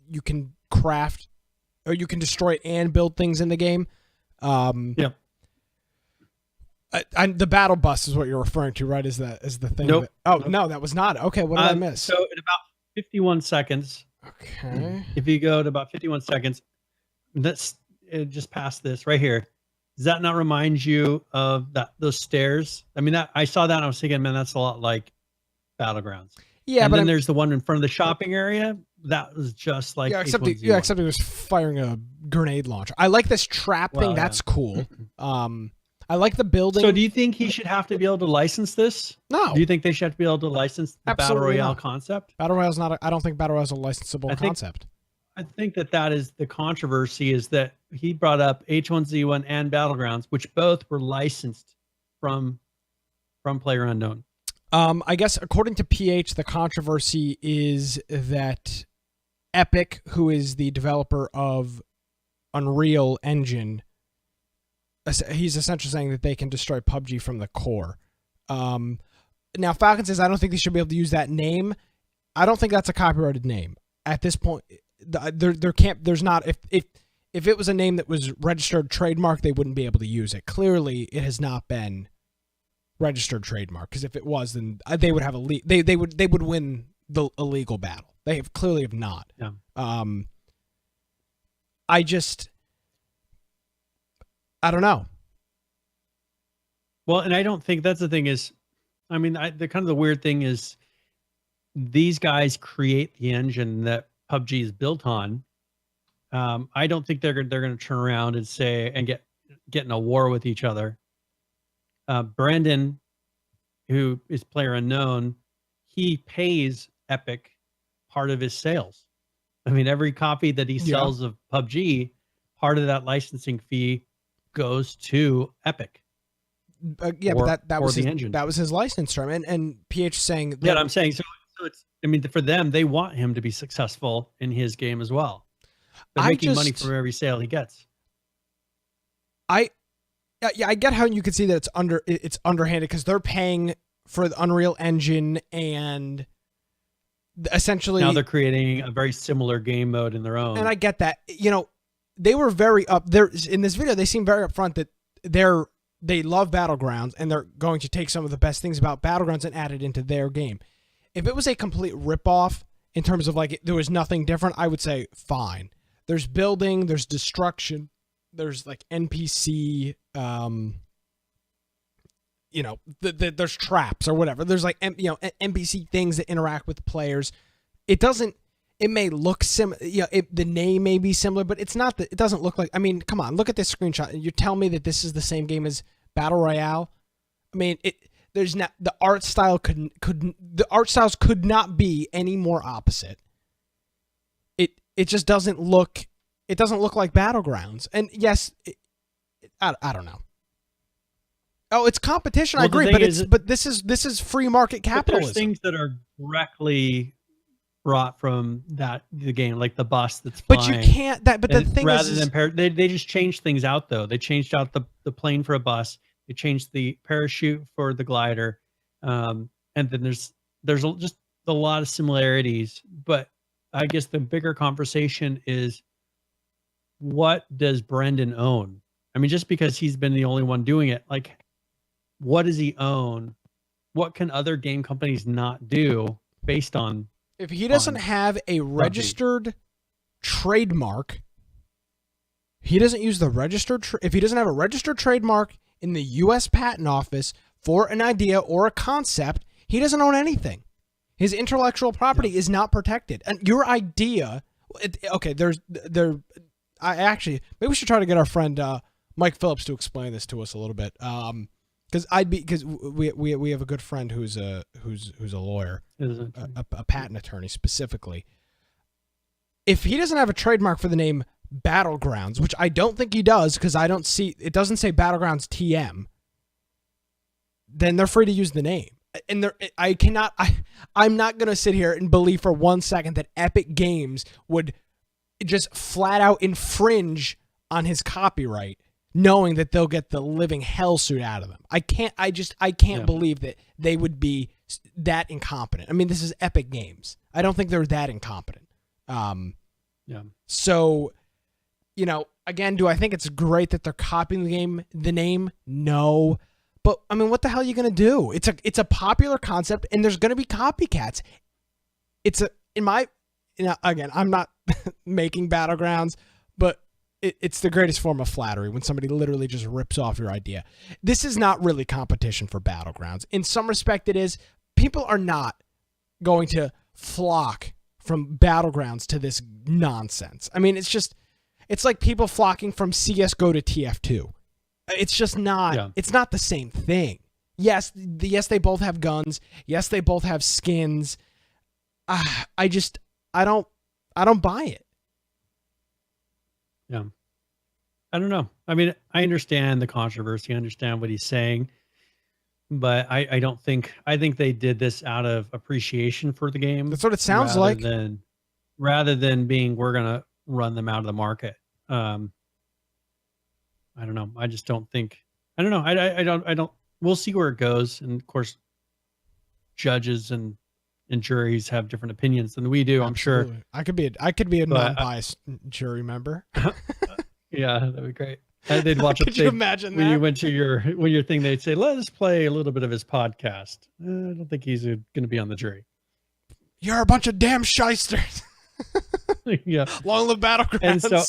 [SPEAKER 1] You can craft, or you can destroy and build things in the game.
[SPEAKER 2] Yep.
[SPEAKER 1] The battle bus is what you're referring to, right? Is the thing?
[SPEAKER 2] Nope.
[SPEAKER 1] No, that was not. Okay, what did I miss?
[SPEAKER 2] So in about 51 seconds.
[SPEAKER 1] Okay.
[SPEAKER 2] If you go to about 51 seconds, just past this right here. Does that not remind you of those stairs? I mean, I saw that and I was thinking, man, that's a lot like Battlegrounds.
[SPEAKER 1] Yeah,
[SPEAKER 2] and
[SPEAKER 1] but
[SPEAKER 2] then there's the one in front of the shopping area. That was just like
[SPEAKER 1] except it was firing a grenade launcher. I like this trap thing. That's cool. I like the building.
[SPEAKER 2] So do you think he should have to be able to license this?
[SPEAKER 1] No.
[SPEAKER 2] Do you think they should have to be able to license the Battle Royale concept?
[SPEAKER 1] Battle Royale's not. I don't think Battle Royale's a licensable concept.
[SPEAKER 2] I think that is the controversy, is that he brought up H1Z1 and Battlegrounds, which both were licensed from PlayerUnknown.
[SPEAKER 1] I guess according to PH, the controversy is that Epic, who is the developer of Unreal Engine, he's essentially saying that they can destroy PUBG from the core. Now, Falcon says, I don't think they should be able to use that name. I don't think that's a copyrighted name. At this point, there's not, if it was a name that was registered trademark, they wouldn't be able to use it. Clearly, it has not been registered trademark, because if it was, then they would have they would win the illegal battle. They clearly have not.
[SPEAKER 2] Yeah.
[SPEAKER 1] I don't know.
[SPEAKER 2] Well, and I don't think that's the thing is, I mean, the kind of the weird thing is these guys create the engine that PUBG is built on. I don't think they're going to turn around and say and get in a war with each other. Brandon, who is Player Unknown, he pays Epic part of his sales. I mean, every copy that he sells of PUBG, part of that licensing fee goes to Epic.
[SPEAKER 1] But that was
[SPEAKER 2] the
[SPEAKER 1] his,
[SPEAKER 2] engine.
[SPEAKER 1] that was his license term, and PH saying that,
[SPEAKER 2] Yeah, I'm saying so it's. I mean, for them, they want him to be successful in his game as well. They're making money from every sale he gets.
[SPEAKER 1] I get how you could see that it's underhanded because they're paying for the Unreal Engine and essentially
[SPEAKER 2] now they're creating a very similar game mode in their own.
[SPEAKER 1] And I get that. They were very up there in this video. They seem very upfront that they love Battlegrounds and they're going to take some of the best things about Battlegrounds and add it into their game. If it was a complete ripoff in terms of like there was nothing different, I would say fine. There's building, there's destruction, there's like NPC, there's traps or whatever. There's like NPC things that interact with players. It may look similar. The name may be similar, but it's not. It doesn't look like. I mean, come on, look at this screenshot. You tell me that this is the same game as Battle Royale. I mean, there's not the art style the art styles could not be any more opposite. It just doesn't look. It doesn't look like Battlegrounds. And yes, I don't know. Oh, it's competition. I agree, but this is free market capitalism.
[SPEAKER 2] There's things that are directly brought from the game, like the bus that's flying.
[SPEAKER 1] But you can't. But the thing is,
[SPEAKER 2] they just changed things out though. They changed out the plane for a bus. They changed the parachute for the glider, and then there's just a lot of similarities. But I guess the bigger conversation is, what does Brendan own? I mean, just because he's been the only one doing it, like, what does he own? What can other game companies not do based on?
[SPEAKER 1] If he doesn't have a registered trademark, he doesn't use the registered. If he doesn't have a registered trademark in the U.S. Patent Office for an idea or a concept, he doesn't own anything. His intellectual property is not protected. And your idea, I actually maybe we should try to get our friend Mike Phillips to explain this to us a little bit. Because we have a good friend who's a lawyer, a patent attorney specifically. If he doesn't have a trademark for the name Battlegrounds, which I don't think he does, because I don't see it doesn't say Battlegrounds TM, then they're free to use the name. And I'm not gonna sit here and believe for 1 second that Epic Games would just flat out infringe on his copyright, knowing that they'll get the living hell suit out of them. I can't believe that they would be that incompetent. I mean, this is Epic Games. I don't think they're that incompetent. So, again, do I think it's great that they're copying the name? No. But I mean, what the hell are you going to do? It's a popular concept and there's going to be copycats. Again, I'm not making Battlegrounds, but it's the greatest form of flattery when somebody literally just rips off your idea. This is not really competition for Battlegrounds. In some respect, it is. People are not going to flock from Battlegrounds to this nonsense. I mean, it's like people flocking from CSGO to TF2. It's just not, It's not the same thing. Yes, they both have guns. Yes, they both have skins. I don't buy it.
[SPEAKER 2] Yeah. I don't know. I mean, I understand the controversy. I understand what he's saying, but I think they did this out of appreciation for the game.
[SPEAKER 1] That's what it sounds like.
[SPEAKER 2] Rather than being, we're going to run them out of the market. I don't know. I just don't think, I don't know. I don't, we'll see where it goes. And of course, judges and juries have different opinions than we do.
[SPEAKER 1] Absolutely. I'm sure. I could be a non-biased jury member.
[SPEAKER 2] Yeah, that'd be great. They'd watch.
[SPEAKER 1] Could you imagine
[SPEAKER 2] when
[SPEAKER 1] that?
[SPEAKER 2] you went to your thing? They'd say, "Let us play a little bit of his podcast." I don't think he's going to be on the jury.
[SPEAKER 1] You're a bunch of damn shysters.
[SPEAKER 2] Yeah.
[SPEAKER 1] Long live Battlegrounds.
[SPEAKER 2] And so,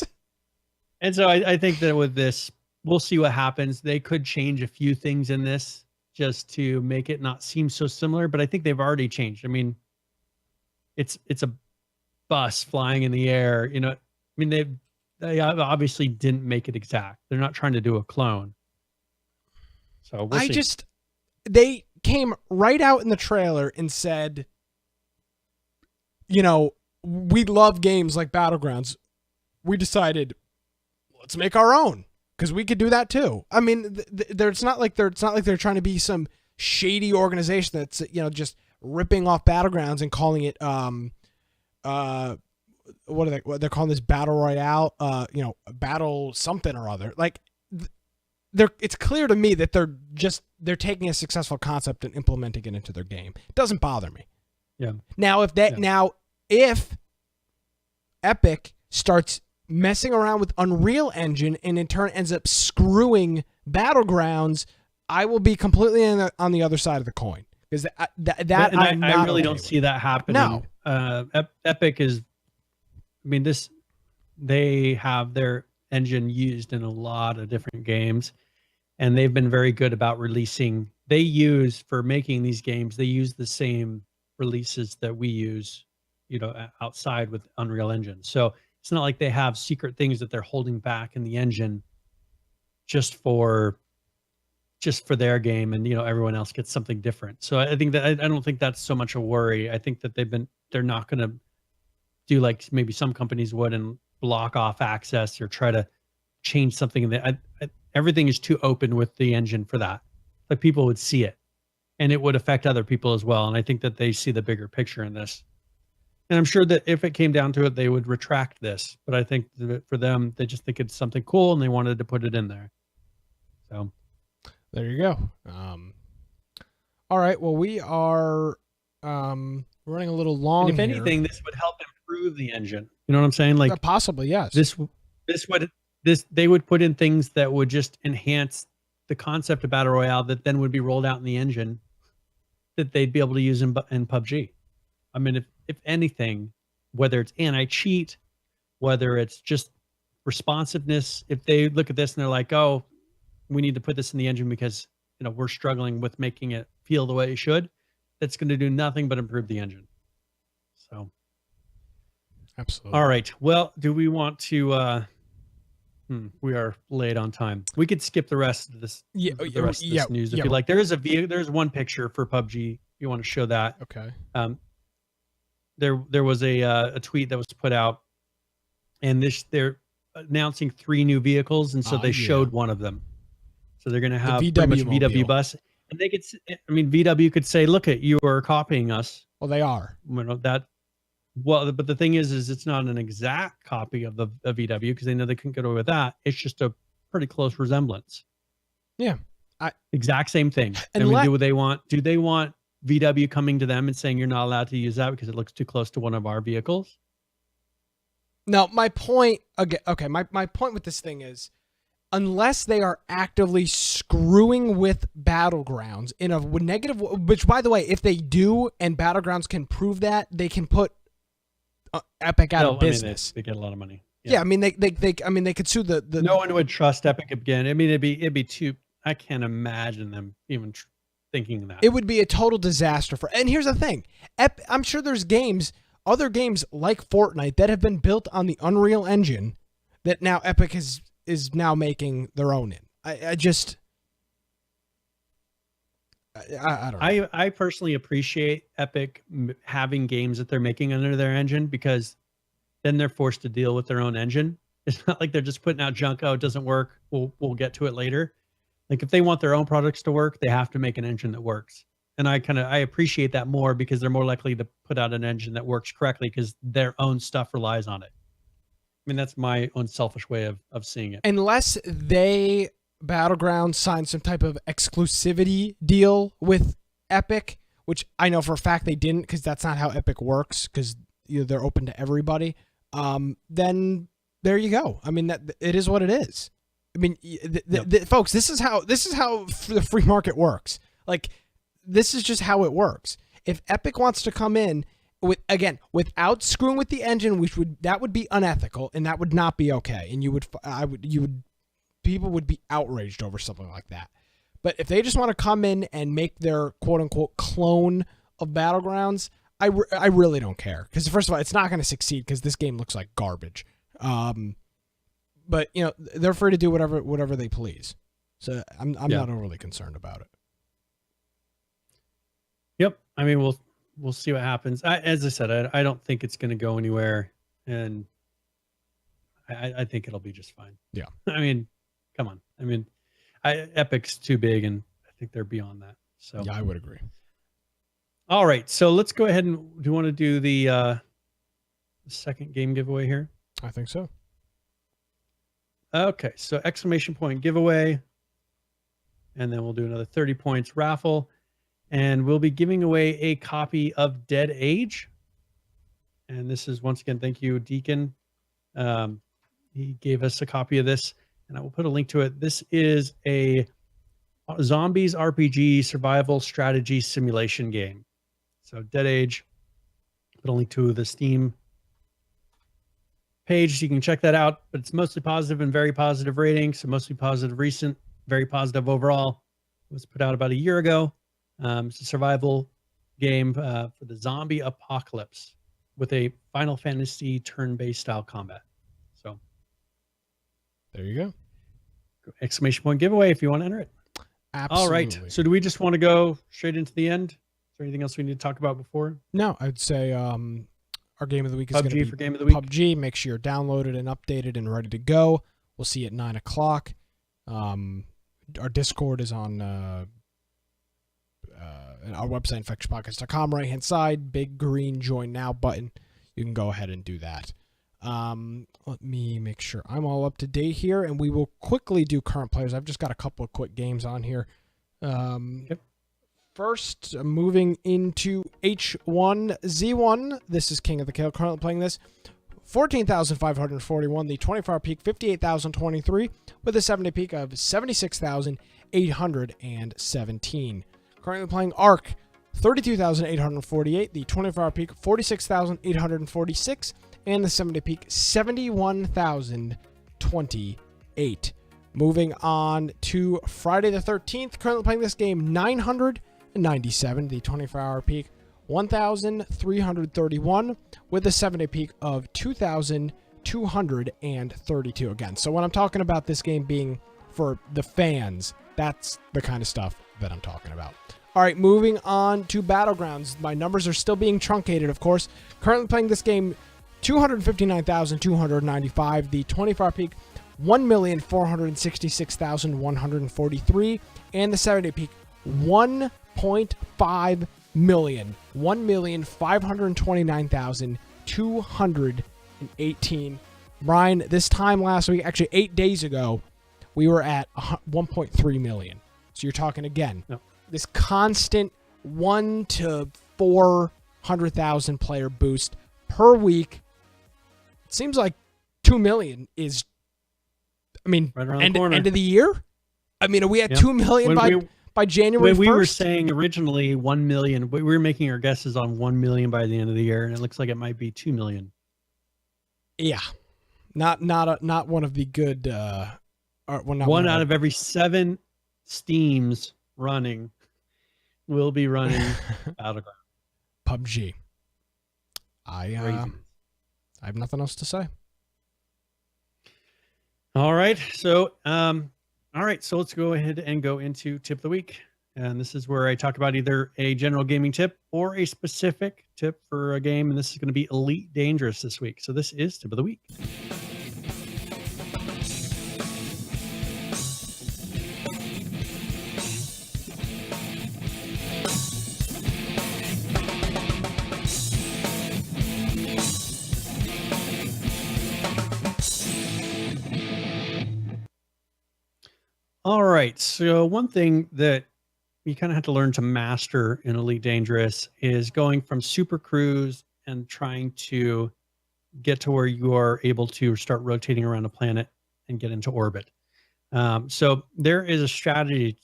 [SPEAKER 2] And so I think that with this, we'll see what happens. They could change a few things in this just to make it not seem so similar, but I think they've already changed. I mean, it's a bus flying in the air. You know, I mean, they obviously didn't make it exact. They're not trying to do a clone. So we'll see.
[SPEAKER 1] They came right out in the trailer and said, you know, we love games like Battlegrounds. We decided, let's make our own because we could do that too. I mean, it's not like they're trying to be some shady organization that's, you know, just ripping off Battlegrounds and calling it what they're calling this Battle Royale, you know, battle something or other. Like, it's clear to me that they're taking a successful concept and implementing it into their game. It doesn't bother me.
[SPEAKER 2] Yeah.
[SPEAKER 1] Now if Epic starts messing around with Unreal Engine and in turn ends up screwing Battlegrounds, I will be completely on the other side of the coin, because I
[SPEAKER 2] really don't see that happening.
[SPEAKER 1] No.
[SPEAKER 2] Epic is, I mean, they have their engine used in a lot of different games, and they've been very good about releasing. For making these games, they use the same releases that we use, you know, outside with Unreal Engine. So it's not like they have secret things that they're holding back in the engine just for their game, and, you know, everyone else gets something different. So I think that I don't think that's so much a worry. I think that they're not going to do like maybe some companies would and block off access or try to change something. Everything is too open with the engine for that. Like, people would see it, and it would affect other people as well. And I think that they see the bigger picture in this. And I'm sure that if it came down to it, they would retract this. But I think that for them, they just think it's something cool and they wanted to put it in there. So
[SPEAKER 1] there you go. All right. Well, we are running a little long.
[SPEAKER 2] And if anything, this would help improve the engine. You know what I'm saying? Like,
[SPEAKER 1] possibly, yes.
[SPEAKER 2] They would put in things that would just enhance the concept of Battle Royale that then would be rolled out in the engine that they'd be able to use in PUBG. I mean, if anything, whether it's anti-cheat, whether it's just responsiveness, if they look at this and they're like, oh, we need to put this in the engine because, you know, we're struggling with making it feel the way it should, that's going to do nothing but improve the engine. So,
[SPEAKER 1] absolutely.
[SPEAKER 2] All right. Well, do we want to? We are late on time. We could skip the rest of this. The rest of this news if you like. There's one picture for PUBG. You want to show that?
[SPEAKER 1] Okay.
[SPEAKER 2] There was a tweet that was put out, and they're announcing 3 new vehicles, and so they showed one of them. So they're going to have pretty much VW bus, and they could. I mean, VW could say, "Look, you are copying us."
[SPEAKER 1] Well, they are.
[SPEAKER 2] You know, that. Well, but the thing is it's not an exact copy of the VW, because they know they couldn't get away with that. It's just a pretty close resemblance.
[SPEAKER 1] Yeah,
[SPEAKER 2] exact same thing. And do they want VW coming to them and saying you're not allowed to use that because it looks too close to one of our vehicles?
[SPEAKER 1] No, my point again. Okay, my point with this thing is, unless they are actively screwing with Battlegrounds in a negative, which, by the way, if they do and Battlegrounds can prove that, they can put Epic out of business.
[SPEAKER 2] I mean, they get a lot of money.
[SPEAKER 1] Yeah, I mean they could sue the.
[SPEAKER 2] No one would trust Epic again. I mean, it'd be too. I can't imagine them even thinking that.
[SPEAKER 1] It would be a total disaster for. And here's the thing, I'm sure there's other games like Fortnite that have been built on the Unreal Engine that now Epic is now making their own in. I don't know.
[SPEAKER 2] I personally appreciate Epic having games that they're making under their engine, because then they're forced to deal with their own engine. It's not like they're just putting out junk. Oh, it doesn't work. We'll get to it later. Like, if they want their own products to work, they have to make an engine that works. And I appreciate that more, because they're more likely to put out an engine that works correctly because their own stuff relies on it. I mean, that's my own selfish way of seeing it.
[SPEAKER 1] Unless Battlegrounds signed some type of exclusivity deal with Epic, which I know for a fact they didn't, because that's not how Epic works, because they're open to everybody. Then there you go. I mean, that it is what it is. I mean, folks, this is how the free market works. Like, this is just how it works. If Epic wants to come in without screwing with the engine, that would be unethical and that would not be okay. And people would be outraged over something like that. But if they just want to come in and make their quote unquote clone of Battlegrounds, I really don't care. Because first of all, it's not going to succeed because this game looks like garbage. But they're free to do whatever they please. So I'm not overly concerned about it.
[SPEAKER 2] Yep. I mean, we'll see what happens. As I said, I don't think it's going to go anywhere, and I think it'll be just fine.
[SPEAKER 1] Yeah.
[SPEAKER 2] I mean, come on. I mean, Epic's too big, and I think they're beyond that. So
[SPEAKER 1] yeah, I would agree.
[SPEAKER 2] All right, so let's go ahead and do you want to do the second game giveaway here?
[SPEAKER 1] I think so.
[SPEAKER 2] Okay, so exclamation point giveaway, and then we'll do another 30 points raffle. And we'll be giving away a copy of Dead Age. And this is, once again, thank you, Deacon. He gave us a copy of this, and I will put a link to it. This is a zombies RPG survival strategy simulation game. So Dead Age, put a link to the Steam page so you can check that out. But it's mostly positive and very positive ratings. So mostly positive recent, very positive overall. It was put out about a year ago. It's a survival game for the zombie apocalypse with a Final Fantasy turn-based style combat. So
[SPEAKER 1] there you go.
[SPEAKER 2] Exclamation point giveaway if you want to enter it.
[SPEAKER 1] Absolutely.
[SPEAKER 2] All right. So do we just want to go straight into the end? Is there anything else we need to talk about before?
[SPEAKER 1] No, I'd say our game of the week is going to be
[SPEAKER 2] for game of the week.
[SPEAKER 1] PUBG. Make sure you're downloaded and updated and ready to go. We'll see you at 9 o'clock. Our Discord is on our website, infectionpodcast.com, right-hand side, big green join now button. You can go ahead and do that. Let me make sure I'm all up to date here, and we will quickly do current players. I've just got a couple of quick games on here.
[SPEAKER 2] Yep.
[SPEAKER 1] First, moving into H1Z1. This is King of the Kill. Currently playing this. 14,541. The 24-hour peak, 58,023, with a 7-day peak of 76,817. Currently playing Ark, 32,848. The 24-hour peak, 46,846, and the 7-day peak, 71,028. Moving on to Friday the 13th. Currently playing this game, 997. The 24-hour peak, 1,331, with a 7-day peak of 2,232 again. So when I'm talking about this game being for the fans, that's the kind of stuff that I'm talking about. All right, moving on to Battlegrounds. My numbers are still being truncated, of course. Currently playing this game, 259,295. The 24-hour peak, 1,466,143. And the 7-day peak, 1.5 million. 1,529,218. Brian, this time last week, actually 8 days ago, we were at 1.3 million. So you're talking again.
[SPEAKER 2] Yep.
[SPEAKER 1] This constant 1 to 400,000 player boost per week. It seems like 2 million is, I mean,
[SPEAKER 2] right around
[SPEAKER 1] end
[SPEAKER 2] the corner.
[SPEAKER 1] of the year? I mean, are we at 2 million by January 1st?
[SPEAKER 2] When we were saying originally 1 million, we were making our guesses on 1 million by the end of the year, and it looks like it might be 2 million.
[SPEAKER 1] Yeah. Not one of the good
[SPEAKER 2] one out of every 7 Steams running will be running Battleground.
[SPEAKER 1] PUBG. I have nothing else to say.
[SPEAKER 2] All right. So let's go ahead and go into tip of the week. And this is where I talk about either a general gaming tip or a specific tip for a game. And this is going to be Elite Dangerous this week. So this is tip of the week. All right. So one thing that you kind of have to learn to master in Elite Dangerous is going from super cruise and trying to get to where you are able to start rotating around a planet and get into orbit. So there is a strategy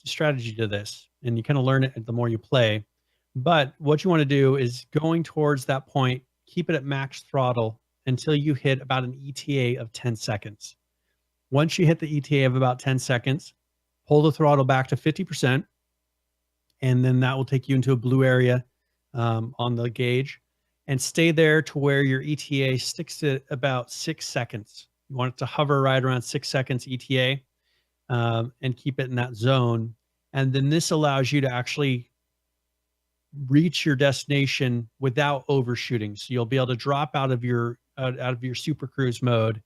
[SPEAKER 2] to this, and you kind of learn it the more you play. But what you want to do is going towards that point, keep it at max throttle until you hit about an ETA of 10 seconds. Once you hit the ETA of about 10 seconds, pull the throttle back to 50%, and then that will take you into a blue area on the gauge, and stay there to where your ETA sticks to about 6 seconds. You want it to hover right around 6 seconds ETA, and keep it in that zone. And then this allows you to actually reach your destination without overshooting. So you'll be able to drop out of your super cruise mode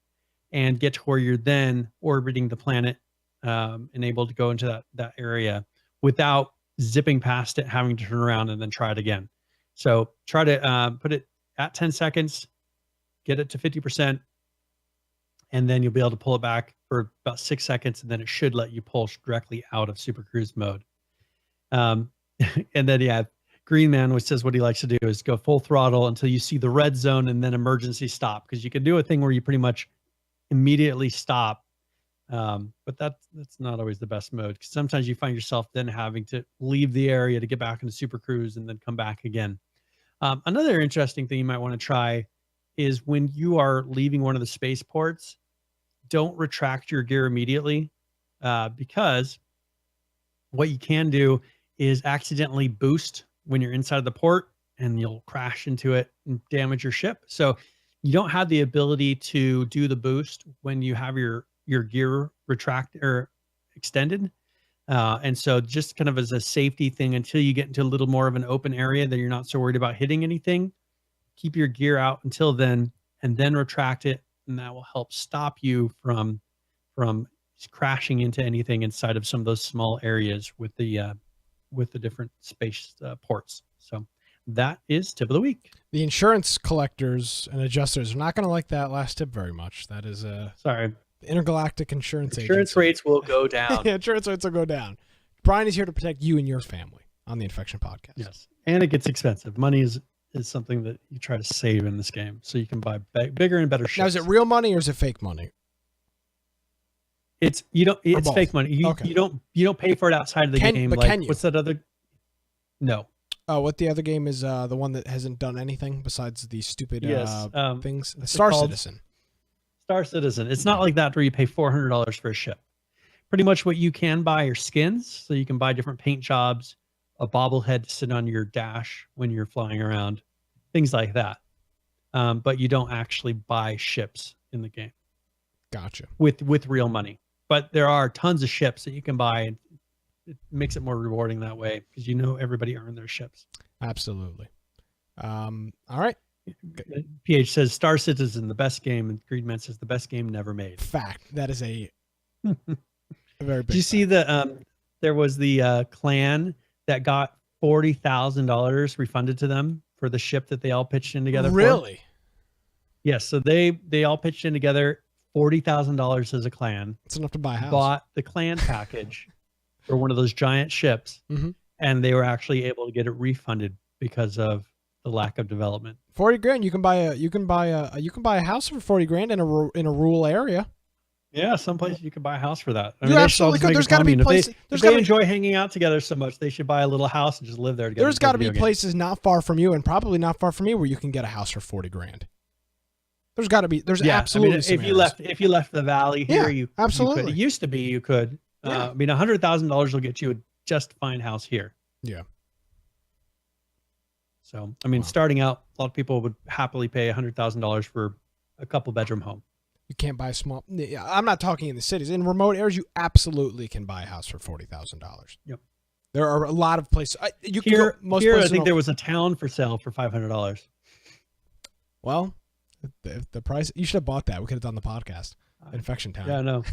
[SPEAKER 2] and get to where you're then orbiting the planet, and able to go into that area without zipping past it, having to turn around and then try it again. So try to put it at 10 seconds, get it to 50%, and then you'll be able to pull it back for about 6 seconds, and then it should let you pull directly out of super cruise mode. And then, Green Man, which says what he likes to do is go full throttle until you see the red zone and then emergency stop, because you can do a thing where you pretty much immediately stop. But that's not always the best mode, because sometimes you find yourself then having to leave the area to get back into super cruise and then come back again. Another interesting thing you might want to try is when you are leaving one of the spaceports, don't retract your gear immediately, because what you can do is accidentally boost when you're inside of the port, and you'll crash into it and damage your ship. So you don't have the ability to do the boost when you have your gear retract or extended. And so just kind of as a safety thing, until you get into a little more of an open area that you're not so worried about hitting anything, keep your gear out until then, and then retract it. And that will help stop you from crashing into anything inside of some of those small areas with the different space ports. So that is tip of the week.
[SPEAKER 1] The insurance collectors and adjusters are not going to like that last tip very much. That is
[SPEAKER 2] sorry.
[SPEAKER 1] Intergalactic Insurance
[SPEAKER 2] Agency. Rates will go down.
[SPEAKER 1] Yeah, insurance rates will go down. Brian is here to protect you and your family on the Infection Podcast.
[SPEAKER 2] Yes, and it gets expensive. Money is something that you try to save in this game, so you can buy bigger and better ships.
[SPEAKER 1] Now, is it real money or is it fake money?
[SPEAKER 2] It's fake money. You don't pay for it outside of the game.
[SPEAKER 1] But
[SPEAKER 2] like,
[SPEAKER 1] can you?
[SPEAKER 2] What's that other? No.
[SPEAKER 1] Oh, what the other game is? The one that hasn't done anything besides these stupid things.
[SPEAKER 2] Star
[SPEAKER 1] Citizen.
[SPEAKER 2] Star Citizen. It's not like that where you pay $400 for a ship. Pretty much what you can buy are skins, so you can buy different paint jobs, a bobblehead to sit on your dash when you're flying around, things like that. But you don't actually buy ships in the game.
[SPEAKER 1] Gotcha.
[SPEAKER 2] With real money. But there are tons of ships that you can buy, and it makes it more rewarding that way, because everybody earned their ships.
[SPEAKER 1] Absolutely. All right.
[SPEAKER 2] PH says Star Citizen, the best game, and Greedman says the best game never made.
[SPEAKER 1] Fact. That is a very big.
[SPEAKER 2] Did you see there was the clan that got $40,000 refunded to them for the ship that they all pitched in together?
[SPEAKER 1] Really?
[SPEAKER 2] Yes. So they all pitched in together $40,000 as a clan.
[SPEAKER 1] It's enough to buy a house.
[SPEAKER 2] Bought the clan package for one of those giant ships, and they were actually able to get it refunded because of the lack of development.
[SPEAKER 1] 40 grand. You can buy a house for 40 grand in a rural area.
[SPEAKER 2] Yeah, someplace you can buy a house for that. I
[SPEAKER 1] mean, absolutely could. There's got to be places.
[SPEAKER 2] If they enjoy hanging out together so much, they should buy a little house and just live there together.
[SPEAKER 1] There's got to be places not far from you, and probably not far from me, where you can get a house for 40 grand. There's got to be. There's absolutely.
[SPEAKER 2] I mean, if you left the valley here, you
[SPEAKER 1] absolutely.
[SPEAKER 2] You could. It used to be you could.
[SPEAKER 1] Yeah.
[SPEAKER 2] I mean, $100,000 will get you a just fine house here.
[SPEAKER 1] Yeah.
[SPEAKER 2] So, I mean, starting out, a lot of people would happily pay $100,000 for a couple bedroom home.
[SPEAKER 1] You can't buy a small. I'm not talking in the cities. In remote areas, you absolutely can buy a house for $40,000.
[SPEAKER 2] Yep.
[SPEAKER 1] There are a lot of places. You can
[SPEAKER 2] here,
[SPEAKER 1] go, most
[SPEAKER 2] here
[SPEAKER 1] places
[SPEAKER 2] I think there was a town for sale for $500.
[SPEAKER 1] Well, the price. You should have bought that. We could have done the podcast. Infection Town.
[SPEAKER 2] Yeah, I know.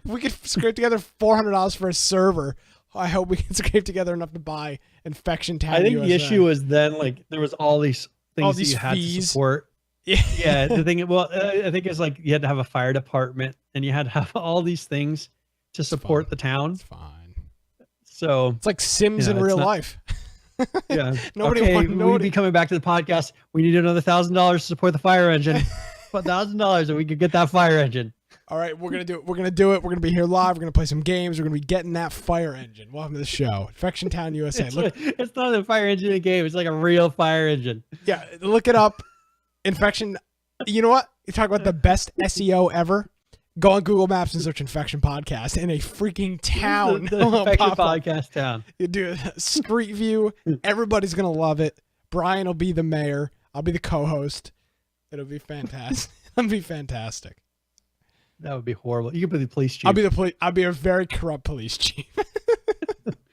[SPEAKER 1] We could scrape together $400 for a server. I hope we can scrape together enough to buy Infection Town.
[SPEAKER 2] I think
[SPEAKER 1] USA.
[SPEAKER 2] the issue was then, like, there was all these things that you had to support. Yeah, the thing. Well, I think it's like you had to have a fire department, and you had to have all these things to support the town.
[SPEAKER 1] It's fine.
[SPEAKER 2] So
[SPEAKER 1] it's like Sims in real life.
[SPEAKER 2] Yeah.
[SPEAKER 1] Nobody.
[SPEAKER 2] We'll be coming back to the podcast. We need another $1,000 to support the fire engine. $1,000, and we could get that fire engine.
[SPEAKER 1] All right, we're gonna do it. We're gonna do it. We're gonna be here live. We're gonna play some games. We're gonna be getting that fire engine. Welcome to the show, Infection Town, USA.
[SPEAKER 2] It's not a fire engine in a game. It's like a real fire engine.
[SPEAKER 1] Yeah, look it up. Infection. You know what? You talk about the best SEO ever. Go on Google Maps and search Infection Podcast in a freaking town.
[SPEAKER 2] The Infection Podcast town.
[SPEAKER 1] You do a street view. Everybody's gonna love it. Brian will be the mayor. I'll be the co-host. It'll be fantastic. It'll be fantastic.
[SPEAKER 2] That would be horrible. You could be the police chief.
[SPEAKER 1] I'll be the police. I'll be a very corrupt police chief.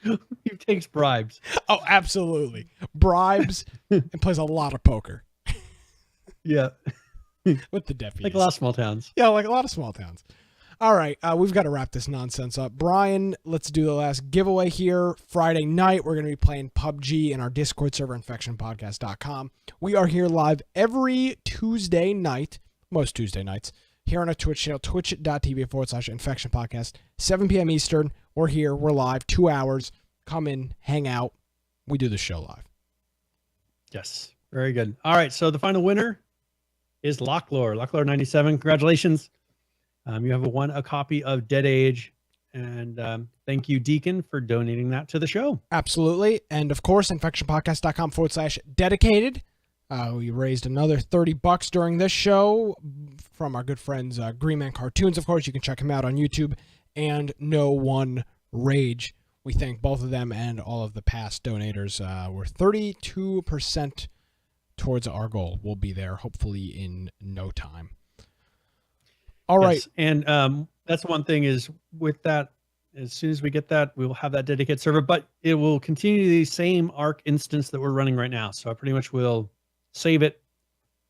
[SPEAKER 2] He takes bribes.
[SPEAKER 1] Oh, absolutely. Bribes and plays a lot of poker
[SPEAKER 2] Yeah.
[SPEAKER 1] with the deputies.
[SPEAKER 2] Like a lot of small towns.
[SPEAKER 1] Yeah, like a lot of small towns. All right, we've got to wrap this nonsense up. Brian, let's do the last giveaway here. Friday night, we're going to be playing PUBG in our Discord server, infectionpodcast.com. We are here live every Tuesday night, most Tuesday nights, here on our Twitch channel, twitch.tv/infectionpodcast, 7 p.m. Eastern. We're here. We're live. 2 hours. Come in, hang out. We do the show live.
[SPEAKER 2] Yes. Very good. All right. So the final winner is Locklore. Locklore 97. Congratulations. You have won a copy of Dead Age. And thank you, Deacon, for donating that to the show.
[SPEAKER 1] Absolutely. And of course, infectionpodcast.com/dedicated. We raised another $30 during this show from our good friends Green Man Cartoons. Of course, you can check him out on YouTube, and No One Rage. We thank both of them and all of the past donators. We're 32% towards our goal. We'll be there hopefully in no time. All right.
[SPEAKER 2] Yes. And that's one thing is with that, as soon as we get that, we will have that dedicated server, but it will continue the same ARC instance that we're running right now. So I pretty much will save it,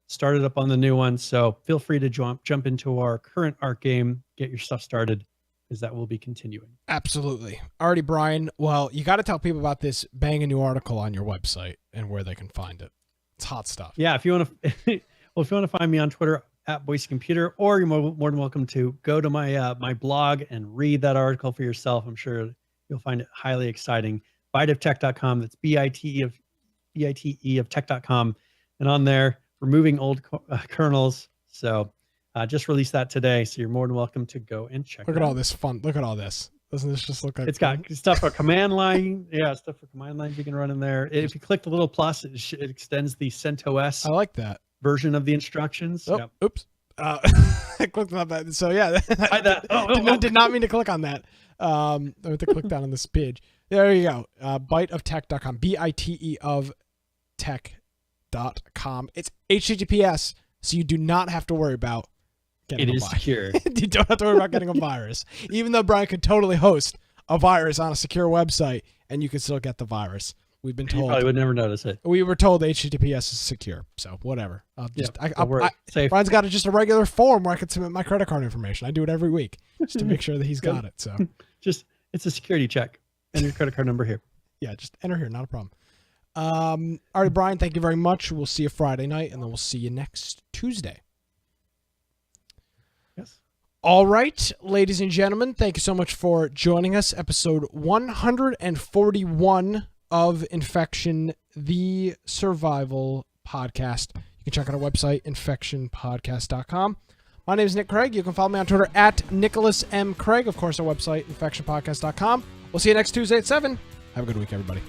[SPEAKER 2] start it up on the new one. So feel free to jump into our current ARC game, get your stuff started, because that will be continuing.
[SPEAKER 1] Absolutely. Alrighty, Brian. Well, you got to tell people about this bang a new article on your website and where they can find it. It's hot stuff.
[SPEAKER 2] Yeah, if you want to, well, if you want to find me on Twitter at Boise Computer, or you're more than welcome to go to my my blog and read that article for yourself. I'm sure you'll find it highly exciting. Biteoftech.com. That's BITE of tech.com. And on there, removing old kernels. So just released that today. So you're more than welcome to go and check
[SPEAKER 1] Look
[SPEAKER 2] it
[SPEAKER 1] at
[SPEAKER 2] out.
[SPEAKER 1] all this fun. Look at all this. Doesn't this just look like
[SPEAKER 2] It's got stuff for command line. Yeah, stuff for command lines you can run in there. If you click the little plus, it extends the CentOS
[SPEAKER 1] I like that.
[SPEAKER 2] version of the instructions.
[SPEAKER 1] Oh,
[SPEAKER 2] Yep.
[SPEAKER 1] oops. I clicked on that. So yeah, did not mean to click on that. I have to click down on this page. There you go. Biteoftech.com. BITE of tech.com. It's HTTPS, so you do not have to worry about getting
[SPEAKER 2] It
[SPEAKER 1] a
[SPEAKER 2] is
[SPEAKER 1] virus.
[SPEAKER 2] secure.
[SPEAKER 1] You don't have to worry about getting a virus. Even though Brian could totally host a virus on a secure website and you could still get the virus. We've been
[SPEAKER 2] You
[SPEAKER 1] told.
[SPEAKER 2] probably would never notice it.
[SPEAKER 1] We were told HTTPS is secure. So whatever. I'll just
[SPEAKER 2] Don't worry. Safe.
[SPEAKER 1] Brian's got just a regular form where I can submit my credit card information. I do it every week just to make sure that he's got it. So
[SPEAKER 2] Just it's a security check and your credit card number here.
[SPEAKER 1] yeah, just enter here. Not a problem. All right, Brian, thank you very much. We'll see you Friday night, and then we'll see you next Tuesday.
[SPEAKER 2] Yes.
[SPEAKER 1] All right, ladies and gentlemen, thank you so much for joining us. Episode 141 of Infection, the survival podcast. You can check out our website, infectionpodcast.com. My name is Nick Craig. You can follow me on Twitter at Nicholas M. Craig. Of course, our website, infectionpodcast.com. We'll see you next Tuesday at 7. Have a good week, everybody.